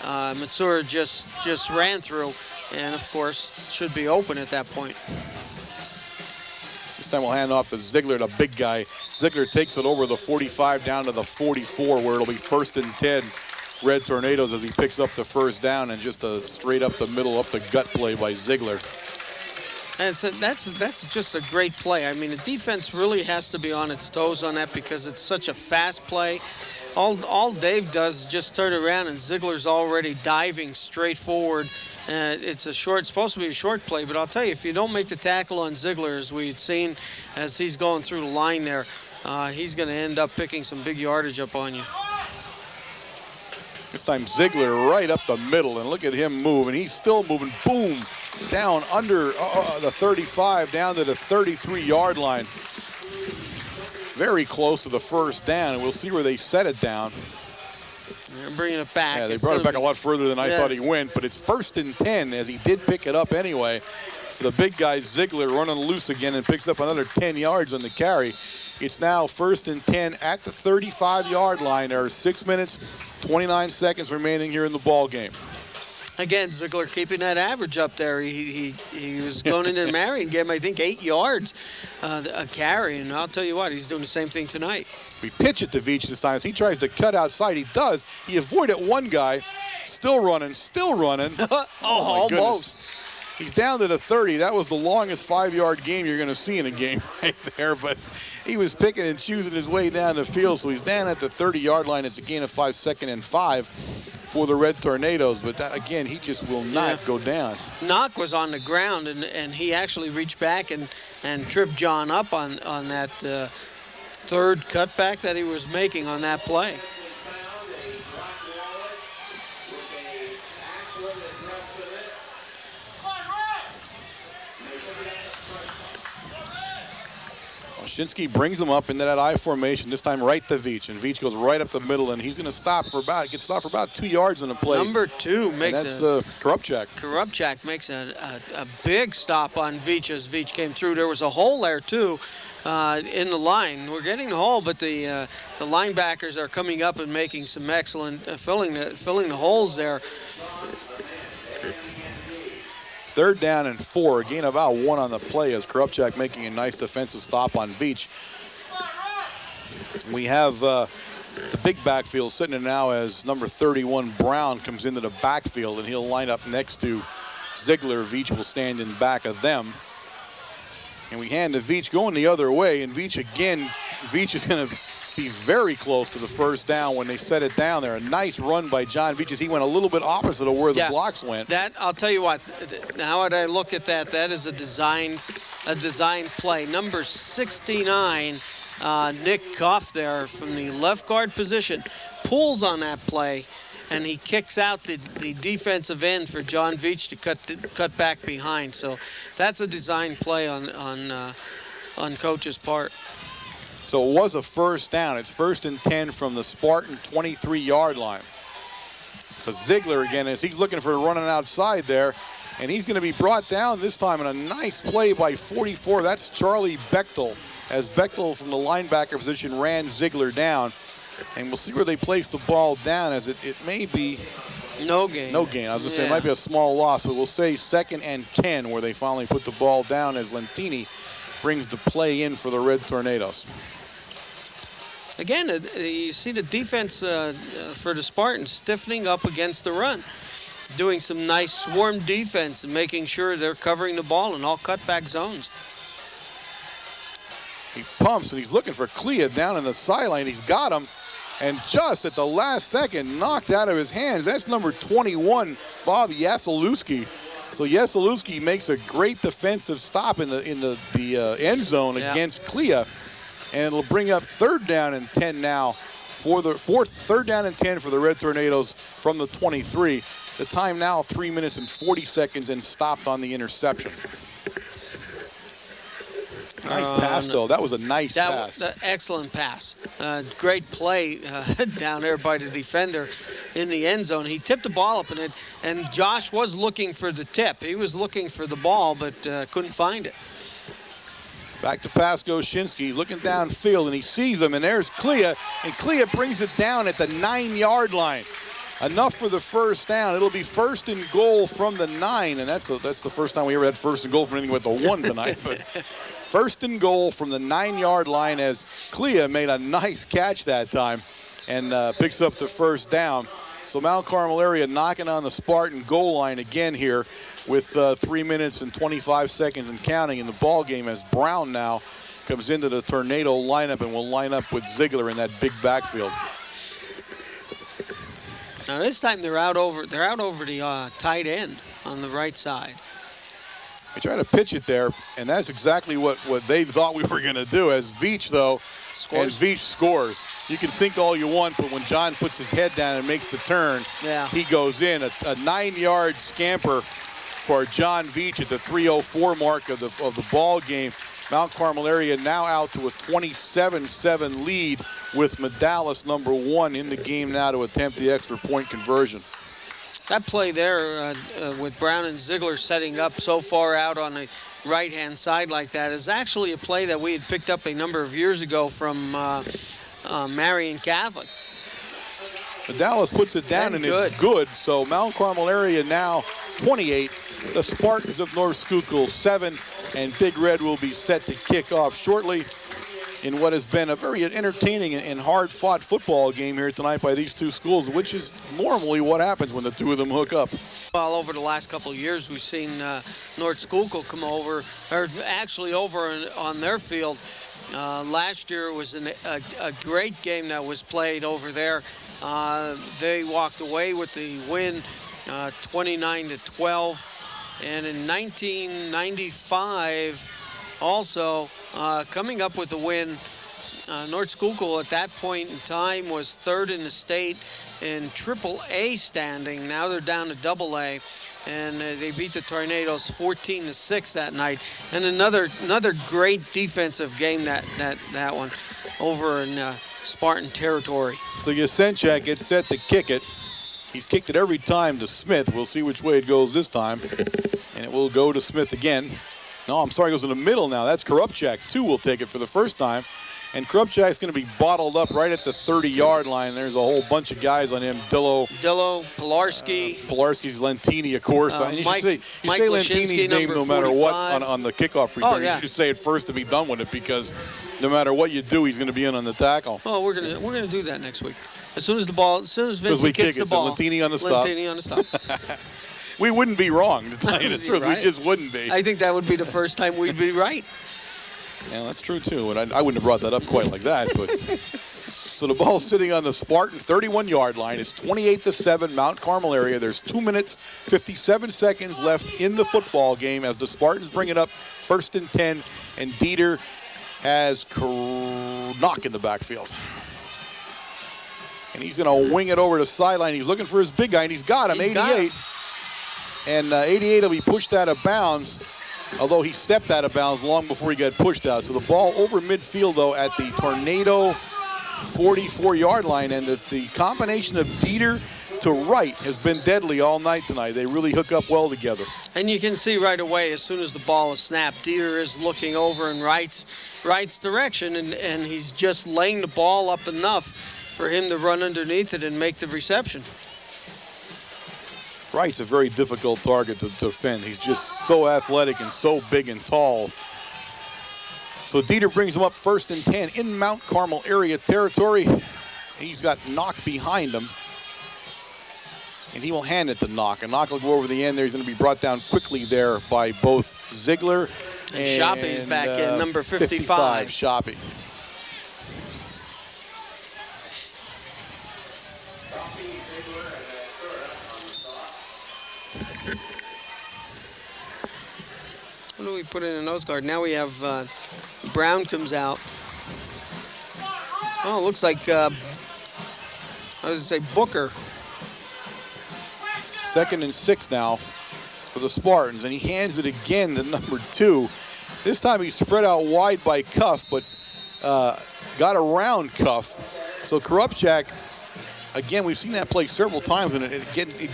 Matsura just ran through, and of course should be open at that point. This time we'll hand off to Ziegler, the big guy. Ziegler takes it over the 45 down to the 44, where it'll be 1st and 10 Red Tornadoes as he picks up the 1st down, and just a straight up the middle, up the gut play by Ziegler. And so that's just a great play. I mean, the defense really has to be on its toes on that because it's such a fast play. All Dave does is just turn around, and Ziegler's already diving straight forward. It's supposed to be a short play, but I'll tell you, if you don't make the tackle on Ziegler, as we'd seen as he's going through the line there, he's going to end up picking some big yardage up on you. This time Ziegler right up the middle, and look at him move, and he's still moving. Boom, down under the 35, down to the 33-yard line. Very close to the 1st down, and we'll see where they set it down. They're bringing it back. Yeah, they brought it back a lot further than I thought he went, but it's 1st and 10, as he did pick it up anyway. So the big guy, Ziegler, running loose again and picks up another 10 yards on the carry. It's now 1st and 10 at the 35-yard line. There are 6 minutes, 29 seconds remaining here in the ball game. Again, Ziegler keeping that average up there. He was going into Marion, gave him, I think, 8 yards a carry, and I'll tell you what, he's doing the same thing tonight. We pitch it to Veach this time. As he tries to cut outside, he does. He avoided one guy, still running. Almost. He's down to the 30. That was the longest 5-yard game you're going to see in a game right there, but he was picking and choosing his way down the field, so he's down at the 30-yard line. It's a gain of 5, 2nd and 5 for the Red Tornadoes, but that, again, he just will not go down. Knock was on the ground, and he actually reached back and tripped John up on that 3rd cutback that he was making on that play. Shinsky brings him up into that I formation, this time right to Veach, and Veach goes right up the middle, and he's going to get stopped for about 2 yards on the play. Number 2 makes that's Korupchak. Korupchak makes a big stop on Veach as Veach came through. There was a hole there too in the line. We're getting the hole, but the linebackers are coming up and making some excellent filling the holes there. 3rd down and 4, a gain of about 1 on the play as Korupchak making a nice defensive stop on Veach. We have the big backfield sitting in now as number 31 Brown comes into the backfield, and he'll line up next to Ziegler. Veach will stand in back of them. And we hand to Veach going the other way, and Veach is going to be very close to the 1st down when they set it down there. A nice run by John Veach as he went a little bit opposite of where the blocks went. That, I'll tell you what, now that I look at that is a design play. Number 69, Nick Cuff there from the left guard position, pulls on that play, and he kicks out the defensive end for John Veach to cut back behind. So that's a design play on Coach's part. So it was a 1st down. It's 1st and 10 from the Spartan 23-yard line. So Ziegler again, as he's looking for running outside there, and he's going to be brought down this time in a nice play by 44. That's Charlie Bechtel, as Bechtel from the linebacker position ran Ziegler down. And we'll see where they place the ball down, as it may be no gain. I was going to say it might be a small loss, but we'll say 2nd and 10 where they finally put the ball down as Lentini brings the play in for the Red Tornadoes. Again, you see the defense for the Spartans stiffening up against the run, doing some nice swarm defense and making sure they're covering the ball in all cutback zones. He pumps, and he's looking for Clea down in the sideline. He's got him, and just at the last second, knocked out of his hands. That's number 21, Bob Yasilewski, So Yeselowski makes a great defensive stop in the end zone against Clea, and it'll bring up 3rd down and 10 now for the 3rd down and 10 for the Red Tornadoes from the 23. The time now 3 minutes and 40 seconds and stopped on the interception. Nice pass, though. That was a nice pass. Excellent pass. Great play down there by the defender in the end zone. He tipped the ball up in it, and Josh was looking for the tip. He was looking for the ball, but couldn't find it. Back to Pasco Shinsky. He's looking downfield, and he sees him, and there's Clea, and Clea brings it down at the 9-yard line. Enough for the 1st down. It'll be 1st and goal from the 9, and that's the first time we ever had 1st and goal from anything but the 1 tonight. But 1st and goal from the 9-yard line as Clea made a nice catch that time and picks up the 1st down. So Mount Carmel area knocking on the Spartan goal line again here with 3 minutes and 25 seconds and counting in the ball game as Brown now comes into the Tornado lineup and will line up with Ziegler in that big backfield. Now this time they're out over the tight end on the right side. They try to pitch it there, and that's exactly what they thought we were going to do. As Veach, though, scores. And Veach scores. You can think all you want, but when John puts his head down and makes the turn, he goes in. A 9-yard scamper for John Veach at the 3:04 mark of the ball game. Mount Carmel area now out to a 27-7 lead with Medalis #1 in the game now to attempt the extra point conversion. That play there with Brown and Ziegler setting up so far out on the right-hand side like that is actually a play that we had picked up a number of years ago from Marion Catholic. Medalis puts it down and it's good. So Mount Carmel area now 28. The Spartans of North Schuylkill 7, and Big Red will be set to kick off shortly in what has been a very entertaining and hard-fought football game here tonight by these two schools, which is normally what happens when the two of them hook up. Well, over the last couple of years, we've seen North Schuylkill come over, or actually over on their field. Last year it was a great game that was played over there. They walked away with the win, 29-12. And in 1995, also coming up with the win, North Schuylkill at that point in time was 3rd in the state in AAA standing. Now they're down to AA, and they beat the Tornadoes 14-6 that night. And another great defensive game that one over in Spartan territory. So Yasenchak gets set to kick it. He's kicked it every time to Smith. We'll see which way it goes this time. And it will go to Smith again. No, I'm sorry, it goes in the middle now. That's Korupchak, too, will take it for the first time. And Korupchak's going to be bottled up right at the 30-yard line. There's a whole bunch of guys on him. Dillo, Pilarski. Pilarski's Lentini, of course. And you say Lentini's name no matter 45. What on the kickoff return. Oh, yeah. You should say it first to be done with it, because no matter what you do, he's going to be in on the tackle. Oh, we're gonna do that next week. As soon as Vincent kicks the ball, Lentini on the stop. Lentini on the stop. We wouldn't be wrong, to tell you the truth. Right? We just wouldn't be. I think that would be the first time we'd be right. Yeah, that's true, too. And I wouldn't have brought that up quite like that. But so the ball's sitting on the Spartan 31-yard line. It's 28-7, Mount Carmel area. There's 2 minutes, 57 seconds left in the football game as the Spartans bring it up 1st and 10. And Dieter has Knock in the backfield. And he's going to wing it over to the sideline. He's looking for his big guy, and he's got him, 88. And 88 will be pushed out of bounds, although he stepped out of bounds long before he got pushed out. So the ball over midfield, though, at the Tornado 44-yard line. And the combination of Dieter to Wright has been deadly all night tonight. They really hook up well together. And you can see right away, as soon as the ball is snapped, Dieter is looking over in Wright's direction, and he's just laying the ball up enough for him to run underneath it and make the reception. Wright's a very difficult target to defend. He's just so athletic and so big and tall. So Dieter brings him up 1st and 10 in Mount Carmel area territory. He's got Knock behind him. And he will hand it to Knock. And Knock will go over the end there. He's going to be brought down quickly there by both Ziegler and Shoppy's back in, number 55. Shoppy. What do we put in the nose guard? Now we have Brown comes out. Oh, it looks like, I was going to say Booker. 2nd and 6 now for the Spartans, and he hands it again to number 2. This time he spread out wide by Cuff, but got around Cuff. So Korupchak, again, we've seen that play several times, and it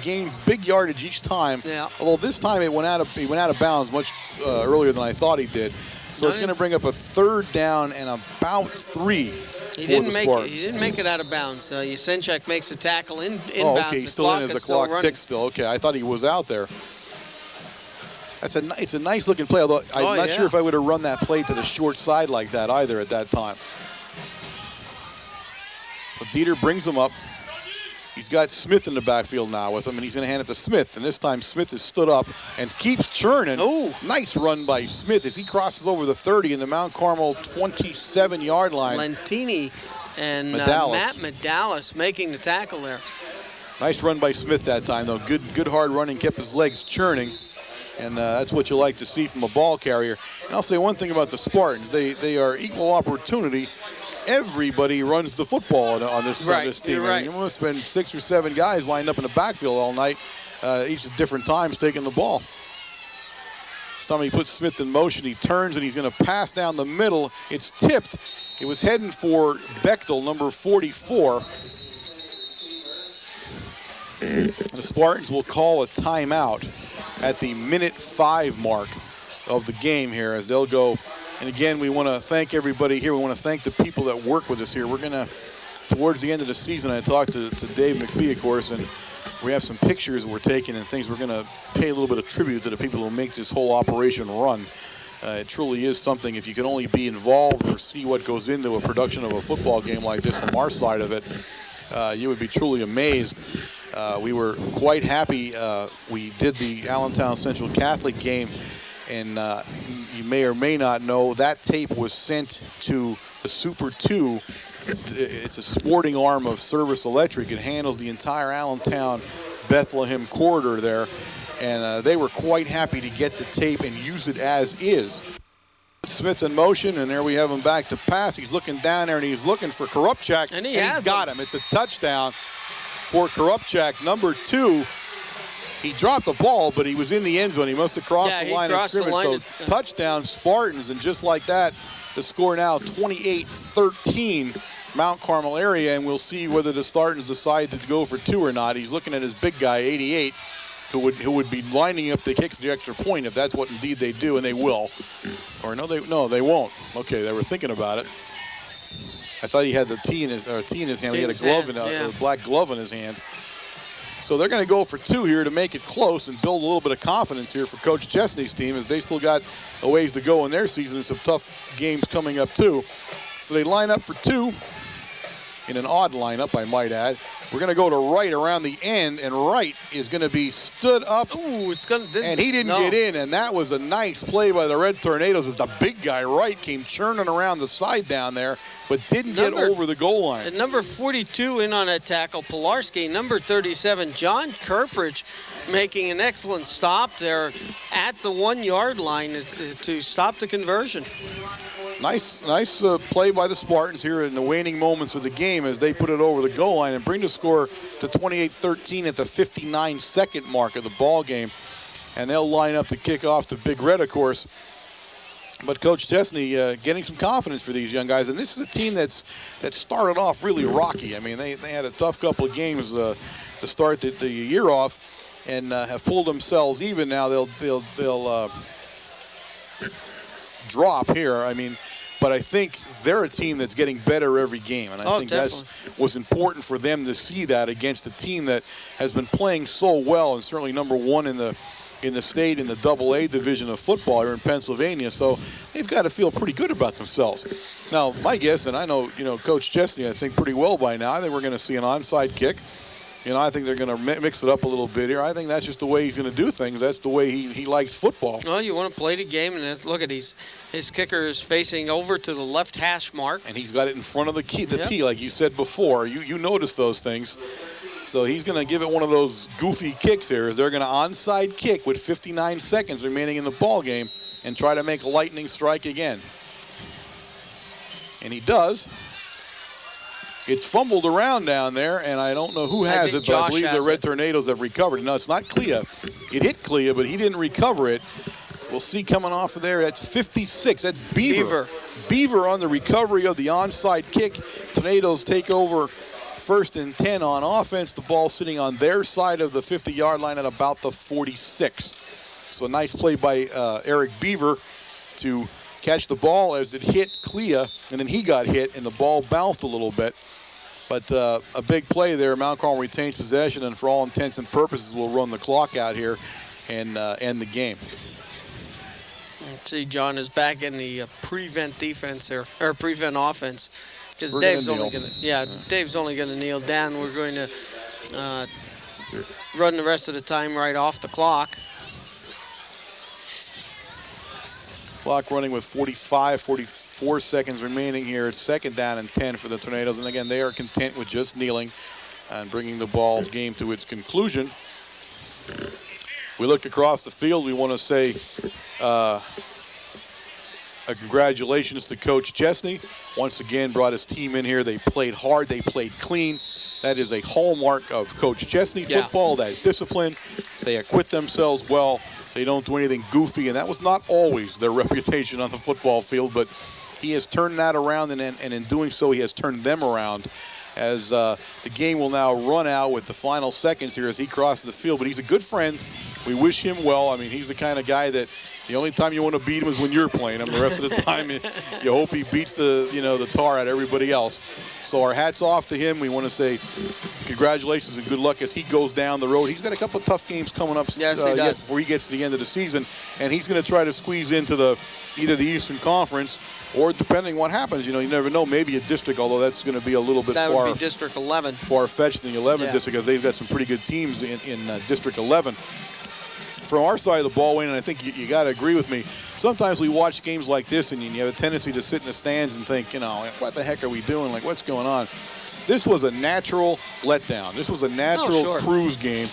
gains big yardage each time. Yeah. Although this time he went out of bounds much earlier than I thought he did. So it's going to bring up a 3rd down and about 3. He didn't make it out of bounds. Yasenchuk makes a tackle inbounds. Oh, okay, he's still in as the clock ticks still. Okay, I thought he was out there. It's a nice looking play, although I'm not sure if I would have run that play to the short side like that either at that time. But Dieter brings him up. He's got Smith in the backfield now with him, and he's going to hand it to Smith. And this time Smith has stood up and keeps churning. Oh, nice run by Smith as he crosses over the 30 in the Mount Carmel 27-yard line. Lentini and Matt Medalis making the tackle there. Nice run by Smith that time, though. Good hard running, kept his legs churning. And that's what you like to see from a ball carrier. And I'll say one thing about the Spartans. They are equal opportunity. Everybody runs the football on this team. Right. You must have been 6 or 7 guys lined up in the backfield all night, each at different times taking the ball. This time he puts Smith in motion. He turns and he's going to pass down the middle. It's tipped. It was heading for Bechtel, number 44. The Spartans will call a timeout at the minute 5 mark of the game here as they'll go. And again, we want to thank everybody here. We want to thank the people that work with us here. We're going to, towards the end of the season, I talked to Dave McPhee, of course, and we have some pictures that we're taking and things. We're going to pay a little bit of tribute to the people who make this whole operation run. It truly is something. If you can only be involved or see what goes into a production of a football game like this from our side of it, you would be truly amazed. We were quite happy. We did the Allentown Central Catholic game, and you may or may not know that tape was sent to the Super 2. It's a sporting arm of Service Electric. It handles the entire Allentown Bethlehem corridor there, and they were quite happy to get the tape and use it as is. Smith in motion, and there we have him back to pass. He's looking down there, and he's looking for Korupchak, and he's got him. It's a touchdown for Korupchak, number 2. He dropped the ball, but he was in the end zone. He must have crossed the line of scrimmage. So touchdown Spartans, and just like that, the score now 28-13 Mount Carmel area, and we'll see whether the Spartans decide to go for 2 or not. He's looking at his big guy, 88, who would be lining up the kicks the extra point if that's what indeed they do, and they will. Or no, they won't. Okay, they were thinking about it. I thought he had the tee in his hand. He had a glove a black glove in his hand. So they're going to go for 2 here to make it close and build a little bit of confidence here for Coach Chesney's team, as they still got a ways to go in their season and some tough games coming up too. So they line up for 2 in an odd lineup, I might add. We're going to go to Wright around the end, and Wright is going to be stood up. Ooh, and he didn't get in, and that was a nice play by the Red Tornadoes as the big guy, Wright, came churning around the side down there, but didn't get over the goal line. And number 42 in on that tackle, Pilarski. Number 37, John Kirpridge, making an excellent stop there at the 1-yard line to stop the conversion. Nice play by the Spartans here in the waning moments of the game as they put it over the goal line and bring the score to 28-13 at the 59-second mark of the ball game. And they'll line up to kick off the Big Red, of course. But Coach Chesney getting some confidence for these young guys. And this is a team that started off really rocky. I mean, they had a tough couple of games to start the year off and have pulled themselves even. Now they'll drop here. I mean, but I think they're a team that's getting better every game, and I think that was important for them to see that against a team that has been playing so well and certainly number 1 in the state in the AA division of football here in Pennsylvania. So they've got to feel pretty good about themselves. Now, my guess, and I know Coach Chesney, I think pretty well by now, I think we're going to see an onside kick. I think they're going to mix it up a little bit here. I think that's just the way he's going to do things. That's the way he likes football. Well, you want to play the game, and look at his kicker is facing over to the left hash mark. And he's got it in front of the tee, like you said before. You noticed those things. So he's going to give it one of those goofy kicks here. They're going to onside kick with 59 seconds remaining in the ball game. and try to make a lightning strike again. And he does. It's fumbled around down there, and I don't know who has it, but I believe the Red Tornadoes have recovered. No, it's not Clea. It hit Clea, but he didn't recover it. We'll see coming off of there. That's 56. That's Beaver. Beaver on the recovery of the onside kick. Tornadoes take over 1st and 10 on offense. The ball sitting on their side of the 50-yard line at about the 46. So a nice play by Eric Beaver to catch the ball as it hit Clea, and then he got hit, and the ball bounced a little bit. But a big play there. Mount Carmel retains possession, and for all intents and purposes, we'll run the clock out here and end the game. Let's see, John is back in the prevent defense here, or prevent offense, because Dave's only going to, Dave's only going to kneel down. We're going to run the rest of the time right off the clock. Clock running with 44 seconds remaining here. It's 2nd down and 10 for the Tornadoes. And again, they are content with just kneeling and bringing the ball game to its conclusion. We look across the field. We want to say a congratulations to Coach Chesney. Once again, brought his team in here. They played hard. They played clean. That is a hallmark of Coach Chesney football, that discipline. They acquit themselves well. They don't do anything goofy, and that was not always their reputation on the football field, but he has turned that around, and in doing so, he has turned them around as the game will now run out with the final seconds here as he crosses the field. But he's a good friend. We wish him well. I mean, he's the kind of guy that the only time you want to beat him is when you're playing him. The rest of the time, you hope he beats the tar out of everybody else. So our hats off to him. We want to say congratulations and good luck as he goes down the road. He's got a couple of tough games coming up before he gets to the end of the season, and he's going to try to squeeze into either the Eastern Conference or, depending what happens, you never know, maybe a district, although that's going to be a little bit that would be District 11. Far-fetched in the 11th district, because they've got some pretty good teams in District 11. From our side of the ball, Wayne, and I think you got to agree with me, sometimes we watch games like this and you have a tendency to sit in the stands and think, what the heck are we doing? Like, what's going on? This was a natural letdown. This was a natural cruise game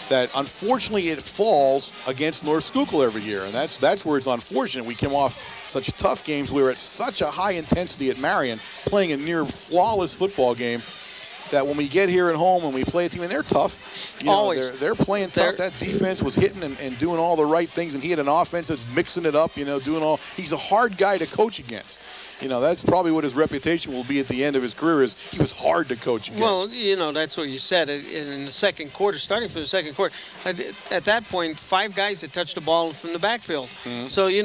that, unfortunately, it falls against North Schuylkill every year, and that's where it's unfortunate. We came off such tough games. We were at such a high intensity at Marion, playing a near flawless football game, that when we get here at home and we play a team, and they're tough. Always. They're playing tough. That defense was hitting and doing all the right things, and he had an offense that's mixing it up, doing all. He's a hard guy to coach against. That's probably what his reputation will be at the end of his career, is he was hard to coach against. Well, that's what you said. In the second quarter, starting from the second quarter, at that point, 5 guys had touched the ball from the backfield. Mm-hmm. So, you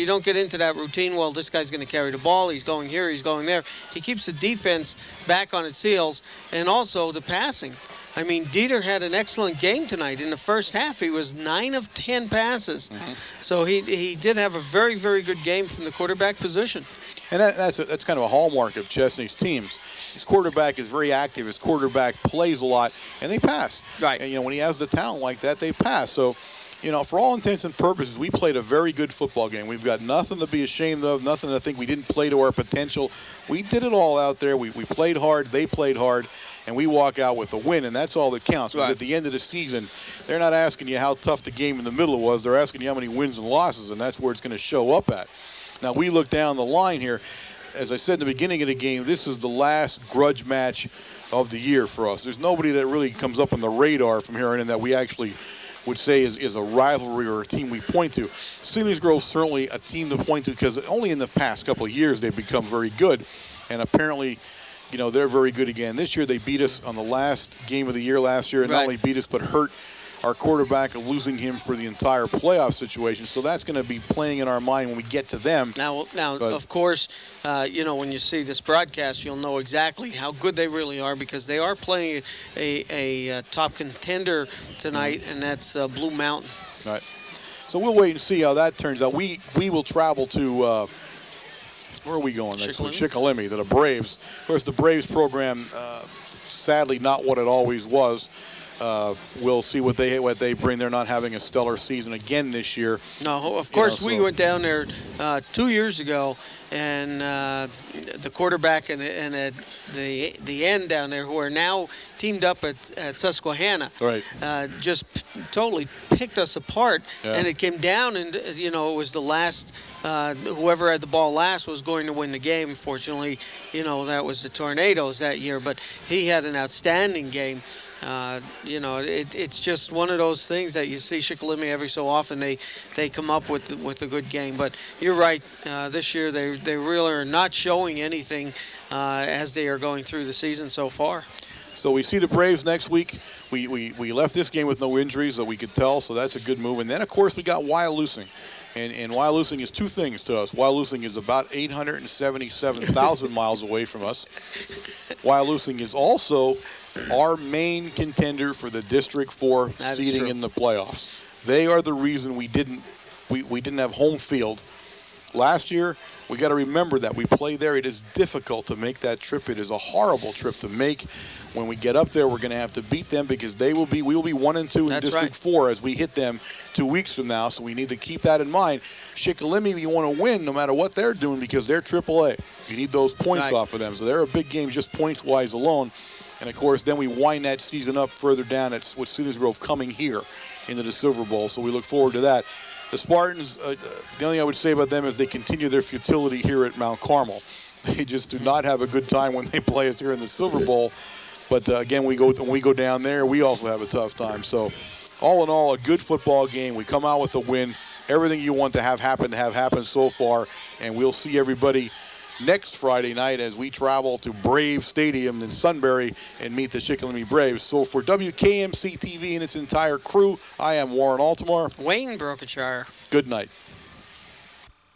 don't get into that routine, well, this guy's going to carry the ball, he's going here, he's going there. He keeps the defense back on its heels, and also the passing. I mean, Dieter had an excellent game tonight. In the first half, he was 9 of 10 passes. Mm-hmm. So he did have a very, very good game from the quarterback position. And that's kind of a hallmark of Chesney's teams. His quarterback is very active. His quarterback plays a lot, and they pass. Right. And, when he has the talent like that, they pass. So, for all intents and purposes, we played a very good football game. We've got nothing to be ashamed of, nothing to think we didn't play to our potential. We did it all out there. We played hard. They played hard. And we walk out with a win, and that's all that counts. Right. But at the end of the season, they're not asking you how tough the game in the middle was. They're asking you how many wins and losses, and that's where it's going to show up at. Now, we look down the line here. As I said in the beginning of the game, this is the last grudge match of the year for us. There's nobody that really comes up on the radar from here on in that we actually would say is a rivalry or a team we point to. Seeley's Grove certainly a team to point to, because only in the past couple of years they've become very good, and apparently they're very good again. This year they beat us on the last game of the year last year, and not only beat us but hurt our quarterback of losing him for the entire playoff situation. So that's going to be playing in our mind when we get to them. Now, of course, when you see this broadcast, you'll know exactly how good they really are, because they are playing a top contender tonight, and that's Blue Mountain. All right. So we'll wait and see how that turns out. We will travel to where are we going next week? Schuylkill, to the Braves. Of course, the Braves program, sadly not what it always was. we'll see what they bring. They're not having a stellar season again this year. No, of course, we went down there 2 years ago, and the quarterback and the end down there, who are now teamed up at Susquehanna, right, just totally picked us apart. Yeah. And it came down, and it was the last. Whoever had the ball last was going to win the game. Fortunately, that was the Tornadoes that year, but he had an outstanding game. It's just one of those things that you see Schuylkill every so often. They come up with a good game. But you're right. This year they really are not showing anything as they are going through the season so far. So we see the Braves next week. We left this game with no injuries that we could tell, so that's a good move. And then, of course, we got Wyalusing. And Wyalusing is two things to us. Wyalusing is about 877,000 miles away from us. Wyalusing is also our main contender for the District 4 seeding in the playoffs. They are the reason we didn't have home field last year. We got to remember that we play there. It is difficult to make that trip. It is a horrible trip to make. When we get up there, we're going to have to beat them because we will be 1-2 in District 4 as we hit them 2 weeks from now. So we need to keep that in mind. Schuylkill, you want to win no matter what they're doing because they're AAA. You need those points off of them. So they're a big game just points-wise alone. And, of course, then we wind that season up further down at Cedars Grove coming here into the Silver Bowl. So we look forward to that. The Spartans, the only thing I would say about them is they continue their futility here at Mount Carmel. They just do not have a good time when they play us here in the Silver Bowl. But, again, when we go down there, we also have a tough time. So, all in all, a good football game. We come out with a win. Everything you want to have happened so far. And we'll see everybody next Friday night as we travel to Brave Stadium in Sunbury and meet the Schuylkill Braves. So, for WKMC TV and its entire crew, I am Warren Altamar. Wayne Brokenshire. Good night.